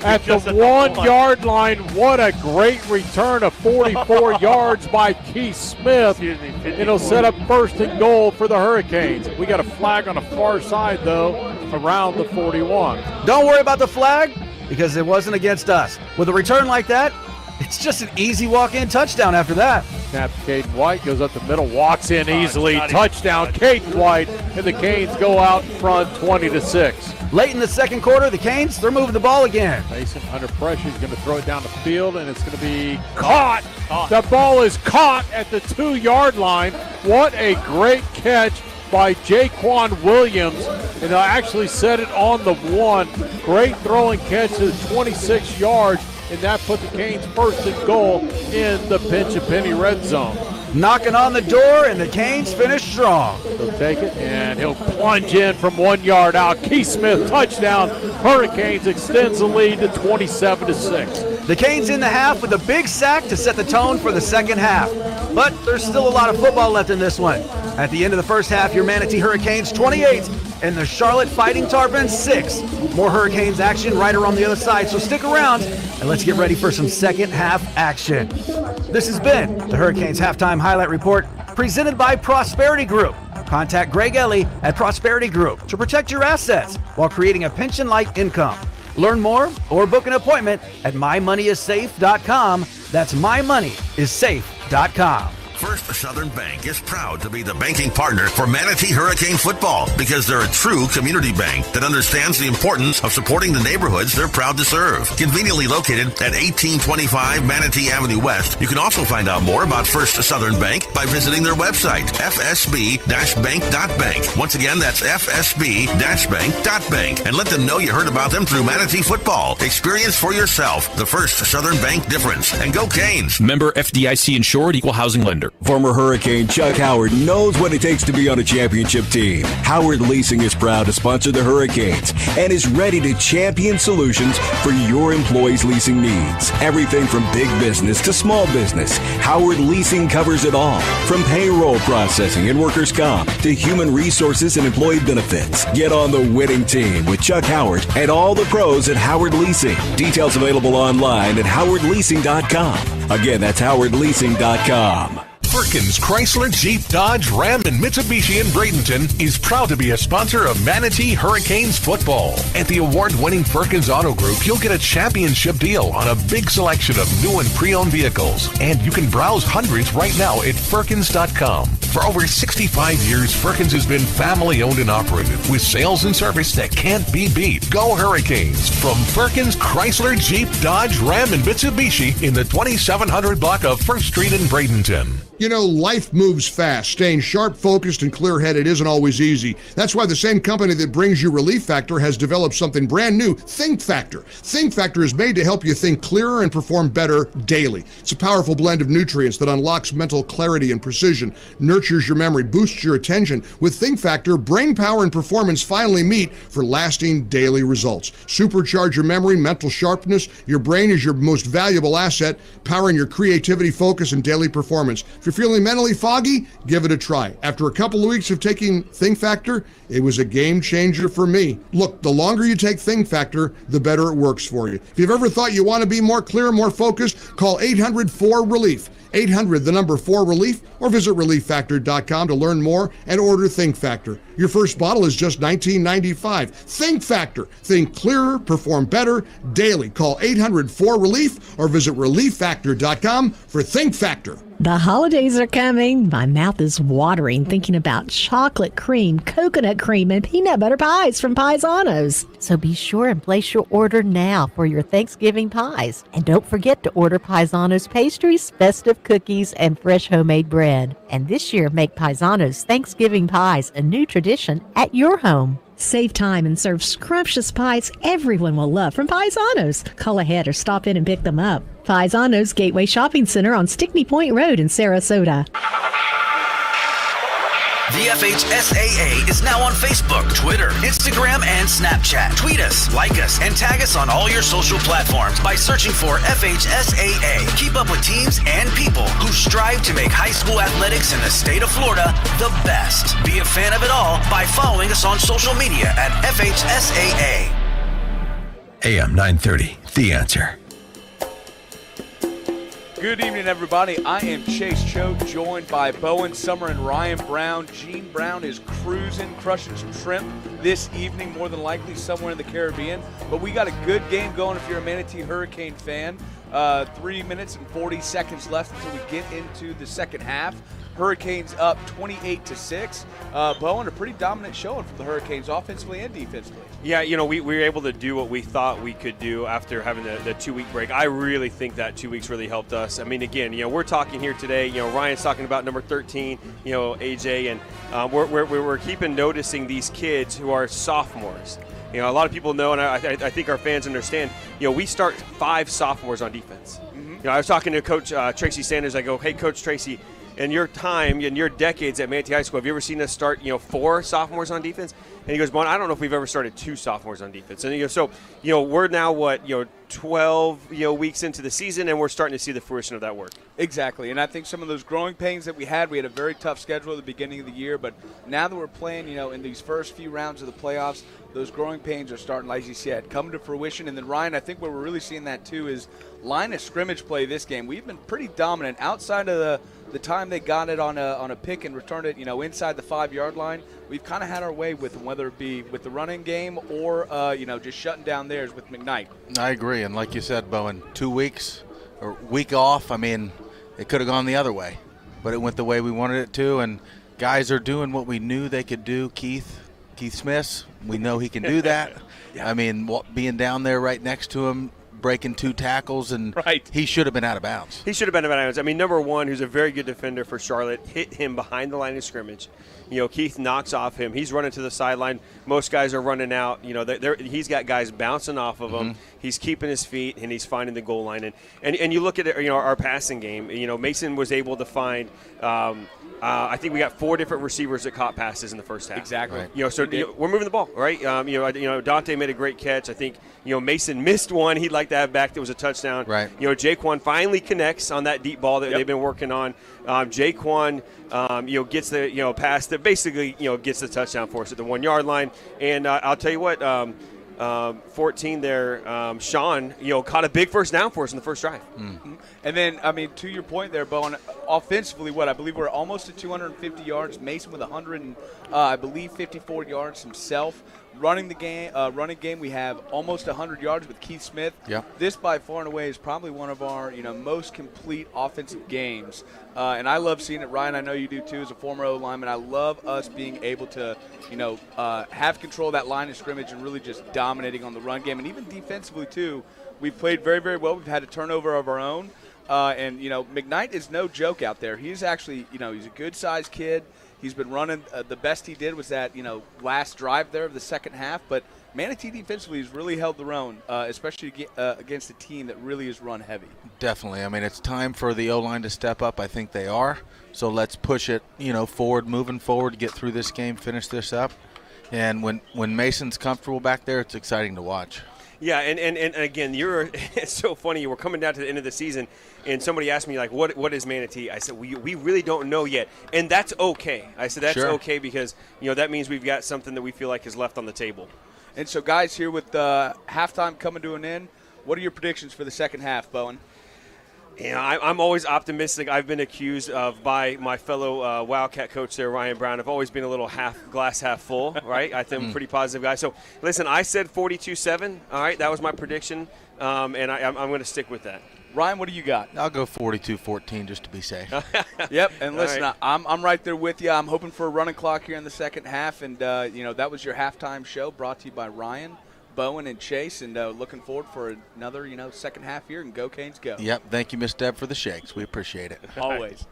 At the 1-yard line, what a great return of 44 yards by Keith Smith. It'll set up first and goal for the Hurricanes. We got a flag on the far side, though, around the 41. Don't worry about the flag because it wasn't against us. With a return like that, it's just an easy walk-in touchdown after that. Snap to Caden White, goes up the middle, walks in easily. Touchdown, Caden White, and the Canes go out in front 20-6. Late in the second quarter, the Canes, they're moving the ball again. Mason under pressure, he's going to throw it down the field, and it's going to be caught. The ball is caught at the 2-yard line. What a great catch by Jaquan Williams, and I actually set it on the 1. Great throwing catch to the 26 yards, and that put the Canes first and goal in the pinch-a-penny red zone. Knocking on the door, and the Canes finish strong. He'll take it, and he'll plunge in from 1 yard out. Keith Smith, touchdown. Hurricanes extends the lead to 27-6. The Canes in the half with a big sack to set the tone for the second half. But there's still a lot of football left in this one. At the end of the first half, your Manatee Hurricanes 28 and the Charlotte Fighting Tarpons 6. More Hurricanes action right around the other side, so stick around and let's get ready for some second half action. This has been the Hurricanes Halftime Highlight Report presented by Prosperity Group. Contact Greg Ellie at Prosperity Group to protect your assets while creating a pension-like income. Learn more or book an appointment at mymoneyissafe.com. That's mymoneyissafe.com. First Southern Bank is proud to be the banking partner for Manatee Hurricane football because they're a true community bank that understands the importance of supporting the neighborhoods they're proud to serve. Conveniently located at 1825 Manatee Avenue West, you can also find out more about First Southern Bank by visiting their website, fsb-bank.bank. Once again, that's fsb-bank.bank, and let them know you heard about them through Manatee football. Experience for yourself the First Southern Bank difference, and go Canes. Member FDIC insured, equal housing lender. Former Hurricane Chuck Howard knows what it takes to be on a championship team. Howard Leasing is proud to sponsor the Hurricanes and is ready to champion solutions for your employees' leasing needs. Everything from big business to small business, Howard Leasing covers it all. From payroll processing and workers' comp to human resources and employee benefits. Get on the winning team with Chuck Howard and all the pros at Howard Leasing. Details available online at howardleasing.com. Again, that's howardleasing.com. Perkins Chrysler, Jeep, Dodge, Ram, and Mitsubishi in Bradenton is proud to be a sponsor of Manatee Hurricanes football. At the award-winning Perkins Auto Group, you'll get a championship deal on a big selection of new and pre-owned vehicles. And you can browse hundreds right now at Perkins.com. For over 65 years, Perkins has been family-owned and operated with sales and service that can't be beat. Go Hurricanes! From Perkins Chrysler, Jeep, Dodge, Ram, and Mitsubishi in the 2700 block of 1st Street in Bradenton. You know, life moves fast. Staying sharp, focused, and clear-headed isn't always easy. That's why the same company that brings you Relief Factor has developed something brand new, Think Factor. Think Factor is made to help you think clearer and perform better daily. It's a powerful blend of nutrients that unlocks mental clarity and precision, nurtures your memory, boosts your attention. With Think Factor, brain power and performance finally meet for lasting daily results. Supercharge your memory, mental sharpness. Your brain is your most valuable asset, powering your creativity, focus, and daily performance. If you're feeling mentally foggy, give it a try. After a couple of weeks of taking Think Factor, it was a game changer for me. Look, the longer you take Think Factor, the better it works for you. If you've ever thought you want to be more clear, more focused, call 800-4-RELIEF. 800, the number 4-RELIEF, or visit relieffactor.com to learn more and order Think Factor. Your first bottle is just $19.95. Think Factor. Think clearer, perform better daily. Call 800-4-RELIEF or visit relieffactor.com for Think Factor. The holidays are coming. My mouth is watering thinking about chocolate cream, coconut cream, and peanut butter pies from Paisanos. So be sure and place your order now for your Thanksgiving pies. And don't forget to order Paisanos pastries, festive cookies, and fresh homemade bread. And this year, make Paisanos Thanksgiving pies a new tradition at your home. Save time and serve scrumptious pies everyone will love from Paisanos. Call ahead or stop in and pick them up. Paisanos Gateway Shopping Center on Stickney Point Road in Sarasota. The FHSAA is now on Facebook, Twitter, Instagram, and Snapchat. Tweet us, like us, and tag us on all your social platforms by searching for FHSAA. Keep up with teams and people who strive to make high school athletics in the state of Florida the best. Be a fan of it all by following us on social media at FHSAA. AM 930, The Answer. Good evening, everybody. I am Chase Cho, joined by Bowen Summer and Ryan Brown. Gene Brown is cruising, crushing some shrimp this evening, more than likely somewhere in the Caribbean. But we got a good game going if you're a Manatee Hurricane fan. 3 minutes and 40 seconds left until we get into the second half. Hurricanes up 28-6. Bowen, a pretty dominant showing from the Hurricanes offensively and defensively. Yeah, we were able to do what we thought we could do after having the 2-week break. I really think that 2 weeks really helped us. I mean, again, we're talking here today. Ryan's talking about number 13, AJ, and we're keeping noticing these kids who are sophomores. A lot of people know, and I think our fans understand. We start 5 sophomores on defense. Mm-hmm. I was talking to Coach Tracy Sanders. I go, hey, Coach Tracy, in your time, in your decades at Manatee High School, have you ever seen us start, 4 sophomores on defense? And he goes, Bon, I don't know if we've ever started 2 sophomores on defense. And so, we're now 12 weeks into the season, and we're starting to see the fruition of that work. Exactly, and I think some of those growing pains that we had a very tough schedule at the beginning of the year, but now that we're playing, in these first few rounds of the playoffs, those growing pains are starting, like you said, come to fruition. And then, Ryan, I think where we're really seeing that too is line of scrimmage play this game. We've been pretty dominant outside of the time they got it on a pick and returned it, inside the 5-yard line. We've kind of had our way with them, whether it be with the running game or, just shutting down theirs with McKnight. I agree. And like you said, Bowen, 2 weeks or week off, I mean, it could have gone the other way, but it went the way we wanted it to. And guys are doing what we knew they could do. Keith Smith, we know he can do that. Yeah. I mean, being down there right next to him, breaking 2 tackles, and he should have been out of bounds. He should have been out of bounds. I mean, number 1, who's a very good defender for Charlotte, hit him behind the line of scrimmage. Keith knocks off him. He's running to the sideline. Most guys are running out. He's got guys bouncing off of him. He's keeping his feet, and he's finding the goal line. And you look at it, our passing game. Mason was able to find I think we got 4 different receivers that caught passes in the first half. Exactly. Right. We're moving the ball, right? Dante made a great catch. I think Mason missed one. He'd like to have back. That was a touchdown. Right. Jaquan finally connects on that deep ball that they've been working on. Jaquan, gets the pass that basically gets the touchdown for us at the 1-yard line. And I'll tell you what. 14 there, Sean, caught a big first down for us in the first drive. Mm-hmm. And then, I mean, to your point there, Bowen, offensively, I believe we're almost at 250 yards. Mason with 54 yards himself. Running game, we have almost 100 yards with Keith Smith. Yeah. This, by far and away, is probably one of our most complete offensive games. And I love seeing it. Ryan, I know you do too, as a former O-lineman. I love us being able to, have control of that line of scrimmage and really just dominating on the run game. And even defensively too, we've played very, very well. We've had a turnover of our own. And McKnight is no joke out there. He's actually, he's a good-sized kid. He's been running. The best he did was that, last drive there of the second half. But Manatee defensively has really held their own, especially against a team that really is run heavy. Definitely. I mean, it's time for the O-line to step up. I think they are. So let's push it, moving forward to get through this game, finish this up. And when Mason's comfortable back there, it's exciting to watch. Yeah, and again, it's so funny. We're coming down to the end of the season, and somebody asked me, like, what is Manatee? I said, we really don't know yet, and that's okay. I said, that's okay because, that means we've got something that we feel like is left on the table. And so, guys, here with halftime coming to an end, what are your predictions for the second half, Bowen? I'm always optimistic. I've been accused by my fellow Wildcat coach there, Ryan Brown. I've always been a little glass half full, right? I think I'm a pretty positive guy. So, listen, I said 42-7. All right, that was my prediction, and I'm going to stick with that. Ryan, what do you got? I'll go 42-14 just to be safe. Yep, and listen, right. I'm right there with you. I'm hoping for a running clock here in the second half, and, that was your halftime show brought to you by Ryan, Bowen, and Chase, and looking forward for another, second half here, and go Canes go. Yep, thank you, Miss Deb, for the shakes. We appreciate it. Always.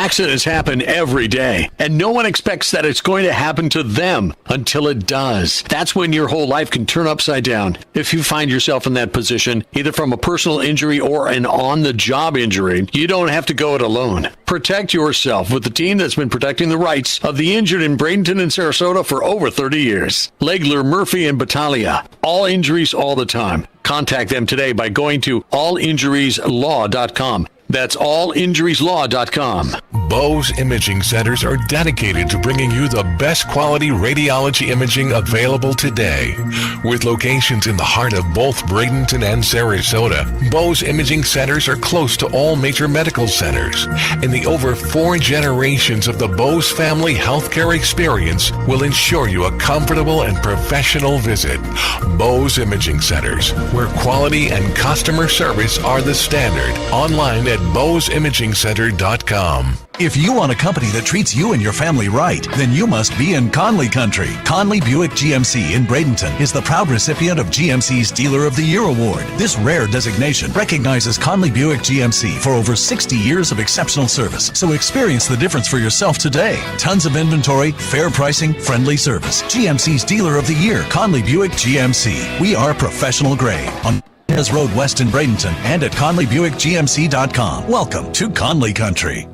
Accidents happen every day, and no one expects that it's going to happen to them until it does. That's when your whole life can turn upside down. If you find yourself in that position, either from a personal injury or an on-the-job injury, you don't have to go it alone. Protect yourself with the team that's been protecting the rights of the injured in Bradenton and Sarasota for over 30 years. Legler, Murphy, and Battaglia. All injuries all the time. Contact them today by going to allinjurieslaw.com. That's allinjurieslaw.com. Bose Imaging Centers are dedicated to bringing you the best quality radiology imaging available today. With locations in the heart of both Bradenton and Sarasota, Bose Imaging Centers are close to all major medical centers. And the over 4 generations of the Bose family healthcare experience will ensure you a comfortable and professional visit. Bose Imaging Centers, where quality and customer service are the standard. Online at boseimagingcenter.com. If you want a company that treats you and your family right, then you must be in Conley Country. Conley Buick GMC in Bradenton is the proud recipient of GMC's Dealer of the Year Award. This rare designation recognizes Conley Buick GMC for over 60 years of exceptional service. So experience the difference for yourself today. Tons of inventory, fair pricing, friendly service. GMC's Dealer of the Year, Conley Buick GMC. We are professional grade. On Road West in Bradenton and at ConleyBuickGMC.com. Welcome to Conley Country.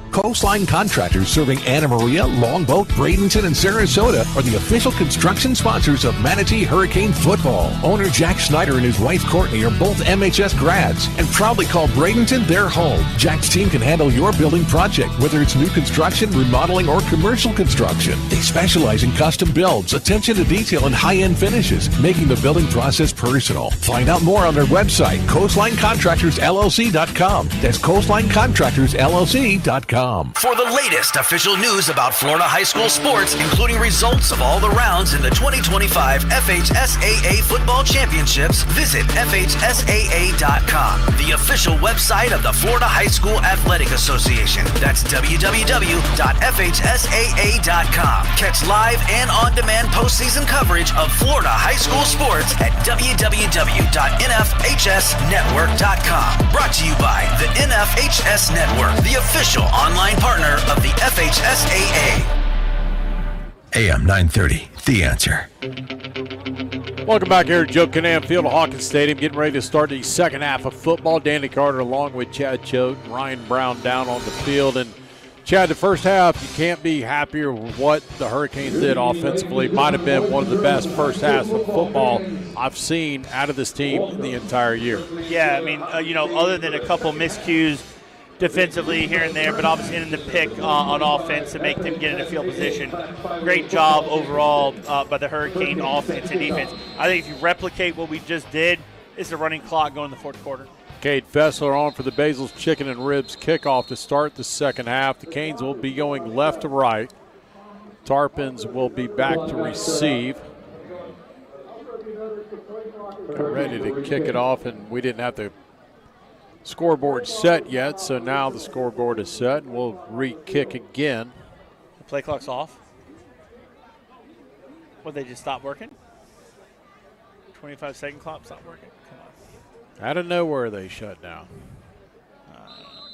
Coastline Contractors serving Anna Maria, Longboat, Bradenton, and Sarasota are the official construction sponsors of Manatee Hurricane football. Owner Jack Snyder and his wife Courtney are both MHS grads and proudly call Bradenton their home. Jack's team can handle your building project, whether it's new construction, remodeling, or commercial construction. They specialize in custom builds, attention to detail, and high-end finishes, making the building process personal. Find out more on their website, CoastlineContractorsLLC.com. That's CoastlineContractorsLLC.com. For the latest official news about Florida high school sports, including results of all the rounds in the 2025 FHSAA Football Championships, visit FHSAA.com, the official website of the Florida High School Athletic Association. That's www.fhsaa.com. Catch live and on-demand postseason coverage of Florida high school sports at www.nfhsnetwork.com. Brought to you by the NFHS Network, the official online partner of the FHSAA. AM 930, The Answer. Welcome back here at Joe Kinnan Field at Hawkins Stadium. Getting ready to start the second half of football. Danny Carter along with Chad Choate and Ryan Brown down on the field. And Chad, the first half, you can't be happier with what the Hurricanes did offensively. Might have been one of the best first halves of football I've seen out of this team the entire year. Yeah, I mean, other than a couple miscues defensively here and there, but obviously in the pick on offense to make them get in a field position. Great job overall by the Hurricane offense and defense. I think if you replicate what we just did, it's a running clock going in the fourth quarter. Cade Fessler on for the Basil's Chicken and Ribs kickoff to start the second half. The Canes will be going left to right. Tarpons will be back to receive. Got ready to kick it off, and we didn't have the scoreboard set yet, so now the scoreboard is set, and we'll re-kick again. The play clock's off. What, they just stopped working? 25-second clock stopped working? Come on. Out of nowhere, they shut down.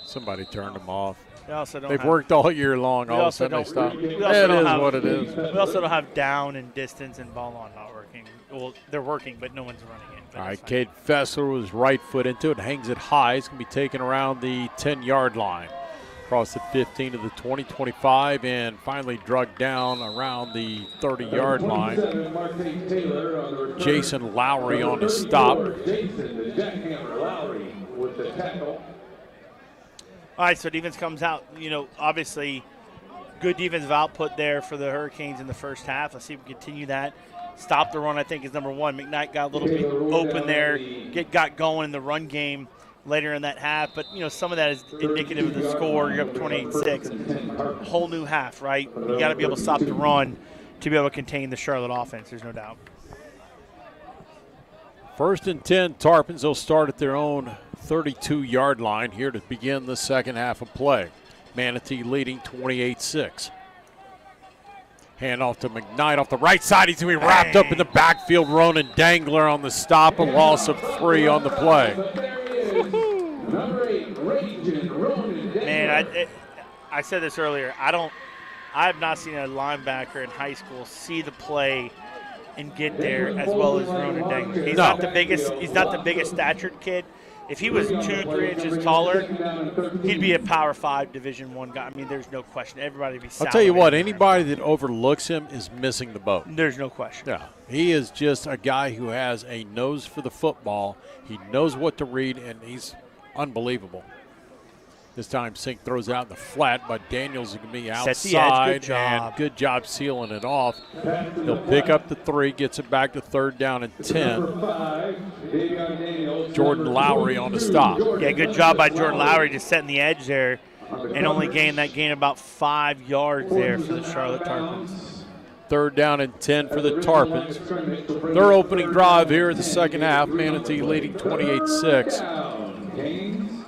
Somebody turned them off. They've worked all year long. All of a sudden they stop. It is what it is. We also don't have down and distance and ball on not working. Well, they're working, but no one's running it. All right, Cade Fessler was right foot into it, hangs it high. It's going to be taken around the 10-yard line. Across the 15 to the 20, 25, and finally drugged down around the 30-yard line. Jason Lowry on the stop. All right, so defense comes out. Obviously, good defensive output there for the Hurricanes in the first half. Let's see if we continue that. Stop the run, I think, is number one. McKnight got a little bit open there, got going in the run game later in that half. But, some of that is indicative of the score. You're up 28-6. Whole new half, right? You got to be able to stop the run to be able to contain the Charlotte offense. There's no doubt. First and 10, Tarpons. They'll start at their own 32-yard line here to begin the second half of play. Manatee leading 28-6. Hand off to McKnight off the right side. He's going to be wrapped up in the backfield. Ronan Dangler on the stop. A loss of 3 on the play. Man, I said this earlier. I have not seen a linebacker in high school see the play and get there as well as Ronan Dangler. He's not the biggest statured kid. If he was 2-3 inches taller, he'd be a Power 5 Division I guy. I mean, there's no question. Everybody would be I'll tell you what, anybody that overlooks him is missing the boat. There's no question. Yeah. He is just a guy who has a nose for the football. He knows what to read, and he's unbelievable. This time Sink throws out in the flat, but Daniels going to be outside. Good job sealing it off. He'll pick up the 3, gets it back to 3rd down and 10. Jordan Lowry on the stop. Yeah, good job by Jordan Lowry just setting the edge there and only gain about 5 yards there for the Charlotte Tarpons. 3rd down and 10 for the Tarpons. Their opening drive here in the second half. Manatee leading 28-6.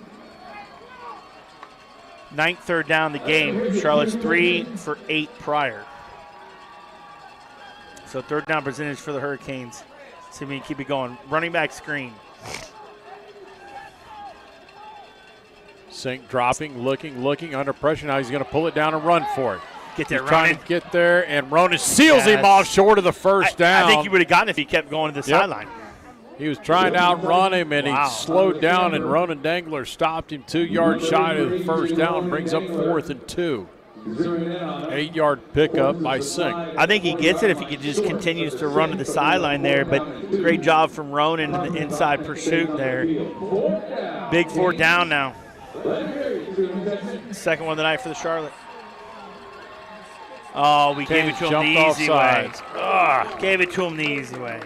9th third down the game. Charlotte's 3 for 8 prior. So 3rd down percentage for the Hurricanes. See if we can keep it going. Running back screen. Sink dropping, looking under pressure. Now he's going to pull it down and run for it. Get there, Ronan. Trying to get there, and Ronan seals him off short of the first down. I think he would have gotten it if he kept going to the sideline. He was trying to outrun him, and he slowed down, and Ronan Dangler stopped him 2 yards shy of the first down, brings up 4th and 2. 8-yard pickup by Sink. I think he gets it if he just continues to run to the sideline there, but great job from Ronan in the inside pursuit there. Big 4th down now. Second one of the night for the Charlotte. Oh, we gave it to him the easy way. Gave it to him the easy way.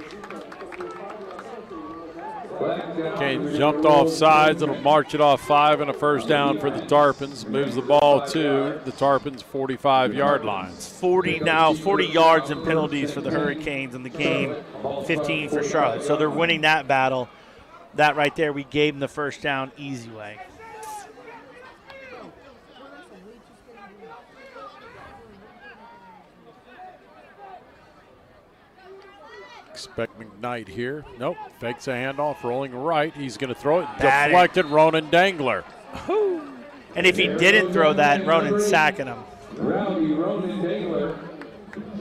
Kane jumped off sides. It'll march it off 5 and a first down for the Tarpons. Moves the ball to the Tarpons' 45-yard line. 40 yards and penalties for the Hurricanes in the game, 15 for Charlotte. So they're winning that battle. That right there, we gave them the first down easy way. Expect McKnight here. Nope. Fakes a handoff, rolling right. He's going to throw it. Deflected, Ronan Dangler. And if he didn't throw that, Ronan's sacking him. Rowdy Ronan Dangler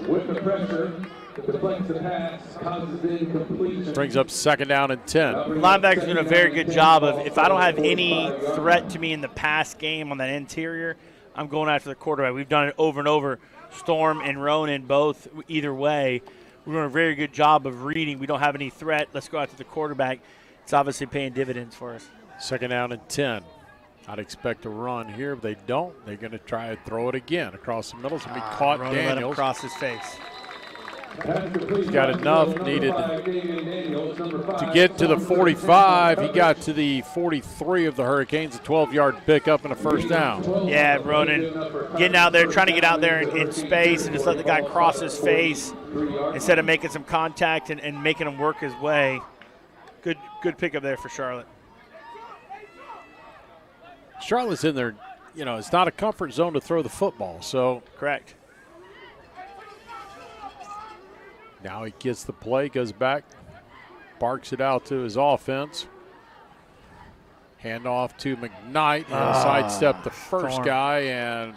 with the pressure. Deflects the pass, causes the incompletion. Brings up 2nd down and 10. Linebackers doing a very good job of, if I don't have any threat to me in the pass game on that interior, I'm going after the quarterback. We've done it over and over. Storm and Ronan both, either way. We're doing a very good job of reading. We don't have any threat. Let's go after the quarterback. It's obviously paying dividends for us. 2nd down and 10. I'd expect a run here. If they don't, they're going to try to throw it again across the middle. It's going to be caught. Ronan let him Daniels. cross his face. He's got enough needed to get to the 45. He got to the 43 of the Hurricanes, a 12-yard pickup and a first down. Yeah, Ronan getting out there, trying to get out there in space and just let the guy cross his face instead of making some contact and making him work his way. Good pickup there for Charlotte. Charlotte's in there, it's not a comfort zone to throw the football, so. Correct. Now he gets the play, goes back, barks it out to his offense. Hand off to McKnight. He'll sidestep the first guy, and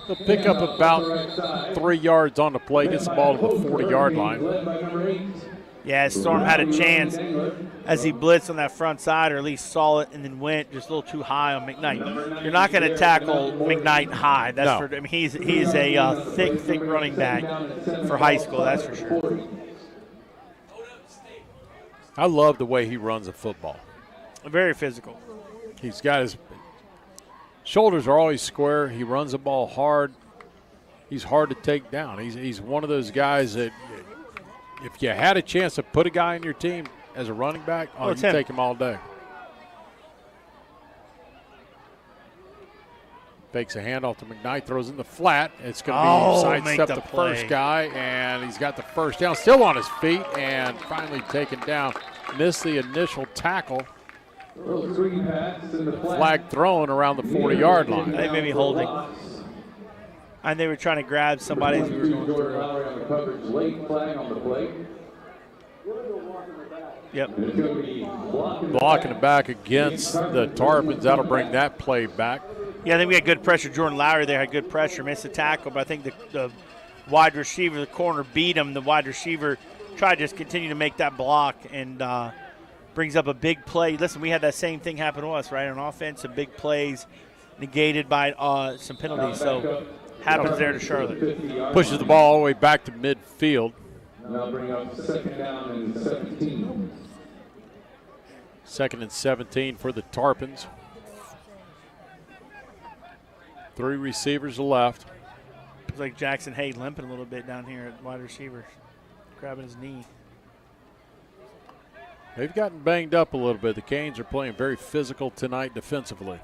he'll pick up about 3 yards on the play, gets the ball to the 40-yard line. Yeah, Storm had a chance as he blitzed on that front side, or at least saw it and then went just a little too high on McKnight. You're not going to tackle McKnight high. That's no. He's a thick running back for high school, that's for sure. I love the way he runs a football. Very physical. He's got his shoulders are always square. He runs the ball hard. He's hard to take down. He's one of those guys that if you had a chance to put a guy in your team as a running back, you take him all day. Fakes a handoff to McKnight, throws in the flat. It's going to be sidestep the first guy, and he's got the first down. Still on his feet, and finally taken down. Missed the initial tackle. Flag thrown around the 40-yard line. They may be holding. And they were trying to grab somebody as we were going through. Late flag on the play. Yep. Blocking it back against the Tarpons. That'll bring that play back. Yeah, I think we had good pressure. Jordan Lowry there had good pressure, missed the tackle, but I think the wide receiver, the corner beat him. The wide receiver tried to just continue to make that block and brings up a big play. Listen, we had that same thing happen to us, right? On offense, some big plays negated by some penalties. So happens there to Charlotte. Pushes the ball all the way back to midfield. Now bring up 2nd down and 17. 2nd and 17 for the Tarpons. 3 receivers left. Looks like Jackson Hay limping a little bit down here at wide receiver, grabbing his knee. They've gotten banged up a little bit. The Canes are playing very physical tonight defensively.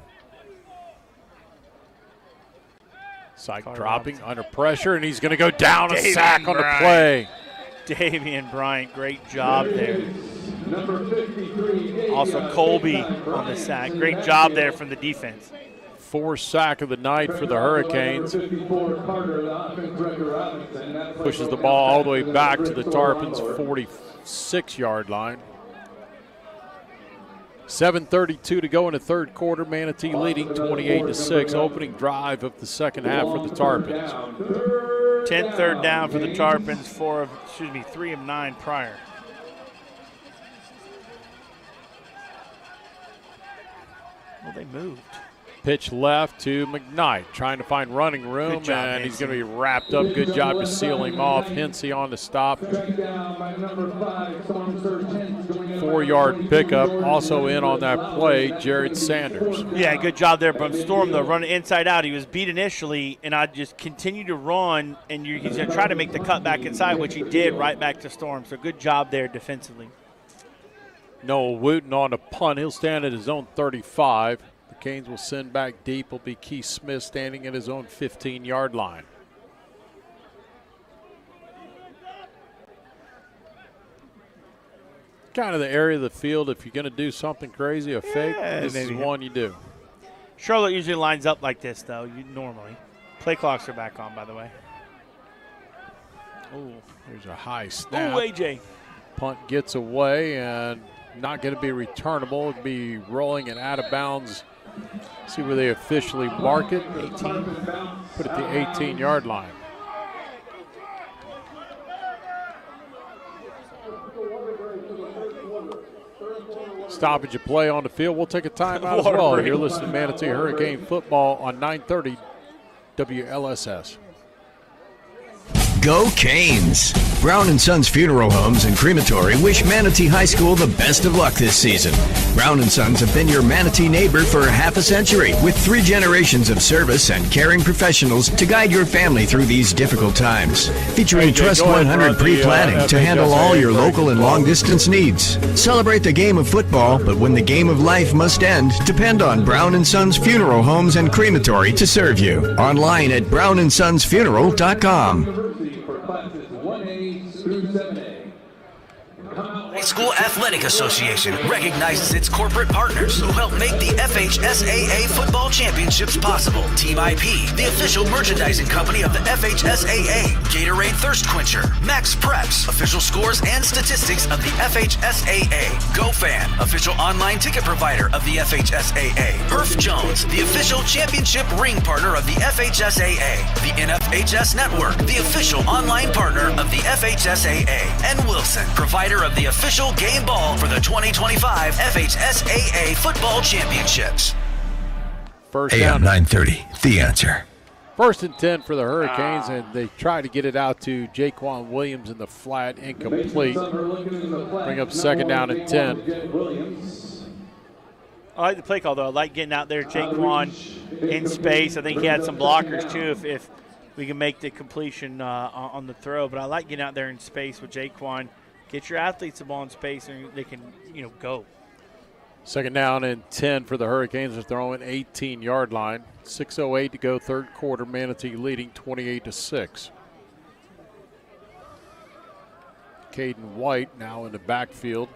Syke dropping under pressure, and he's going to go down. A sack on the play. Davian Bryant, great job there. Also Colby on the sack. Great job there from the defense. 4th sack of the night for the Hurricanes. Pushes the ball all the way back to the Tarpons' 46-yard line. 7:32 to go in the 3rd quarter. Manatee leading 28-6. Opening drive of the 2nd half for the Tarpons. 10th third down for the Tarpons, 3 of 9 prior. Well, they moved. Pitch left to McKnight, trying to find running room, and he's going to be wrapped up. Good job to seal him off. Hensey on the stop. 4-yard pickup. Also in on that play, Jared Sanders. Yeah, good job there from Storm, though, running inside out. He was beat initially, and I just continued to run, and he's going to try to make the cut back inside, which he did right back to Storm. So good job there defensively. Noah Wooten on the punt. He'll stand at his own 35. The Canes will send back deep. Will be Keith Smith standing at his own 15-yard line. Kind of the area of the field, if you're going to do something crazy, a fake, this is one you do. Charlotte usually lines up like this, though, normally. Play clocks are back on, by the way. Oh, there's a high snap. Oh, AJ. Punt gets away and not going to be returnable. It'll be rolling and out of bounds. See where they officially mark it. 18. Put it at the 18-yard line. Stoppage of play on the field. We'll take a timeout as well. You're listening to Manatee Hurricane football on 930 WLSS. Go Canes! Brown & Sons Funeral Homes and Crematory wish Manatee High School the best of luck this season. Brown & Sons have been your Manatee neighbor for half a century with 3 generations of service and caring professionals to guide your family through these difficult times. Featuring Trust 100 pre-planning to handle all your local and long-distance needs. Celebrate the game of football, but when the game of life must end, depend on Brown & Sons Funeral Homes and Crematory to serve you. Online at brownandsonsfuneral.com. High School Athletic Association recognizes its corporate partners who help make the FHSAA Football Championships possible. Team IP, the official merchandising company of the FHSAA. Gatorade Thirst Quencher. Max Preps, official scores and statistics of the FHSAA. GoFan, official online ticket provider of the FHSAA. Herf Jones, the official championship ring partner of the FHSAA. The NFHS Network, the official online partner of the FHSAA. And Wilson, provider of the official game ball for the 2025 FHSAA Football Championships. First AM down. 930, The Answer. 1st and 10 for the Hurricanes, and they try to get it out to Jaquan Williams in the flat, incomplete. Bring up 2nd down and 10. I like the play call, though. I like getting out there, Jaquan in space. I think he had some blockers, too, if we can make the completion on the throw. But I like getting out there in space with Jaquan. Get your athletes the ball in space, and they can, go. 2nd down and 10 for the Hurricanes at their own 18-yard line. 6:08 to go, 3rd quarter. Manatee leading 28-6. Caden White now in the backfield.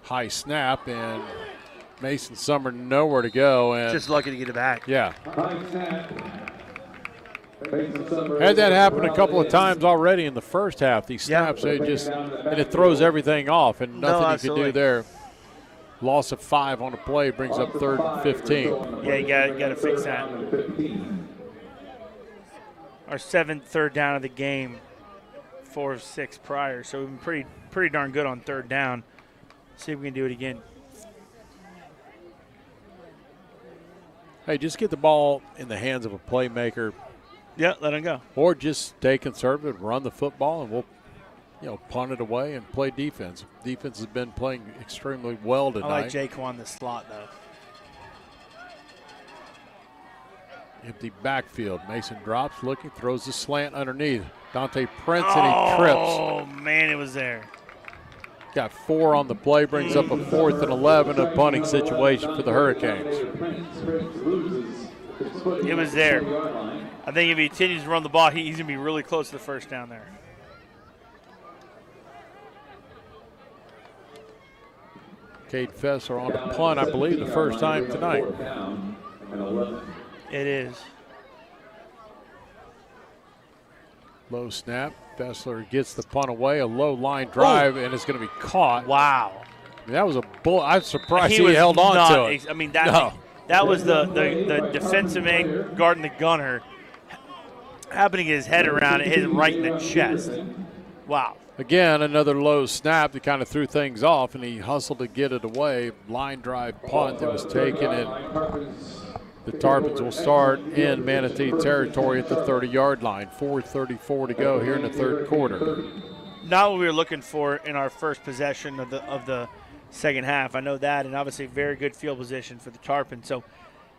High snap, and Mason Summer nowhere to go. And just lucky to get it back. Yeah. Had that happen a couple of times already in the first half. These snaps, it throws everything off, and nothing you can do there. Loss of 5 on a play brings up 3rd and 15. Yeah, you got to fix that. Our 7th third down of the game, 4 of 6 prior. So we've been pretty darn good on 3rd down. See if we can do it again. Hey, just get the ball in the hands of a playmaker. Yeah, let him go. Or just stay conservative, run the football, and we'll punt it away and play defense. Defense has been playing extremely well tonight. I like Jaquan in the slot, though. Empty backfield. Mason drops, looking, throws the slant underneath. Dante Prince, and he trips. Oh, man, it was there. Got 4 on the play, brings up a 4th and 11, a punting situation for the Hurricanes. It was there. I think if he continues to run the ball, he's going to be really close to the first down there. Cade Fessler on the punt, I believe, the first time tonight. It is. Low snap. Fessler gets the punt away, a low line drive, and it's going to be caught. Wow. I mean, that was a bull. I'm surprised he held on to it. I mean, that was the defensive end guarding the gunner, happening to get his head around it, hit him right in the chest. Wow. Again, another low snap that kind of threw things off, and he hustled to get it away. Line drive punt that was taken, and the Tarpons will start in Manatee territory at the 30-yard line. 4:34 to go here in the third quarter. Not what we were looking for in our first possession of the second half. I know that, and obviously very good field position for the Tarpons. So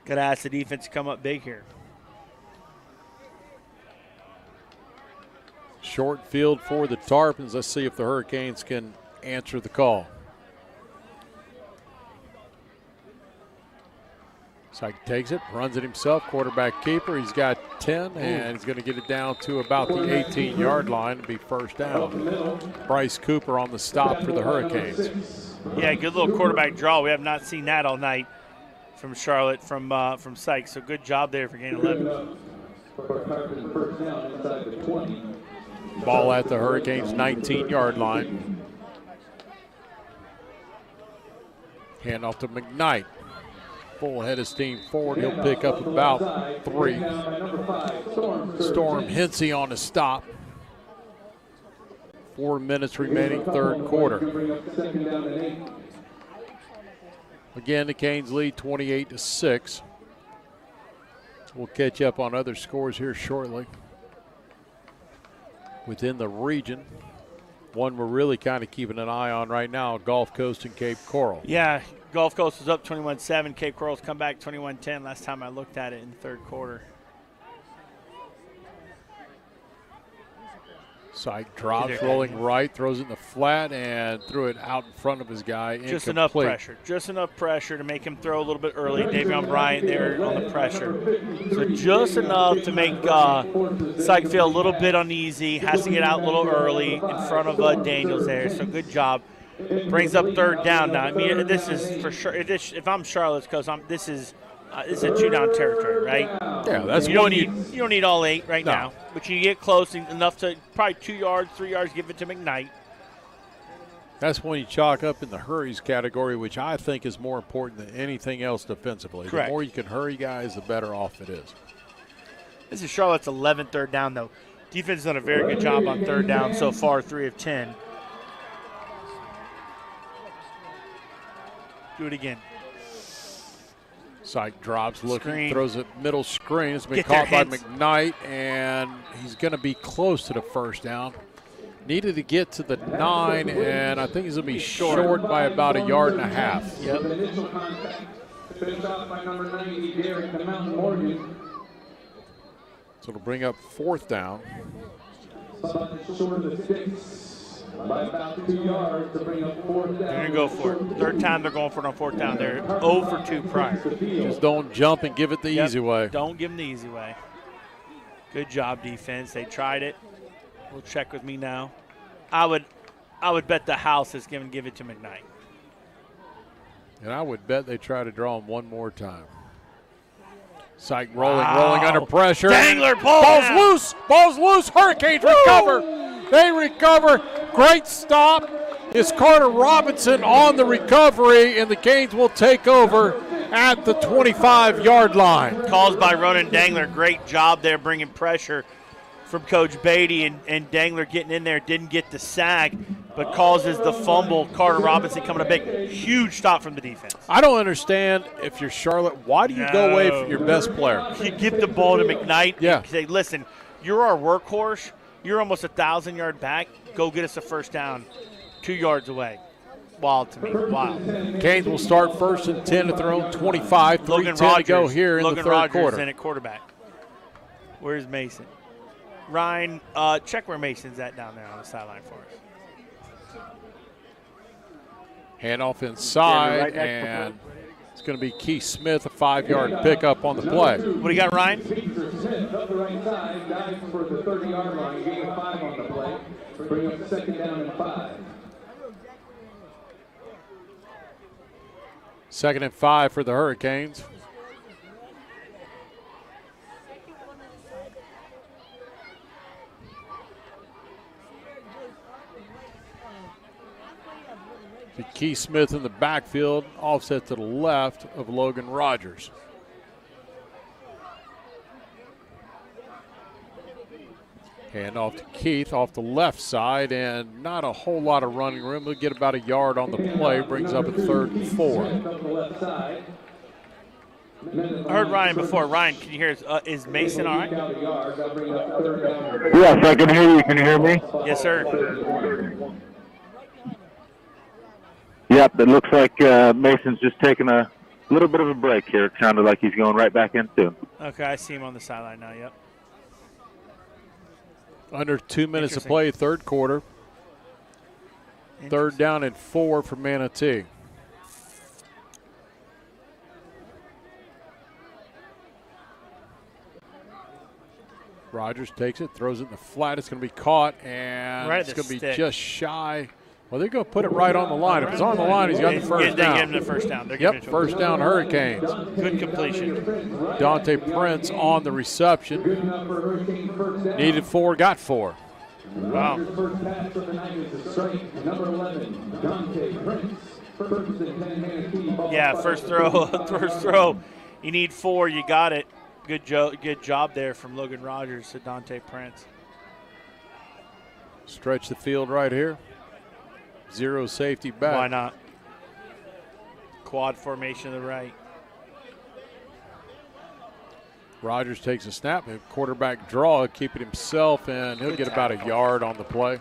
got to ask the defense to come up big here. Short field for the Tarpons. Let's see if the Hurricanes can answer the call. Syke takes it, runs it himself, quarterback keeper. He's got 10, and he's going to get it down to about the 18-yard line to be first down. Bryce Cooper on the stop for the Hurricanes. Yeah, good little quarterback draw. We have not seen that all night from Charlotte, from Syke. So good job there for gain 11. Ball at the Hurricanes' 19-yard line. Hand off to McKnight. Full head of steam forward. He'll pick up about 3. Storm Hensey on the stop. 4 minutes remaining, third quarter. Again, the Canes lead 28-6. We'll catch up on other scores here shortly. Within the region, one we're really kind of keeping an eye on right now, Gulf Coast and Cape Coral. Yeah, Gulf Coast was up 21-7. Cape Coral's come back 21-10 last time I looked at it in the third quarter. Syke drops, rolling right, throws it in the flat, and threw it out in front of his guy. Just enough pressure. Just enough pressure to make him throw a little bit early. Davion Bryant there on the pressure. So just enough to make Syke feel a little bit uneasy. Has to get out a little early in front of Daniels there. So good job. Brings up third down now. I mean, this is for sure. If I'm Charlotte's coach, this is a 2-down territory, right? Yeah, that's you don't need all 8 right now, but you get close enough to probably 2 yards, 3 yards. Give it to McKnight. That's when you chalk up in the hurries category, which I think is more important than anything else defensively. Correct. The more you can hurry guys, the better off it is. This is Charlotte's 11th third down, though. Defense has done a very good job on third down so far, 3 of 10. Do it again. Syke drops, looking, Screen. throws it middle screen. It's been caught by McKnight, and he's going to be close to the first down. Needed to get to the 9, and I think he's going to be short by about 1.5 yards. Yep. Initial contact. Finished off by number 90, Derek the Mountain Morgan. So it'll bring up fourth down. Short of the 6 by about 2 yards to bring up fourth down. They're going to go for it. Third time they're going for it on fourth down. They're 0 for 2 prior. Just don't jump and give it the easy way. Don't give them the easy way. Good job, defense. They tried it. We'll check with me now. I would bet the house is going to give it to McKnight. And I would bet they try to draw him one more time. Syke rolling under pressure. Dangler, ball's loose. Hurricanes recover. They recover. Great stop. It's Carter Robinson on the recovery, and the Canes will take over at the 25-yard line. Calls by Ronan Dangler. Great job there bringing pressure from Coach Beatty, and Dangler getting in there, didn't get the sack, but causes the fumble. Carter Robinson coming a big, huge stop from the defense. I don't understand if you're Charlotte, why do you go away from your best player? You give the ball to McKnight and say, listen, you're our workhorse. You're almost 1,000-yard back. Go get us a first down 2 yards away. Wild to me, wild. Canes will start first and 10 at their own 25. 3:10 to go here in the third quarter. In at quarterback. Where's Mason? Ryan, check where Mason's at down there on the sideline for us. Handoff inside, and it's going to be Keith Smith, a 5-yard pickup on the play. What do you got, Ryan? Smith up the right side, dives for the 30-yard line, gain of 5 on the play. Bring up second down and 5. 2nd and 5 for the Hurricanes. Keith Smith in the backfield, offset to the left of Logan Rogers. Hand off to Keith off the left side, and not a whole lot of running room. We'll get about a yard on the play, brings up a 3rd and 4. I heard Ryan before. Ryan, can you hear us? Is Mason all right? Yes, I can hear you. Can you hear me? Yes, sir. Yep, it looks like Mason's just taking a little bit of a break here. It sounded like he's going right back in soon. Okay, I see him on the sideline now, yep. Under 2 minutes to play, third quarter. 3rd down and 4 for Manatee. Rogers takes it, throws it in the flat. It's going to be caught, and it's going to be just shy. Well, they're going to put it right on the line. If it's on the line, he's got the first down. They give him the first down. Yep, first down Hurricanes. Good completion. Dante Prince on the reception. Needed 4, got 4. Wow. Yeah, first throw. You need 4, you got it. Good job there from Logan Rogers to Dante Prince. Stretch the field right here. 0 safety back. Why not? Quad formation to the right. Rogers takes a snap, a quarterback draw, keeping himself, and he'll get about a yard on the play.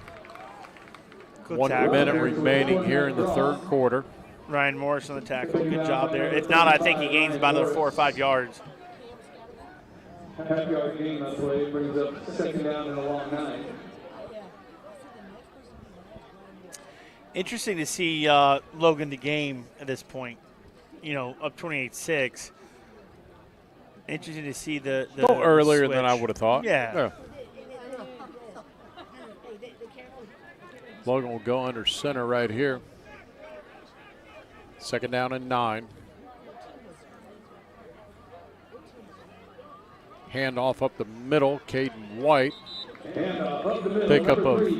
1 minute remaining here in the third quarter. Ryan Morris on the tackle. Good job there. If not, I think he gains about another 4 or 5 yards. Half-yard gain on play brings up second down and a long 9. Interesting to see Logan the game at this point, up 28-6. Interesting to see the a little earlier switch. than I would have thought. Yeah. Logan will go under center right here. 2nd down and 9. Hand off up the middle, Caden White. Pick up of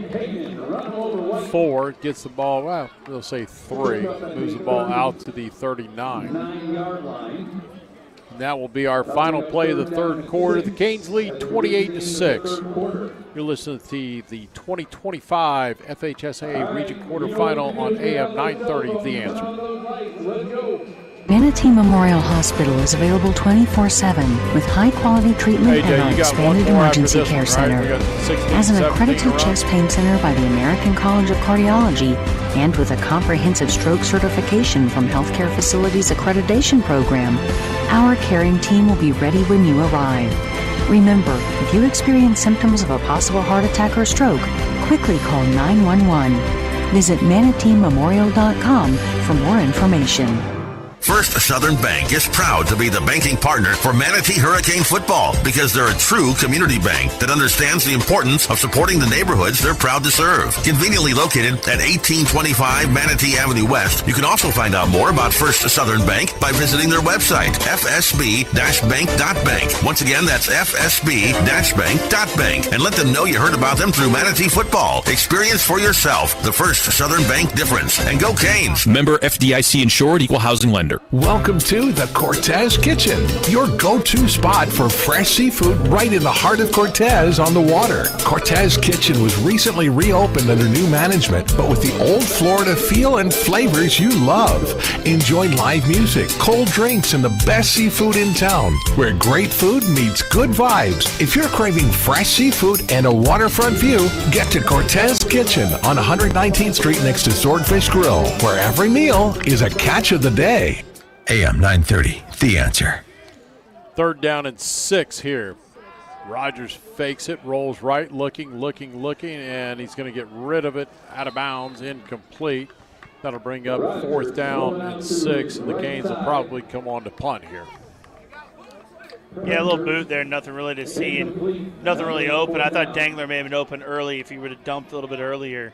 4, gets the ball, well, we'll say 3. Moves the ball out to the 39. And that will be our final play of the third quarter. The Canes lead 28-6. You're listening to the 2025 FHSAA Region Quarterfinal on AM 930, The Answer. Manatee Memorial Hospital is available 24/7 with high-quality treatment and our expanded emergency care center. As an accredited chest pain center by the American College of Cardiology and with a comprehensive stroke certification from Healthcare Facilities Accreditation Program, our caring team will be ready when you arrive. Remember, if you experience symptoms of a possible heart attack or stroke, quickly call 911. Visit ManateeMemorial.com for more information. First Southern Bank is proud to be the banking partner for Manatee Hurricane football because they're a true community bank that understands the importance of supporting the neighborhoods they're proud to serve. Conveniently located at 1825 Manatee Avenue West, you can also find out more about First Southern Bank by visiting their website, fsb-bank.bank. Once again, that's fsb-bank.bank. And let them know you heard about them through Manatee football. Experience for yourself the First Southern Bank difference. And go Canes. Member FDIC insured, equal housing lender. Welcome to the Cortez Kitchen, your go-to spot for fresh seafood right in the heart of Cortez on the water. Cortez Kitchen was recently reopened under new management, but with the old Florida feel and flavors you love. Enjoy live music, cold drinks, and the best seafood in town, where great food meets good vibes. If you're craving fresh seafood and a waterfront view, get to Cortez Kitchen on 119th Street next to Swordfish Grill, where every meal is a catch of the day. AM 930, The Answer. 3rd down and 6 here. Rogers fakes it, rolls right, looking, and he's going to get rid of it out of bounds, incomplete. That'll bring up 4th down and 6, and the Canes will probably come on to punt here. Yeah, a little boot there, nothing really to see, and nothing really open. I thought Dangler may have been open early if he would have dumped a little bit earlier.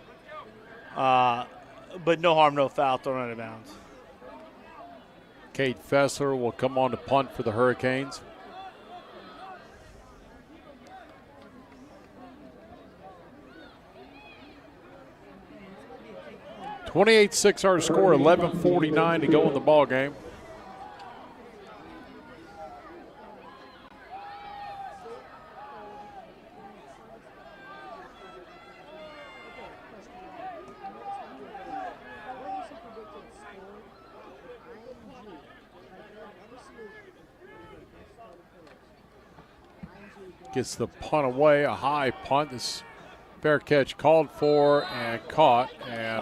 But no harm, no foul, thrown out of bounds. Kate Fessler will come on to punt for the Hurricanes. (28-6) our score, 11:49 to go in the ball game. Gets the punt away, a high punt. This fair catch called for and caught. And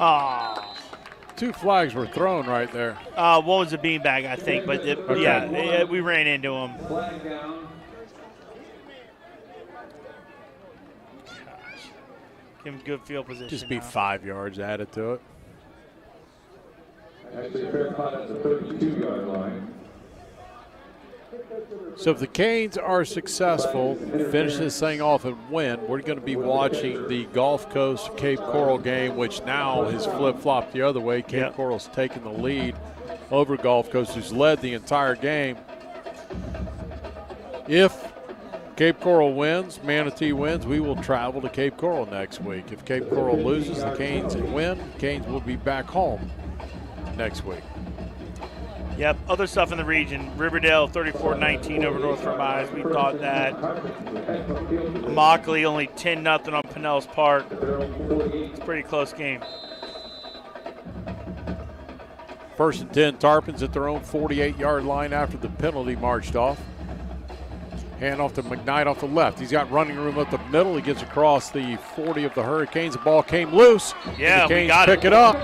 2 flags were thrown right there. One was a beanbag, I think, but Okay. yeah, we ran into him. Flag down. Give him good field position. Just be now. 5 yards added to it. Actually, fair caught at the 32-yard line. So if the Canes are successful, finish this thing off and win, we're going to be watching the Gulf Coast Cape Coral game, which now has flip-flopped the other way. Cape Coral's taken the lead over Gulf Coast, who's led the entire game. If Cape Coral wins, Manatee wins, we will travel to Cape Coral next week. If Cape Coral loses, the Canes win. Canes will be back home next week. Yep, other stuff in the region. Riverdale 34-19 over North Vermillion. We thought that. Immokalee only 10-0 on Pinnell's Park. It's a pretty close game. 1st and 10, Tarpons at their own 48-yard line after the penalty marched off. Hand off to McKnight off the left. He's got running room up the middle. He gets across the 40 of the Hurricanes. The ball came loose. Yeah, the Canes we got pick it up.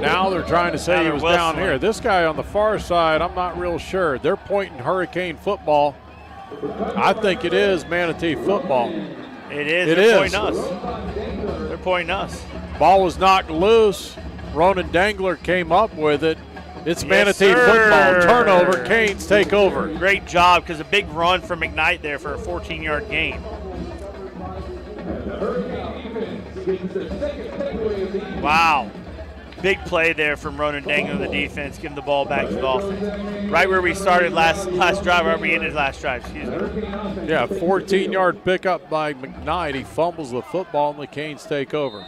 Now they're trying to say he was down whistling. here. This guy on the far side, I'm not real sure. They're pointing Hurricane football. I think it is Manatee football. It is. It They're is. pointing us. They're pointing us. Ball was knocked loose. Ronan Dangler came up with it. It's Yes, Manatee sir. football. Turnover. Canes take over. Great job, because a big run from McKnight there for a 14-yard gain. Wow. Big play there from Ronan Dangler in the defense, giving the ball back to the offense. Right where we started last drive, where we ended last drive, excuse me. Yeah, 14-yard pickup by McKnight. He fumbles the football, and the Canes take over.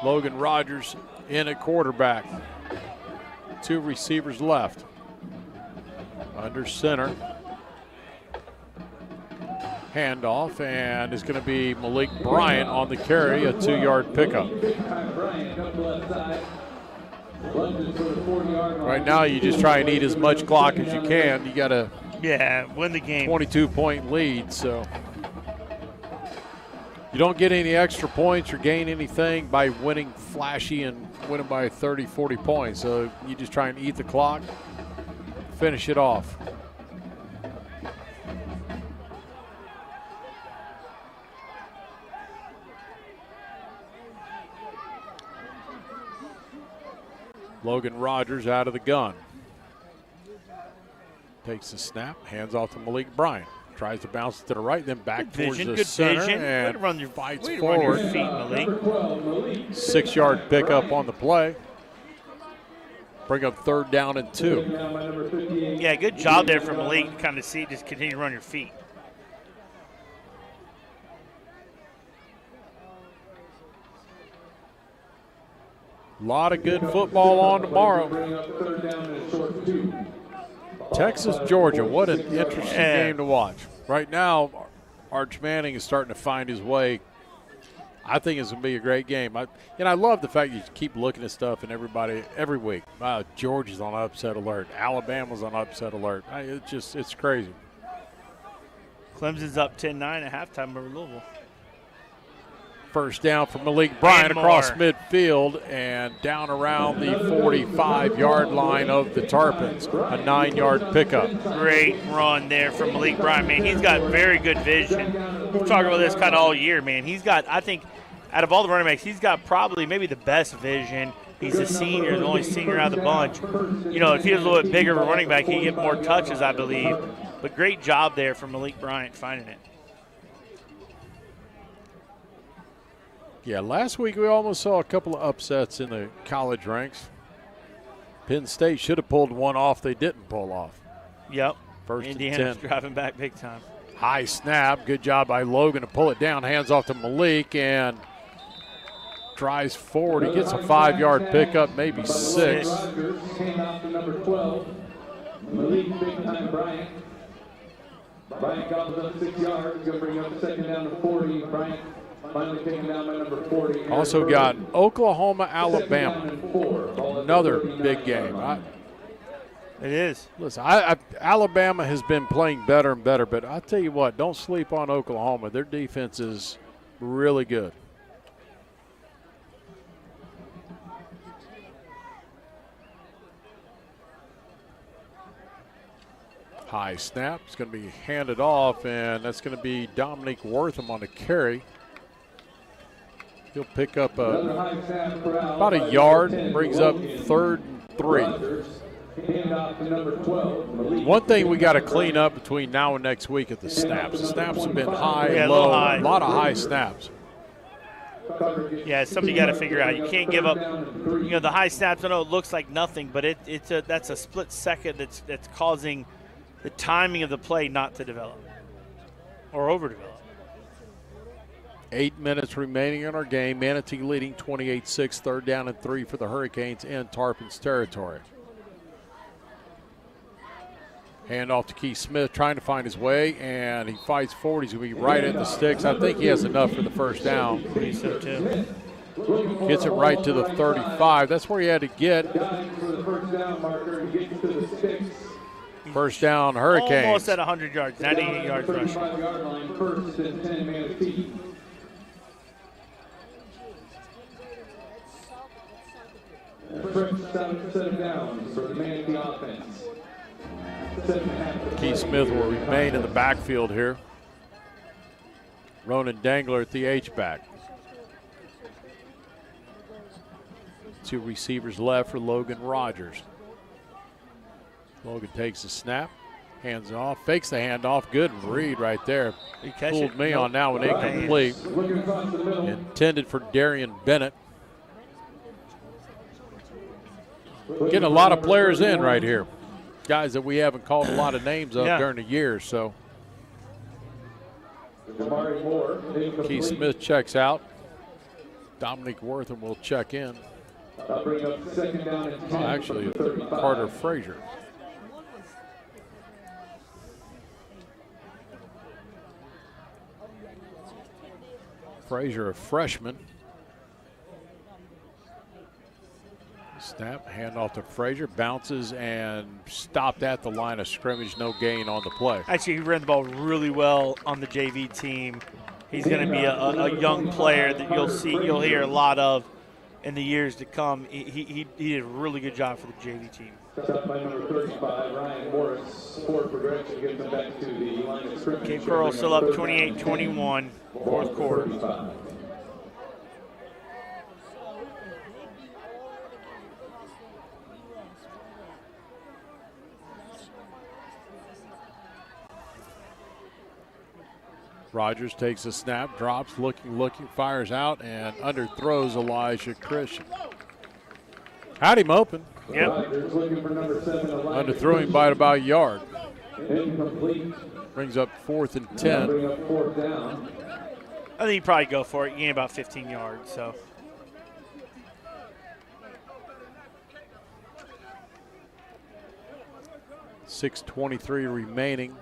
Logan Rogers in at quarterback. 2 receivers left. Under center. Handoff, and it's going to be Malik Bryant on the carry, a 2-yard pickup. Right now, you just try and eat as much clock as you can. You got a win the game. 22-point lead, so you don't get any extra points or gain anything by winning flashy and winning by 30, 40 points. So you just try and eat the clock, finish it off. Logan Rogers out of the gun. Takes the snap, hands off to Malik Bryant. Tries to bounce it to the right, then back towards the center and fights forward. 6-yard pickup on the play. Bring up 3rd down and 2. Yeah, good job there from Malik to kind of see, just continue to run your feet. A lot of good football on tomorrow. Texas, Georgia, what an interesting game to watch. Right now, Arch Manning is starting to find his way. I think it's going to be a great game. I love the fact you keep looking at stuff and everybody every week. Georgia's on upset alert. Alabama's on upset alert. It's crazy. Clemson's up 10-9 at halftime over Louisville. First down for Malik Bryant across midfield and down around the 45-yard line of the Tarpons. A 9-yard pickup. Great run there from Malik Bryant, man. He's got very good vision. We've talked about this kind of all year, man. He's got, I think, out of all the running backs, he's got probably maybe the best vision. He's a senior, the only senior out of the bunch. If he was a little bit bigger of a running back, he'd get more touches, I believe. But great job there from Malik Bryant finding it. Yeah, last week we almost saw a couple of upsets in the college ranks. Penn State should have pulled one off they didn't pull off. Yep. First Indiana's and 10. driving back big time. High snap. Good job by Logan to pull it down. Hands off to Malik and drives forward. He gets a 5-yard pickup, maybe 6. Came out to number 12. Malik big time Bryant. Bryant gobbles up 6 yards. He's going to bring up the 2nd down to 40. Bryant finally taken down by number 40. Also got Oklahoma, Alabama. Another big game. It is. Listen, Alabama has been playing better and better, but I'll tell you what, don't sleep on Oklahoma. Their defense is really good. High snap. It's going to be handed off, and that's going to be Dominique Wortham on the carry. He'll pick up about a yard, brings up 3rd and 3. One thing we got to clean up between now and next week at the snaps. The snaps have been high, low, a lot of high snaps. Yeah, it's something you got to figure out. You can't give up, the high snaps. I know it looks like nothing, but that's a split second that's causing the timing of the play not to develop or overdevelop. 8 minutes remaining in our game. Manatee leading 28-6, 3rd down and 3 for the Hurricanes in Tarpons territory. Hand off to Keith Smith, trying to find his way, and he fights forward. He's going to be right at the sticks. I think he has enough for the first down. I think so too. Gets it right to the 35. That's where he had to get. First down, Hurricanes. Almost at 100 yards, 98 yards rushing. First and 10 Manatee. First set of downs for the Manatee offense. Keith Smith will remain in the backfield here. Ronan Dangler at the H-back. 2 receivers left for Logan Rogers. Logan takes the snap, hands off, fakes the handoff. Good read right there. Fooled me on that one, incomplete. Intended for Darian Bennett. Getting a lot of players in right here. Guys that we haven't called a lot of names of during the year, so. Keith Smith checks out. Dominique Wortham will check in. Actually, Carter Frazier. Frazier, a freshman. Snap, hand off to Frazier, bounces and stopped at the line of scrimmage. No gain on the play. Actually, he ran the ball really well on the JV team. He's going to be a young player that you'll hear a lot of in the years to come. He did a really good job for the JV team. Up by number 35, Ryan Morris. Forward progression gets them back to the line of scrimmage. Cape Coral still up 28-21, fourth quarter. Rogers takes a snap, drops, looking, fires out, and underthrows Elijah Christian. Had him open. Yep. Underthrew him by about a yard. Brings up 4th and 10. I think you probably go for it. You gain about 15 yards, so. .6:23 remaining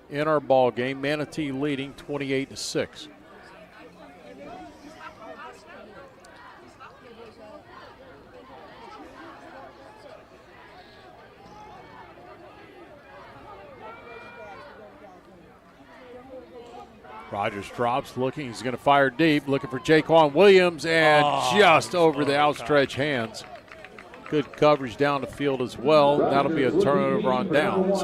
in our ball game. Manatee leading 28-6. Rogers drops, looking. He's going to fire deep, looking for Jaquan Williams, and just over the outstretched hands. Good coverage down the field as well. That'll be a turnover on downs.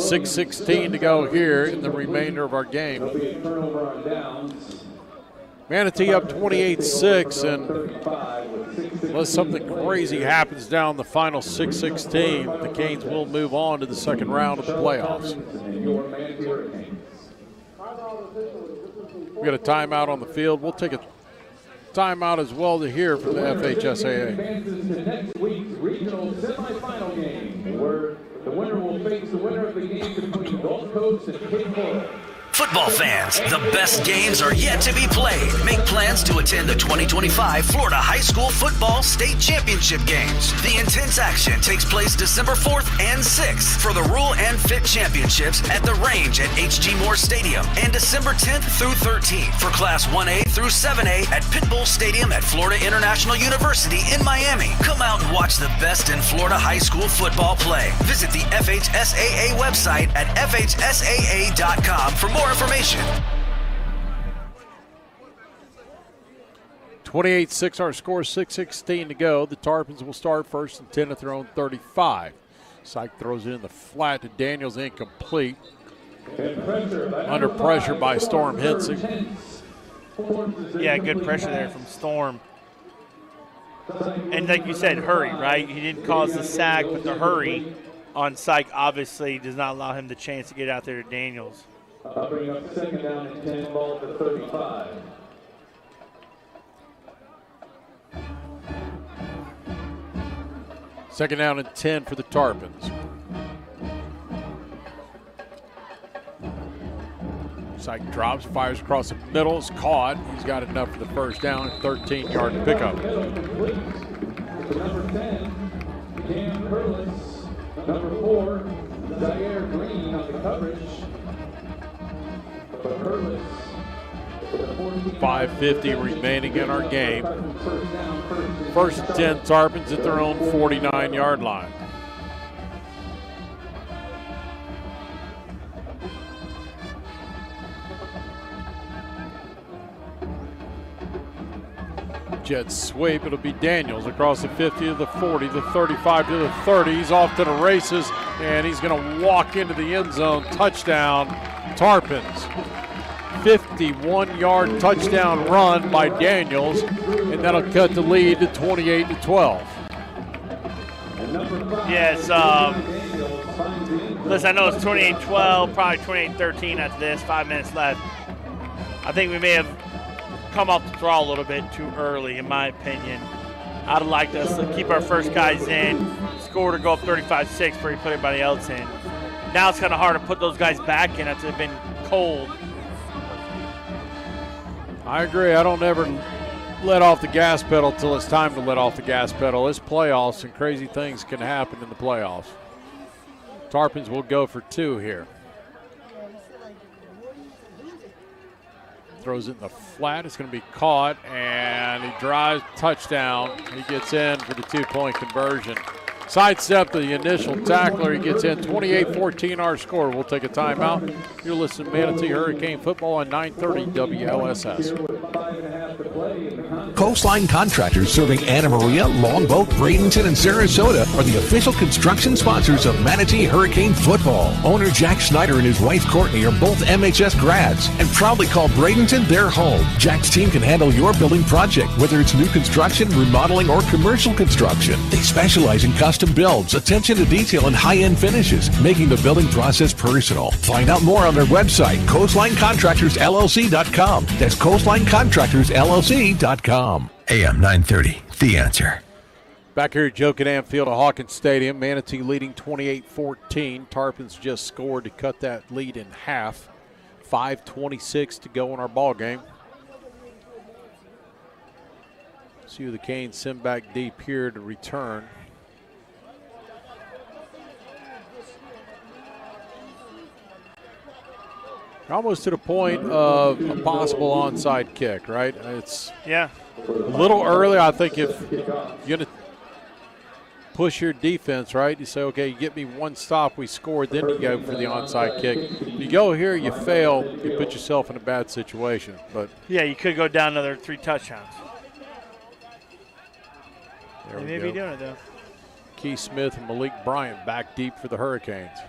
6:16 to go here in the remainder of our game. Manatee up 28-6, and unless something crazy happens down the final 6:16, the Canes will move on to the second round of the playoffs. We got a timeout on the field. We'll take a timeout as well to hear from the FHSAA. Next week's regional semifinal game, where the winner will face the winner of the game between Gulf Coast and Kickoff. Football fans, the best games are yet to be played. Make plans to attend the 2025 Florida High School Football State Championship Games. The intense action takes place December 4th and 6th for the Rule and Fit Championships at the Range at H.G. Moore Stadium, and December 10th through 13th for Class 1A through 7A at Pitbull Stadium at Florida International University in Miami. Come out and watch the best in Florida high school football play. Visit the FHSAA website at FHSAA.com for more information. 28-6 our score, 6:16 to go. The Tarpons will start first and 10 at their own 35. Syke throws it in the flat to Daniels, incomplete. Under pressure by Storm Henson. Yeah, good pressure there from Storm. And like you said, hurry, right? He didn't cause the sack, but the hurry on Syke obviously does not allow him the chance to get out there to Daniels. Bring up second down and 10, ball to 35. Second down and 10 for the Tarpons. Syke drops, fires across the middle, is caught. He's got enough for the first down and 13-yard pickup. Number 10, Cam Curlis. Number 4, Zaire Green on the coverage. 5:50 remaining in our game. First and 10 Tarpons at their own 49-yard line. Jet sweep, it'll be Daniels across the 50 to the 40, the 35 to the 30. He's off to the races, and he's going to walk into the end zone. Touchdown, Tarpons. 51-yard touchdown run by Daniels, and that'll cut the lead to 28-12. Yes, listen, I know it's 28-12, probably 28-13 after this, 5 minutes left. I think we may have come off the draw a little bit too early, in my opinion. I'd have liked us to keep our first guys in, score to go up 35-6 before you put everybody else in. Now it's kind of hard to put those guys back in after they've been cold. I agree. I don't ever let off the gas pedal till it's time to let off the gas pedal. It's playoffs, and crazy things can happen in the playoffs. Tarpons will go for 2 here. Throws it in the flat. It's going to be caught, and he drives, touchdown. He gets in for the 2-point conversion. Sidestep the initial tackler. He gets in. 28-14 our score. We'll take a timeout. You're listening to Manatee Hurricane Football on 930 WLSS. 5.5 to play in the contest. Coastline Contractors serving Anna Maria, Longboat, Bradenton, and Sarasota are the official construction sponsors of Manatee Hurricane football. Owner Jack Snyder and his wife Courtney are both MHS grads and proudly call Bradenton their home. Jack's team can handle your building project, whether it's new construction, remodeling, or commercial construction. They specialize in custom builds, attention to detail, and high-end finishes, making the building process personal. Find out more on their website, coastlinecontractorsllc.com. That's coastlinecontractorsllc.com. AM 930, The Answer. Back here at Joe Kinnan Field at Hawkins Stadium, Manatee leading 28-14. Tarpons just scored to cut that lead in half. 5:26 to go in our ball game. See who the Canes send back deep here to return. Almost to the point of a possible onside kick, right? It's a little early. I think if you're going to push your defense, right, you say, okay, you get me one stop, we scored, then you go for the onside kick. If you go here, you fail, you put yourself in a bad situation. But yeah, you could go down another 3 touchdowns. They may be doing it, though. Keith Smith and Malik Bryant back deep for the Hurricanes.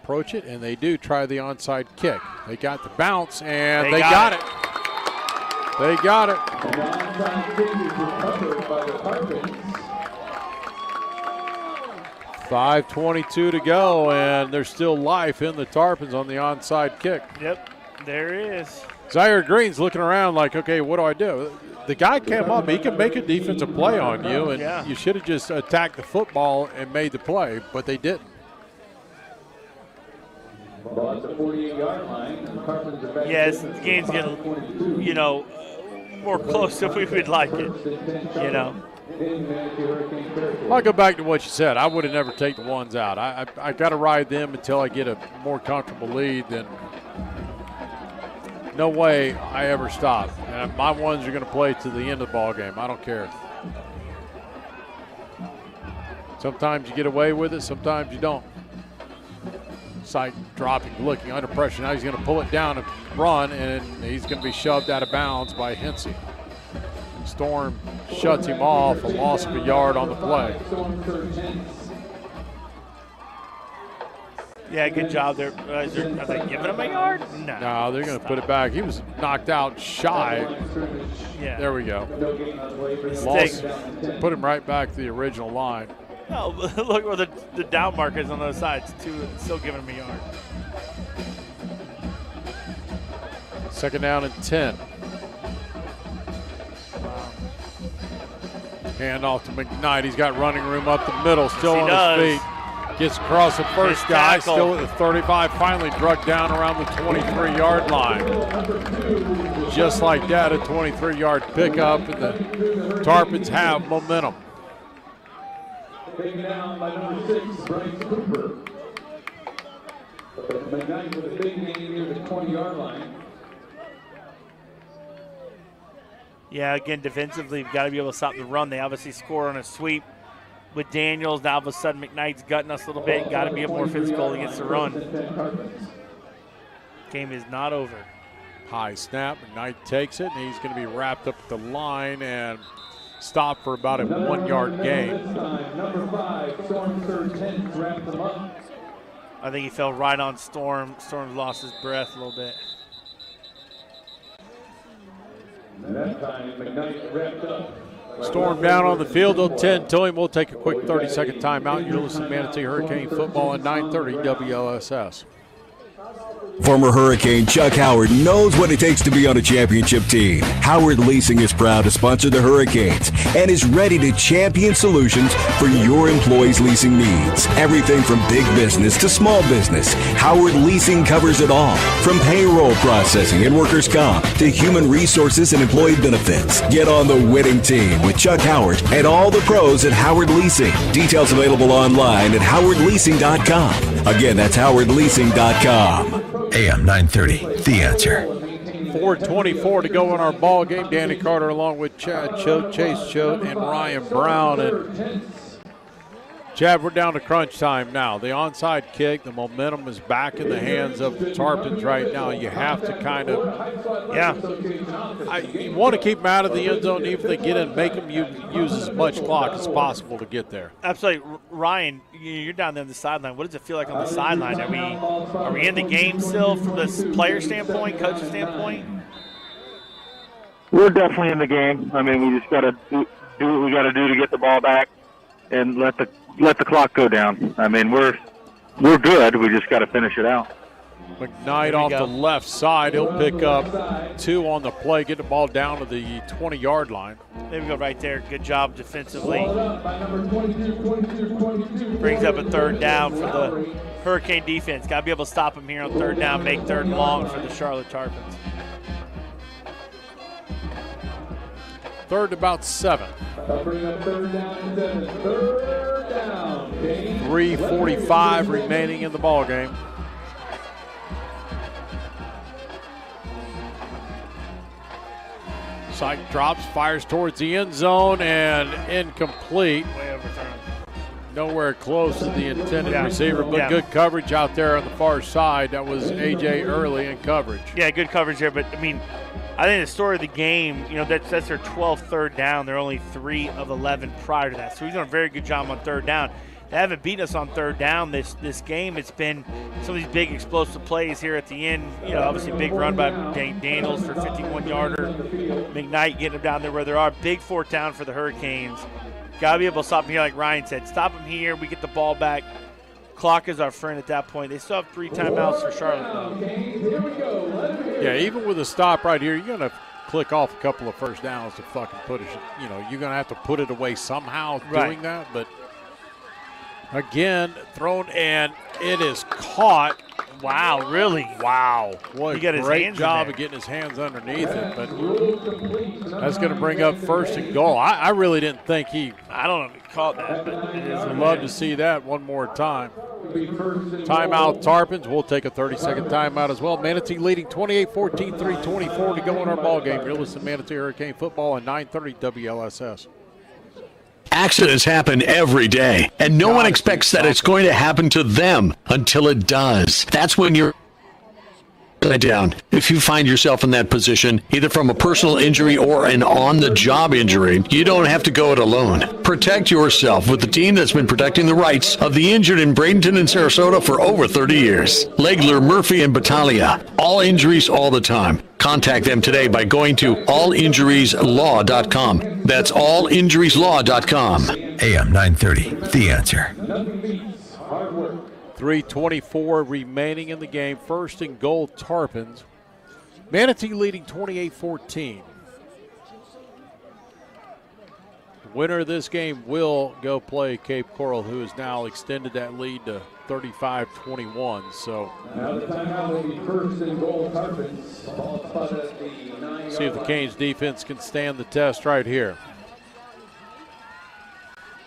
Approach it, and they do try the onside kick. They got the bounce, and they got it. They got it. 5:22 to go, and there's still life in the Tarpons on the onside kick. Yep, there is. Zaire Green's looking around like, okay, what do I do? The guy came up. He can make a defensive play on you, and you should have just attacked the football and made the play, but they didn't. Ball at the 48-yard line. Yes, the game's getting, more close than we would like it, I'll go back to what you said. I would have never taken the ones out. I got to ride them until I get a more comfortable lead. Then no way I ever stop. And my ones are going to play to the end of the ball game. I don't care. Sometimes you get away with it. Sometimes you don't. Sight dropping, looking under pressure. Now he's going to pull it down and run, and he's going to be shoved out of bounds by Hensey. Storm shuts him off, a loss of a yard on the play. Yeah, good job there. Are they giving him a yard? No, they're going to put it back. He was knocked out shy. Yeah. There we go. Loss, put him right back to the original line. No, look where the down marker is on those sides. Still giving him a yard. Second down and 10. Hand off to McKnight. He's got running room up the middle, still on his feet. Gets across the first guy, still at the 35. Finally drugged down around the 23-yard line. Just like that, a 23-yard pickup, and the Tarpons have momentum. Taken down by number 6, Bryce Cooper. McKnight with a big gain near the 20-yard line. Yeah, again, defensively, you've got to be able to stop the run. They obviously score on a sweep with Daniels. Now, all of a sudden, McKnight's gutting us a little bit. Got to be more physical against the run. Game is not over. High snap. McKnight takes it, and he's going to be wrapped up at the line and stopped for about a 1-yard gain. Number 5, Storm third 10, wrapped them up. I think he fell right on Storm. Storm lost his breath a little bit. And that time, McKnight wrapped up. Storm down on the field. They'll 10 to him. We'll take a quick 30-second timeout. You're listening to Manatee Hurricane football at 9:30 WLSS. Former Hurricane Chuck Howard knows what it takes to be on a championship team. Howard Leasing is proud to sponsor the Hurricanes and is ready to champion solutions for your employees' leasing needs. Everything from big business to small business, Howard Leasing covers it all. From payroll processing and workers' comp to human resources and employee benefits. Get on the winning team with Chuck Howard and all the pros at Howard Leasing. Details available online at howardleasing.com. Again, that's howardleasing.com. AM 930, The Answer. 4:24 to go in our ball game. Danny Carter along with Chad Choate, Chase Choate, and Ryan Brown. And Chad, we're down to crunch time now. The onside kick, the momentum is back in the hands of the Tarpons right now. You have to kind of, you want to keep them out of the end zone, even if they get in, make them use as much clock as possible to get there. Absolutely. Ryan, you're down there on the sideline. What does it feel like on the sideline? Are we in the game still from the player standpoint, coach's standpoint? We're definitely in the game. I mean, we just got to do what we got to do to get the ball back and let the clock go down. I mean, we're good. We just got to finish it out. McKnight off the left side. He'll pick up 2 on the play, get the ball down to the 20-yard line. There we go right there. Good job defensively. Brings up a 3rd down for the Hurricane defense. Got to be able to stop him here on 3rd down, make 3rd and long for the Charlotte Tarpons. 3rd about 7. 3:45 remaining in the ball game. Side drops, fires towards the end zone, and incomplete. Way overthrown. Nowhere close to the intended receiver, but good coverage out there on the far side. That was A.J. Early in coverage. Yeah, good coverage there, but, I mean, I think the story of the game, that's their 12th 3rd down. They're only 3 of 11 prior to that. So he's done a very good job on 3rd down. They haven't beaten us on 3rd down this game. It's been some of these big explosive plays here at the end. Obviously big run by Daniels for 51-yarder. McKnight getting them down there where they are. Big 4th down for the Hurricanes. Got to be able to stop them here, like Ryan said. Stop them here. We get the ball back. Clock is our friend at that point. They still have 3 timeouts for Charlotte. Yeah, even with a stop right here, you're going to click off a couple of first downs to fucking put it, you're going to have to put it away somehow doing that. But again, thrown, and it is caught. Wow, really? Wow. What he got a great job of getting his hands underneath it. But that's going to bring up 1st and goal. I really didn't think I don't know if he caught that, but it is. I'd love to see that one more time. Timeout, Tarpons. We'll take a 30-second timeout as well. Manatee leading 28-14, 3:24 to go in our ball game. You're listening to Manatee Hurricane football on 930 WLSS. Accidents happen every day, and no one expects that it's going to happen to them until it does. That's when you're down. If you find yourself in that position, either from a personal injury or an on-the-job injury, you don't have to go it alone. Protect yourself with the team that's been protecting the rights of the injured in Bradenton and Sarasota for over 30 years. Legler, Murphy, and Battaglia. All injuries all the time. Contact them today by going to allinjurieslaw.com. That's allinjurieslaw.com. AM 930, The Answer. 3:24 remaining in the game. 1st and goal, Tarpons. Manatee leading 28-14. The winner of this game will go play Cape Coral, who has now extended that lead to 35-21. So now the timeout will be 1st and goal, Tarpons. See if the Canes defense can stand the test right here.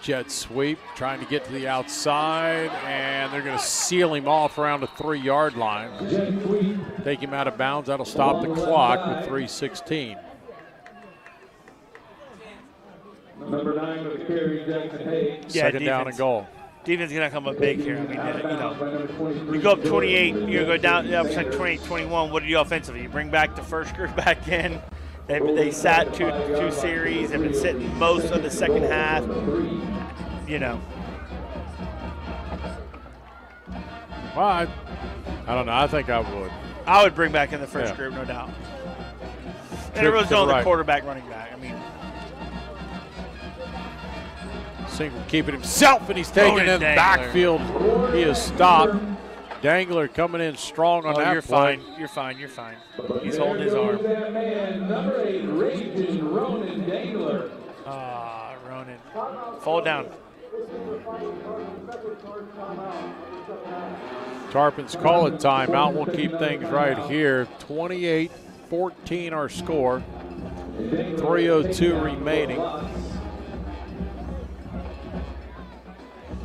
Jet sweep, trying to get to the outside, and they're going to seal him off around the 3-yard line. Take him out of bounds. That'll stop the clock with 3:16. Number 9 with the carry, Jackson Hayes. Second down and goal. Defense is going to come up big here. I mean, you go up 28, you go down 28-21. What do you do offensively? You bring back the first group back in. They sat two series. They've been sitting most of the second half. Well, I don't know. I think I would. I would bring back in the first group, no doubt. And everyone's going the quarterback, running back. I mean, Single keeping himself, and he's taking in the backfield. He is stopped. Dangler coming in strong on that you're play. Fine. You're fine. You're fine. He's holding his arm. Number 8, Ronan Dangler. Ronan. Fall down. Tarpons call it timeout. We'll keep things right here. 28-14 our score. 3:02 remaining.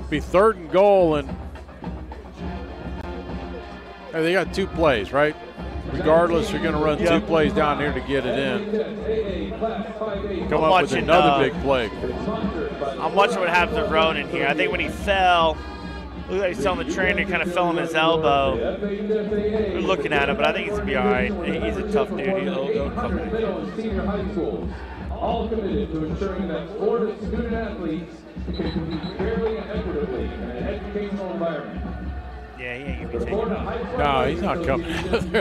Be 3rd and goal, and they got 2 plays, right? Regardless, you're going to run 2 plays down here to get it in. Come up with another big play. I'm watching what happened to Ronan here. I think when he fell, looked like he's telling the trainer, kind of fell on his elbow. We're looking at him, but I think he's going to be all right. He's a tough dude. He'll come back. Senior high school, all committed to ensuring that Florida student athletes can compete fairly and equitably in an educational environment. Yeah, he ain't going to be taken out. No, he's not coming.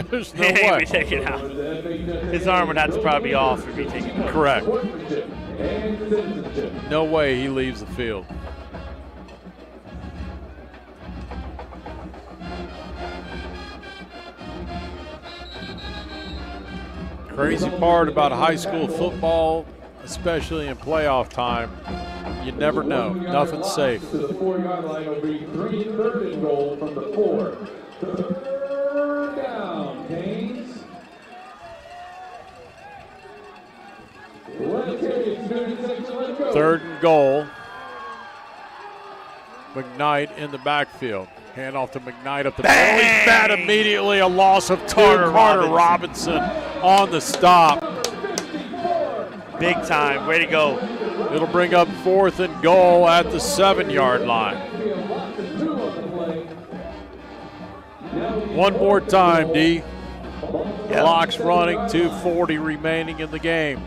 There's no way. He ain't going to be taken out. His arm would have to probably be off to be taken out. Correct. No way he leaves the field. Crazy part about high school football, especially in playoff time, you never know. Nothing's safe. To the 4-yard line will be 3rd and goal from the 4. 3rd down, Canes. Let's get it. Student section, let's go. 3rd and goal. McKnight in the backfield. Hand off to McKnight up the middle. He's bad immediately. A loss of Carter Robinson on the stop. Big time. Way to go. It'll bring up 4th and goal at the 7-yard line. One more time, D. Clock's running, 2:40 remaining in the game.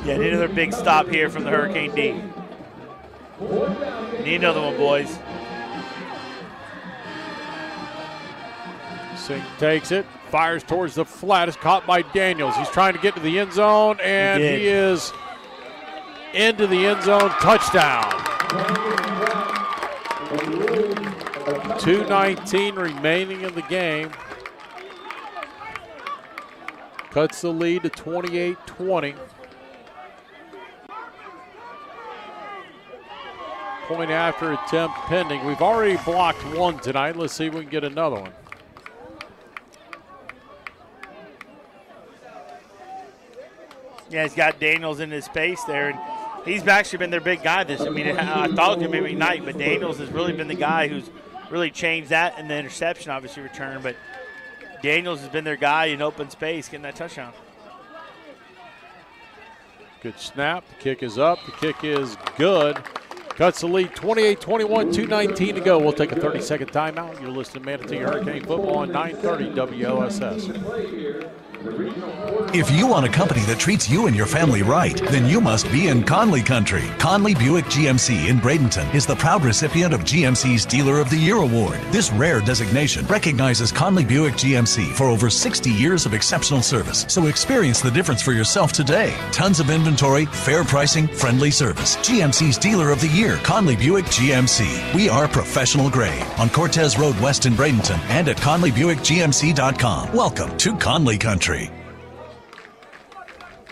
Yeah, need another big stop here from the Hurricane D. Need another one, boys. Sink takes it, fires towards the flat, is caught by Daniels. He's trying to get to the end zone, and he is into the end zone. Touchdown. 2:19 remaining in the game. Cuts the lead to 28-20. Point after attempt pending. We've already blocked one tonight. Let's see if we can get another one. Yeah, he's got Daniels in his space there, and he's actually been their big guy this. I mean, I thought it was going to be McKnight, but Daniels has really been the guy who's really changed that, and the interception obviously returned. But Daniels has been their guy in open space, getting that touchdown. Good snap. The kick is up. The kick is good. Cuts the lead, 28-21, 2:19 to go. We'll take a 30-second timeout. You're listening to Manatee Hurricane Football on 930 WLSS. If you want a company that treats you and your family right, then you must be in Conley Country. Conley Buick GMC in Bradenton is the proud recipient of GMC's Dealer of the Year Award. This rare designation recognizes Conley Buick GMC for over 60 years of exceptional service. So experience the difference for yourself today. Tons of inventory, fair pricing, friendly service. GMC's Dealer of the Year, Conley Buick GMC. We are professional grade on Cortez Road West in Bradenton and at ConleyBuickGMC.com. Welcome to Conley Country.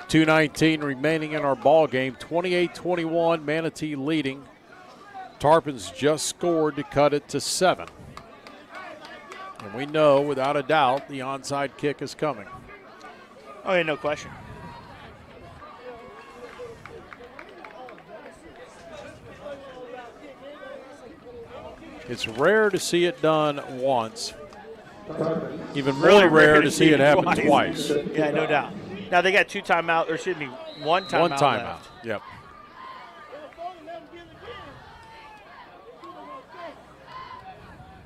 2:19 remaining in our ball game. 28-21, Manatee leading. Tarpons just scored to cut it to 7. And we know, without a doubt, the onside kick is coming. Oh, yeah, no question. It's rare to see it done once. Even really rare to see it happen twice. Yeah, no doubt. Now they got 2 timeouts, or excuse me, 1 timeout. 1 timeout, left. yep.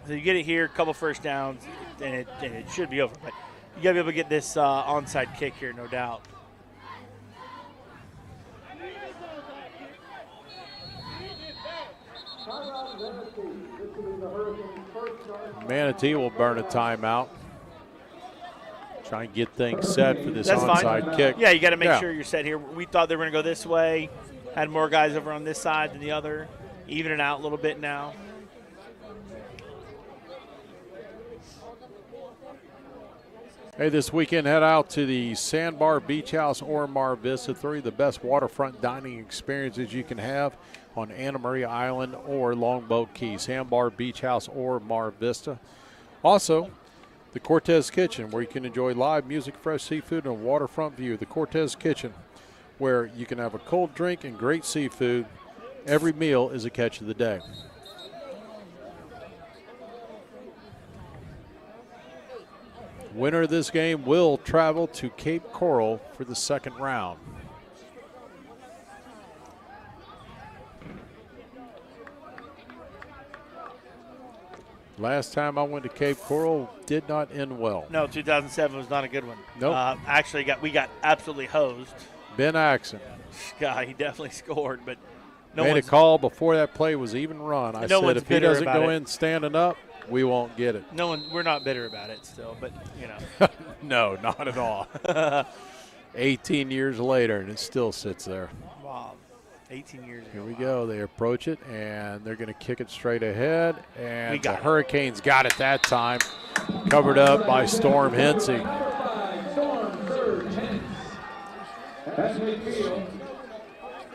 So you get it here, a couple first downs, and it should be over. But you got to be able to get this onside kick here, no doubt. Manatee will burn a timeout. Try and get things set for this onside kick. Yeah, you got to make sure you're set here. We thought they were going to go this way. Had more guys over on this side than the other. Even it out a little bit now. Hey, this weekend, head out to the Sandbar Beach House or Mar Vista, 3 of the best waterfront dining experiences you can have on Anna Maria Island or Longboat Key. Sandbar Beach House or Mar Vista. Also, the Cortez Kitchen, where you can enjoy live music, fresh seafood, and a waterfront view. The Cortez Kitchen, where you can have a cold drink and great seafood. Every meal is a catch of the day. Winner of this game will travel to Cape Coral for the second round. Last time I went to Cape Coral did not end well. No, 2007 was not a good one. Nope. Actually, we got absolutely hosed. Ben Axon. God, he definitely scored, but made a call before that play was even run. I said if he doesn't go in standing up, we won't get it. We're not bitter about it still, but you know. No, not at all. 18 years later, and it still sits there. Wow. 18 years ago. Here we go. They approach it, and they're going to kick it straight ahead. And the it. Hurricanes got it that time. Covered up by Storm Hensey.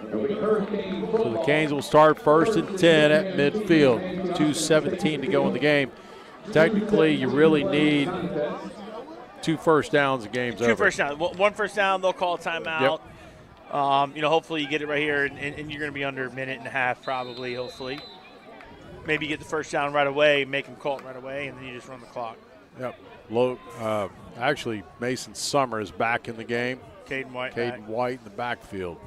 So the Canes will start 1st and 10 at midfield. 2:17 to go in the game. Technically, you really need 2 first downs. The game's over. 2 first downs. 1 first down, they'll call a timeout. Yep. Hopefully you get it right here, and you're going to be under a minute and a half probably, hopefully. Maybe you get the first down right away, make them call it right away, and then you just run the clock. Yep. Actually, Mason Summer is back in the game. Caden White in the backfield.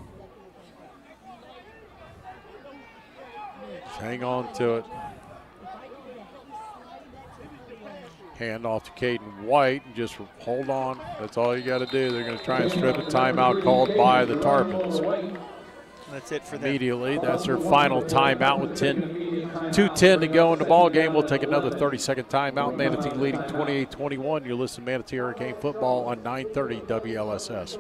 Just hang on to it. Hand off to Caden White and just hold on. That's all you got to do. They're going to try and strip a timeout called by the Tarpons. That's it for them. Immediately, that's their final timeout with 2:10 to go in the ball game. We'll take another 30-second timeout. Manatee leading 28-21. You're listening to Manatee Hurricane Football on 930 WLSS.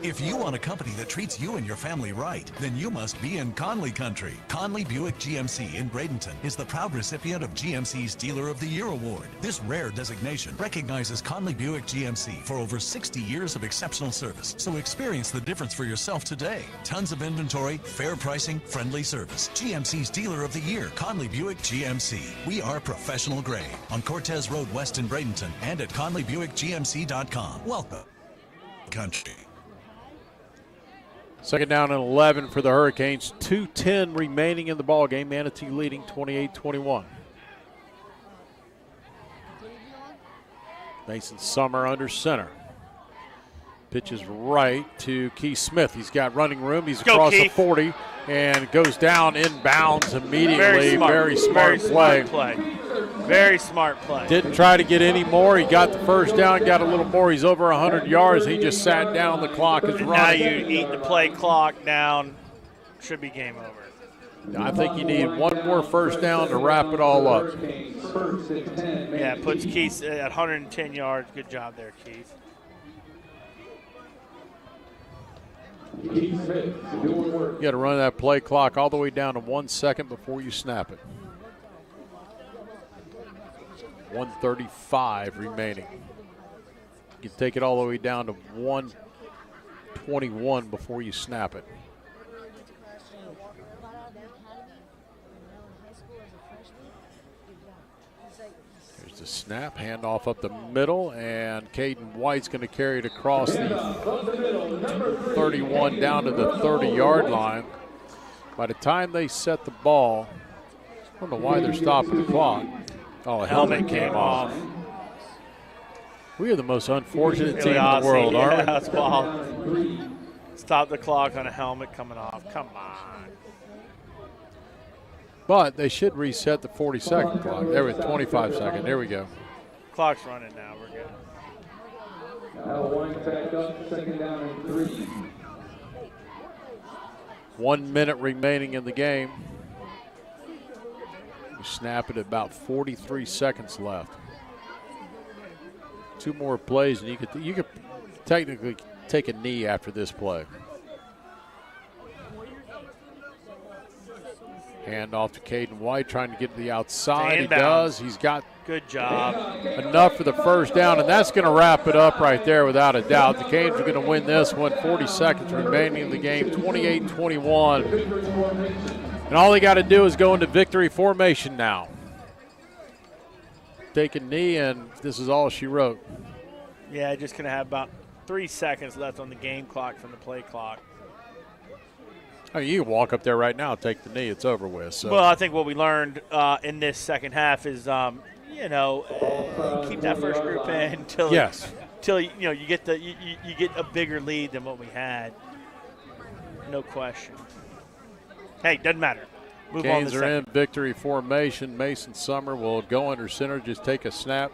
If you want a company that treats you and your family right, then you must be in Conley country. Conley Buick GMC in Bradenton is the proud recipient of GMC's Dealer of the Year award. This rare designation recognizes Conley Buick GMC for over 60 years of exceptional service. So experience the difference for yourself today. Tons of inventory, fair pricing, friendly service. GMC's Dealer of the Year, Conley Buick GMC. We are professional grade on Cortez Road West in Bradenton and at ConleyBuickGMC.com. Welcome, country. Second down and 11 for the Hurricanes. 2:10 remaining in the ball game. Manatee leading 28-21. Mason Summer under center. Pitches right to Keith Smith. He's got running room. He's across the 40 and goes down inbounds immediately. Very smart play. Very smart play. Didn't try to get any more. He got the first down, got a little more. He's over 100 yards. He just sat down. The clock is running. Now you eat the play clock down. Should be game over. I think you need one more first down to wrap it all up. Yeah, puts Keith at 110 yards. Good job there, Keith. You got to run that play clock all the way down to 1 second before you snap it. 1:35 remaining. You can take it all the way down to 1:21 before you snap it. There's the snap, handoff up the middle, and Caden White's going to carry it across the 31 down to the 30-yard line. By the time they set the ball, I don't know why they're stopping the clock. Oh, a helmet came off. We are the most unfortunate team in the world, aren't we? That's wild. Stop the clock on a helmet coming off. Come on. But they should reset the 40-second clock. There was 25-second. There we go. Clock's running now. We're good. Now wind back up, second down and 3. 1 minute remaining in the game. We snap it at about 43 seconds left. 2 more plays, and you could technically take a knee after this play. Hand off to Caden White, trying to get to the outside. He does. He's got good job. Enough for the first down, and that's going to wrap it up right there without a doubt. The Canes are going to win this one. 40 seconds remaining in the game, 28-21. And all they got to do is go into victory formation now. Take a knee, and this is all she wrote. Yeah, just going to have about 3 seconds left on the game clock from the play clock. I mean, you can walk up there right now and take the knee. It's over with. So. Well, I think what we learned in this second half is keep that first group in until you get a bigger lead than what we had. No question. Hey, doesn't matter. Move on. Canes are in victory formation. Mason Summer will go under center, just take a snap,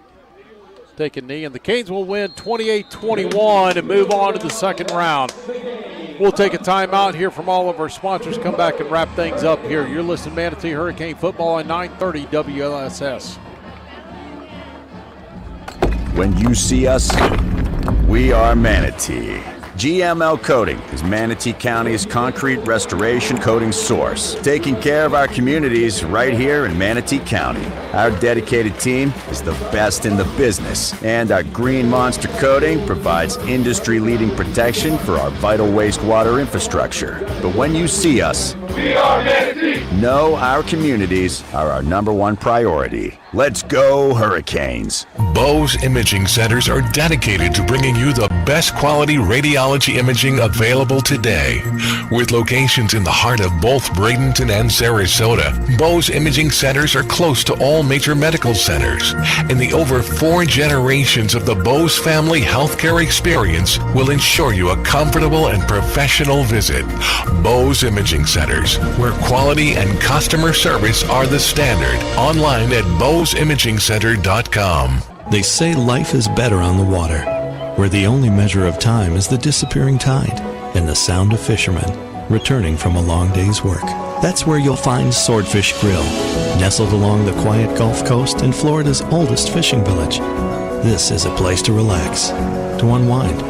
take a knee, and the Canes will win 28-21 and move on to the second round. We'll take a timeout here from all of our sponsors, come back and wrap things up here. You're listening to Manatee Hurricane Football on 930 WLSS. When you see us, we are Manatee. GML Coating is Manatee County's concrete restoration coating source, taking care of our communities right here in Manatee County. Our dedicated team is the best in the business, and our Green Monster Coating provides industry-leading protection for our vital wastewater infrastructure. But when you see us, we are Manatee. Know our communities are our #1 priority. Let's go Hurricanes. Bose Imaging Centers are dedicated to bringing you the best quality radiology imaging available today. With locations in the heart of both Bradenton and Sarasota, Bose Imaging Centers are close to all major medical centers. And the over 4 generations of the Bose family healthcare experience will ensure you a comfortable and professional visit. Bose Imaging Centers, where quality and customer service are the standard. Online at boseimagingcenter.com. They say life is better on the water, where the only measure of time is the disappearing tide and the sound of fishermen returning from a long day's work. That's where you'll find Swordfish Grill, nestled along the quiet Gulf Coast in Florida's oldest fishing village. This is a place to relax, to unwind,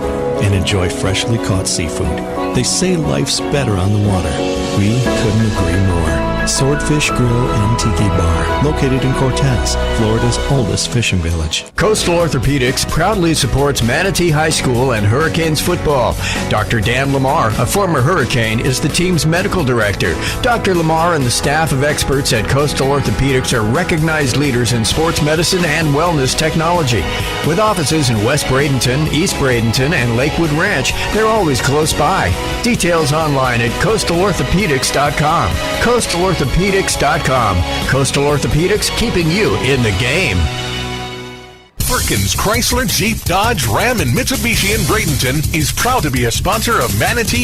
and enjoy freshly caught seafood. They say life's better on the water. We couldn't agree more. Swordfish Grill and Tiki Bar, located in Cortez, Florida's oldest fishing village. Coastal Orthopedics proudly supports Manatee High School and Hurricanes football. Dr. Dan Lamar, a former Hurricane, is the team's medical director. Dr. Lamar and the staff of experts at Coastal Orthopedics are recognized leaders in sports medicine and wellness technology. With offices in West Bradenton, East Bradenton, and Lakewood Ranch, they're always close by. Details online at coastalorthopedics.com. coastalorthopedics.com. Coastal Orthopedics, keeping you in the game. Perkins Chrysler, Jeep, Dodge, Ram, and Mitsubishi in Bradenton is proud to be a sponsor of Manatee